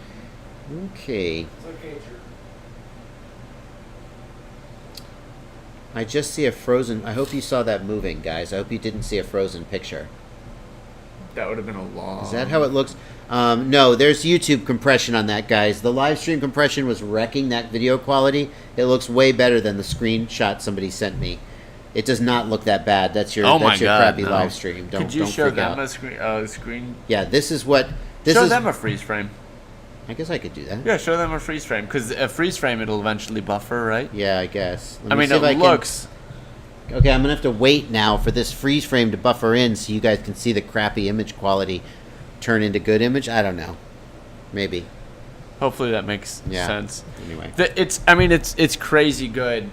Okay. It's okay, Drew. I just see a frozen. I hope you saw that moving, guys. I hope you didn't see a frozen picture. That would have been a long. Is that how it looks? No, there's YouTube compression on that, guys. The live stream compression was wrecking that video quality. It looks way better than the screenshot somebody sent me. It does not look that bad. That's your Oh my that's your God, crappy no. live stream. Don't Could you don't show freak them out. a screen? Yeah, this is what this Show is. them a freeze frame. I guess I could do that. Yeah, show them a freeze frame because a freeze frame it'll eventually buffer, right? Yeah, I guess. Let I me mean, see it if I can- looks. Okay, I'm gonna have to wait now for this freeze frame to buffer in so you guys can see the crappy image quality turn into good image. I don't know. Maybe. Hopefully that makes Yeah. sense. Anyway. It's crazy good.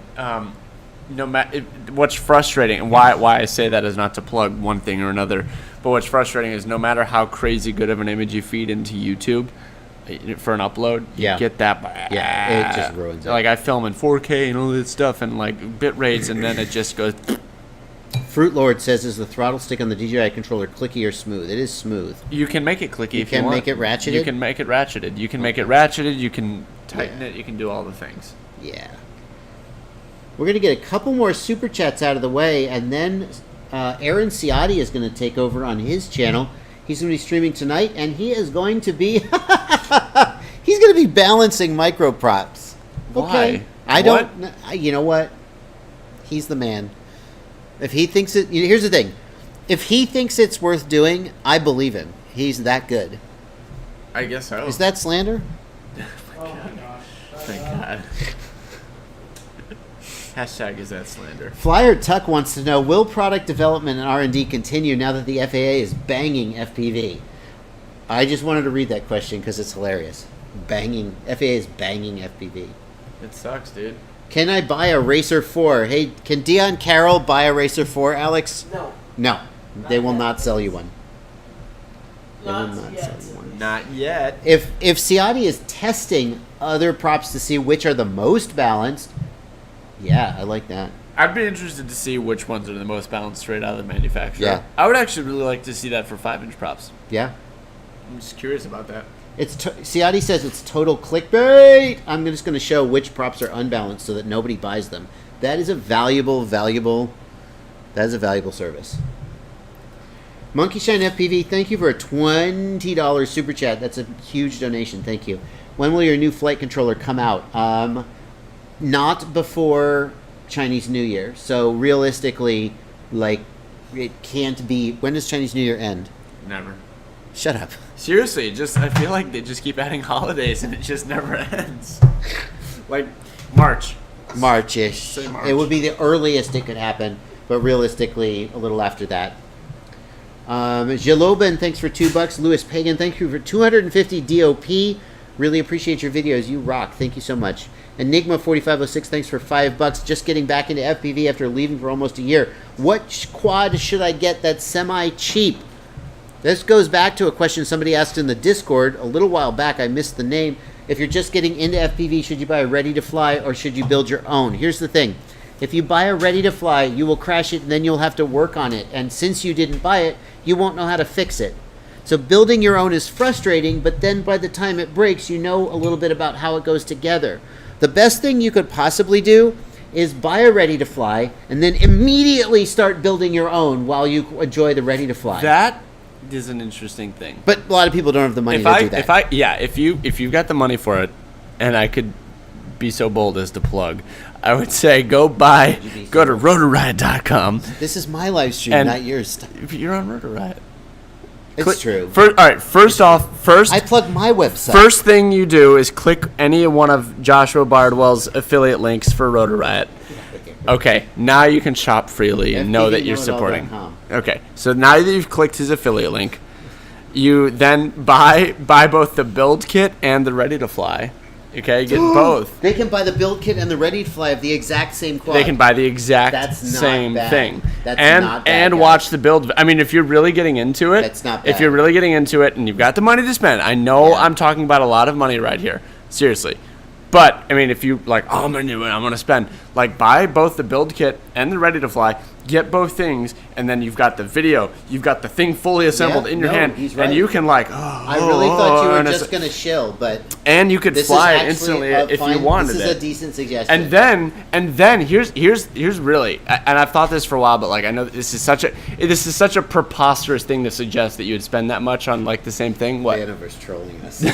What's frustrating and why I say that is not to plug one thing or another, but what's frustrating is no matter how crazy good of an image you feed into YouTube for an upload, Yeah. you get that. Yeah, it just ruins it. Like I film in 4K and all that stuff and like bit rates, and then it just goes. Fruit Lord says, is the throttle stick on the DJI controller clicky or smooth? It is smooth. You can make it clicky if you can want. make it ratcheted? You can make it ratcheted. You can make it ratcheted. You can tighten it. You can do all the things. Yeah. We're going to get a couple more super chats out of the way, and then Aaron Ciotti is going to take over on his channel. He's going to be streaming tonight, and he is going to be he's going to be balancing micro props. Okay. Why? I don't. You know what? He's the man. If he thinks it, here's the thing. If he thinks it's worth doing, I believe him. He's that good. I guess so. Is that slander? Oh my gosh. Thank God. Hashtag is that slander. Flyer Tuck wants to know, will product development and R&D continue now that the FAA is banging FPV? I just wanted to read that question because it's hilarious. FAA is banging FPV. It sucks, dude. Can I buy a Racer 4? Hey, can Dion Carroll buy a Racer 4, Alex? No. No, they will not sell you one. They will Not not yet. sell you one. Not yet. If Ciotti is testing other props to see which are the most balanced, yeah, I like that. I'd be interested to see which ones are the most balanced straight out of the manufacturer. Yeah. I would actually really like to see that for 5-inch props. Yeah. I'm just curious about that. Ciati says it's total clickbait. I'm just going to show which props are unbalanced so that nobody buys them. That is a valuable service. Monkey Shine FPV, thank you for a $20 super chat. That's a huge donation. Thank you. When will your new flight controller come out? Not before Chinese New Year. So realistically, like, it can't be. When does Chinese New Year end? Never. Shut up. Seriously, I feel like they just keep adding holidays and it just never ends. Like March. March-ish. Say March. It would be the earliest it could happen, but realistically, a little after that. Jalobin, thanks for $2. Louis Pagan, thank you for 250 DOP. Really appreciate your videos. You rock. Thank you so much. Enigma4506, thanks for $5. Just getting back into FPV after leaving for almost a year. What quad should I get that's semi-cheap? This goes back to a question somebody asked in the Discord a little while back. I missed the name. If you're just getting into FPV, should you buy a ready-to-fly or should you build your own? Here's the thing. If you buy a ready-to-fly, you will crash it and then you'll have to work on it. And since you didn't buy it, you won't know how to fix it. So building your own is frustrating, but then by the time it breaks, you know a little bit about how it goes together. The best thing you could possibly do is buy a ready-to-fly and then immediately start building your own while you enjoy the ready-to-fly. That is an interesting thing. But a lot of people don't have the money to do that. If you've got the money for it, and I could be so bold as to plug, I would say go to rotorriot.com. This is my live stream, not yours. You're on Rotor Riot. It's true. All right. First, I plug my website. First thing you do is click any one of Joshua Bardwell's affiliate links for Rotor Riot. Okay, now you can shop freely and know that you're supporting. Okay, so now that you've clicked his affiliate link, you then buy both the build kit and the ready to fly. Okay, get both. They can buy the build kit and the ready to fly of the exact same quad. They can buy the exact same thing. And watch the build. I mean, if you're really getting into it, that's not bad. If you're really getting into it and you've got the money to spend, I know I'm talking about a lot of money right here. Seriously. But, I mean, if you, like, oh, I'm going to do it, I'm going to spend, like, buy both the build kit and the ready to fly, get both things, and then you've got the video, you've got the thing fully assembled in your hand, and you can, like, I really thought you were just going to shill, but... And you could fly it instantly if you wanted it. This is a decent suggestion. And then here's really, and I've thought this for a while, but, like, I know this is such a preposterous thing to suggest that you would spend that much on, like, the same thing. What? Hanover's trolling us.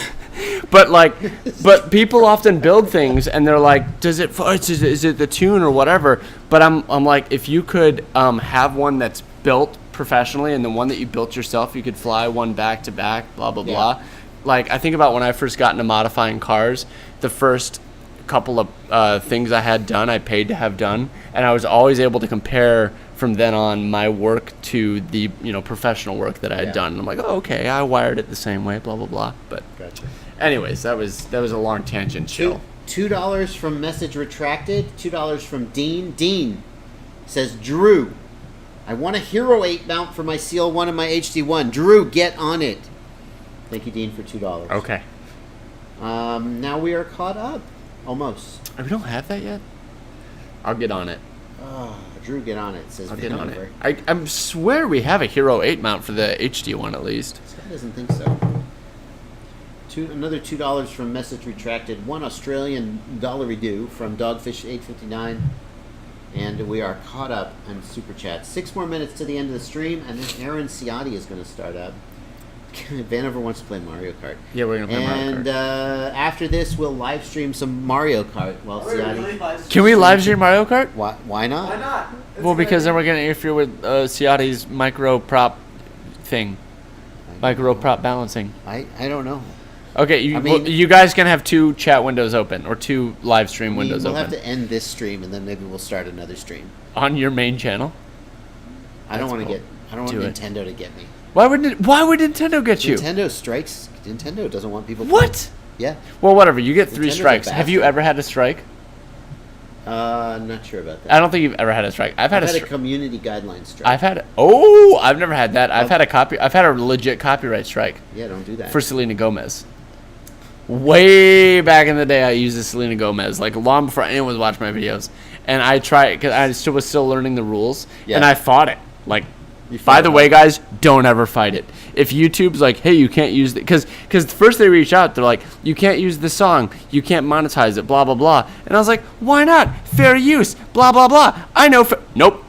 But people often build things and they're like, is it the tune or whatever? But I'm like, if you could have one that's built professionally and the one that you built yourself, you could fly one back to back, blah blah blah. Like, I think about when I first got into modifying cars, the first couple of things I had done, I paid to have done, and I was always able to compare from then on my work to the professional work that I had done. And I'm like, oh, okay, I wired it the same way, blah blah blah. But gotcha. Anyways, that was a long tangent. Chill. $2 from Message Retracted. $2 from Dean. Dean says, Drew, I want a Hero 8 mount for my CL1 and my HD1. Drew, get on it. Thank you, Dean, for $2. Okay. Now we are caught up. Almost. We don't have that yet? I'll get on it. Drew, get on it, says I'll get on it. Hanover. I swear we have a Hero 8 mount for the HD1 at least. This guy doesn't think so. Another $2 from Message Retracted. $1 Australian due from Dogfish 859. And we are caught up on Super Chat. 6 more minutes to the end of the stream, and then Aaron Ciati is going to start up. Vanover wants to play Mario Kart. Yeah, we're going to play Mario Kart. And after this, we'll live stream some Mario Kart. While Ciati... Can we live stream Mario Kart? Why not? Why not? Well, because then we're going to interfere with Ciati's micro prop thing. Micro prop balancing. I don't know. Okay, you guys can have 2 chat windows open or 2 live stream windows open. We'll have to end this stream and then maybe we'll start another stream on your main channel. I don't want Nintendo to get me. Why would Nintendo get you? Nintendo strikes. Nintendo doesn't want people. What? Yeah. Well, whatever. You get 3 Nintendo's strikes. Have you ever had a strike? Not sure about that. I don't think you've ever had a strike. I've had a community guideline strike. I've never had that. I've had a legit copyright strike. Yeah, don't do that. For Selena Gomez. Way back in the day, I used the Selena Gomez, like long before anyone was watching my videos, and I tried because I was still learning the rules, Yeah. and I fought it. Like, You fought by the it. way, guys, don't ever fight it. If YouTube's like, hey, you can't use it, because first they reach out, they're like, you can't use the song, you can't monetize it, blah blah blah, and I was like, why not? Fair use, blah blah blah. I know. Nope.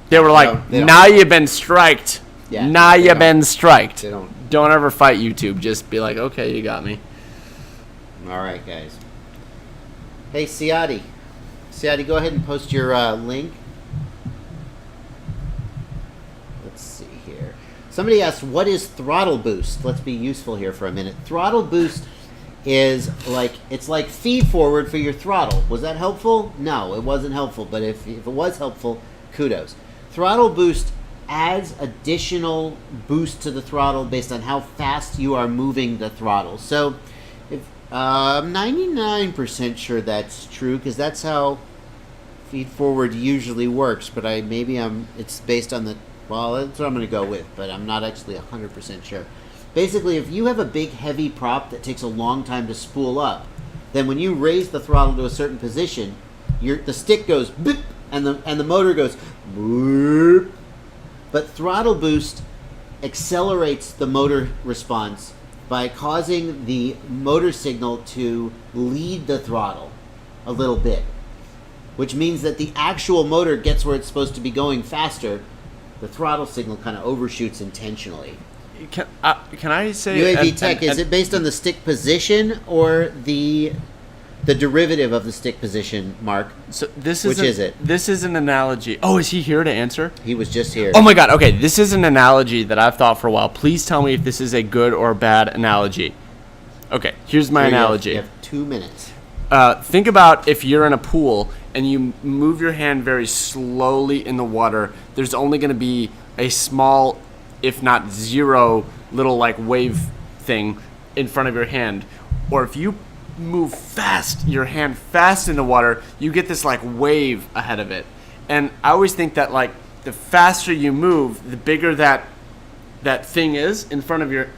They were like, they don't. now you've been striked. Yeah, now they you've don't. been striked. They don't. Don't ever fight YouTube. Just be like, okay, you got me. All right, guys. Hey, Siati. Siati, go ahead and post your link. Let's see here. Somebody asked, what is throttle boost? Let's be useful here for a minute. Throttle boost is like, it's like feed forward for your throttle. Was that helpful? No, it wasn't helpful. But if it was helpful, kudos. Throttle boost adds additional boost to the throttle based on how fast you are moving the throttle. So if I'm 99% sure that's true, because that's how feed forward usually works, but it's based on the, well, that's what I'm going to go with, but I'm not actually 100% sure. Basically, if you have a big heavy prop that takes a long time to spool up, then when you raise the throttle to a certain position, the stick goes boop, and the motor goes boop. But throttle boost accelerates the motor response by causing the motor signal to lead the throttle a little bit, which means that the actual motor gets where it's supposed to be going faster. The throttle signal kind of overshoots intentionally. Can I say UAV Tech, is it based on the stick position or the derivative of the stick position, Mark? So Which is it? This is an analogy. Oh, is he here to answer? He was just here. Oh my God. Okay, this is an analogy that I've thought for a while. Please tell me if this is a good or bad analogy. Okay, here's my Here you have- analogy. You have 2 minutes. Think about if you're in a pool and you move your hand very slowly in the water, there's only going to be a small, if not zero, little like wave thing in front of your hand. Or if you move fast, your hand fast in the water, you get this like wave ahead of it. And I always think that like the faster you move, the bigger that thing is in front of your.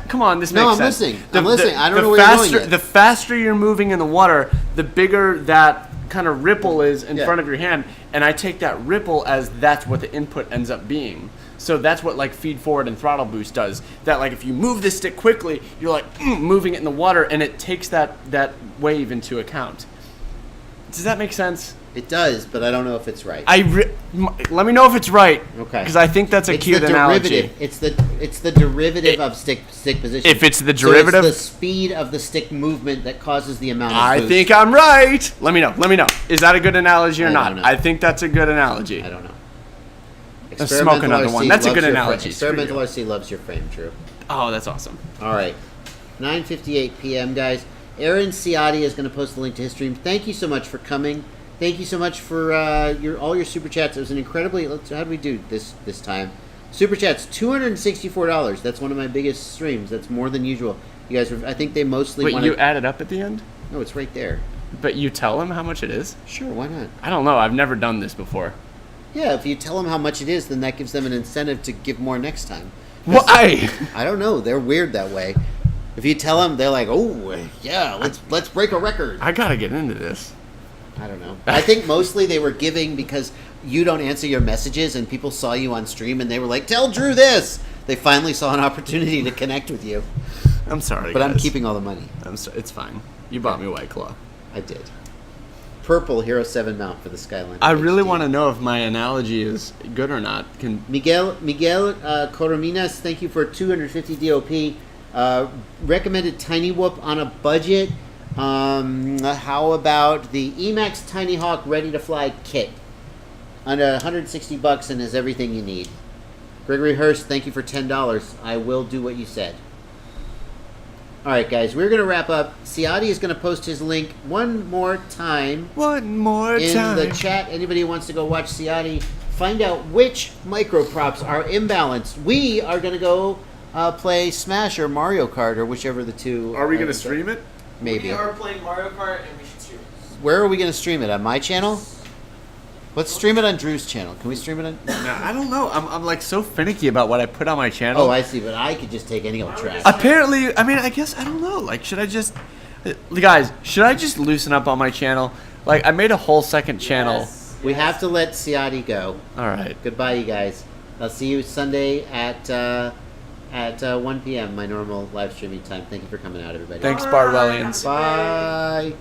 Come on, this No, makes I'm sense. listening. I'm listening. I don't know where you're going yet. The faster you're moving in the water, the bigger that kind of ripple is in Yeah. front of your hand. And I take that ripple as that's what the input ends up being. So that's what like feed forward and throttle boost does. That like if you move the stick quickly, you're like moving it in the water, and it takes that wave into account. Does that make sense? It does, but I don't know if it's right. Let me know if it's right. Okay. Because I think that's a It's cute the analogy. derivative. It's the derivative of stick position. If it's the So derivative- it's the speed of the stick movement that causes the amount of I boost. think I'm right. Let me know. Is that a good analogy or I not? don't know. I think that's a good analogy. I don't know. Let's smoke another one. That's a loves good your analogy. frame. Screw you. Experimental RC loves your frame, true. Oh, that's awesome. All right. 9:58 p.m., guys. Aaron Ciati is going to post the link to his stream. Thank you so much for coming. Thank you so much for all your super chats. It was an incredibly. How did we do this time? Super chats, $264. That's one of my biggest streams. That's more than usual. You guys, I think they mostly Wait, want you add it up at the end? No, it's right there. But you tell them how much it is? Sure, why not? I don't know. I've never done this before. Yeah, if you tell them how much it is, then that gives them an incentive to give more next time. Why? I don't know. They're weird that way. If you tell them, they're like, "Oh, yeah, let's break a record." I gotta get into this. I don't know. I think mostly they were giving because you don't answer your messages, and people saw you on stream, and they were like, "Tell Drew this." They finally saw an opportunity to connect with you. I'm sorry, But guys. I'm keeping all the money. It's fine. You bought me White Claw. I did. Purple Hero 7 mount for the Skyline. I really HD. want to know if my analogy is good or not. Miguel Corominas, thank you for 250 DOP. Recommended Tiny Whoop on a budget. How about the Emax Tiny Hawk Ready to Fly kit? Under $160 and has everything you need. Gregory Hurst, thank you for $10. I will do what you said. All right, guys, we're going to wrap up. Ciati is going to post his link one more time One more in time. the chat. Anybody who wants to go watch Ciati, find out which micro props are imbalanced. We are going to go play Smash or Mario Kart or whichever the two. Are we going to stream it? Maybe. We are playing Mario Kart and we should stream it. Where are we going to stream it? On my channel? Let's stream it on Drew's channel. Can we stream it on? No, I don't know. I'm like so finicky about what I put on my channel. Oh, I see. But I could just take any old track. Apparently, I mean, I guess I don't know. Like, should I just, guys? Should I just loosen up on my channel? Like, I made a whole second channel. Yes, We yes. have to let Siati go. All right. Goodbye, you guys. I'll see you Sunday at 1 p.m. my normal live streaming time. Thank you for coming out, everybody. Thanks, Bardwellians. Bye.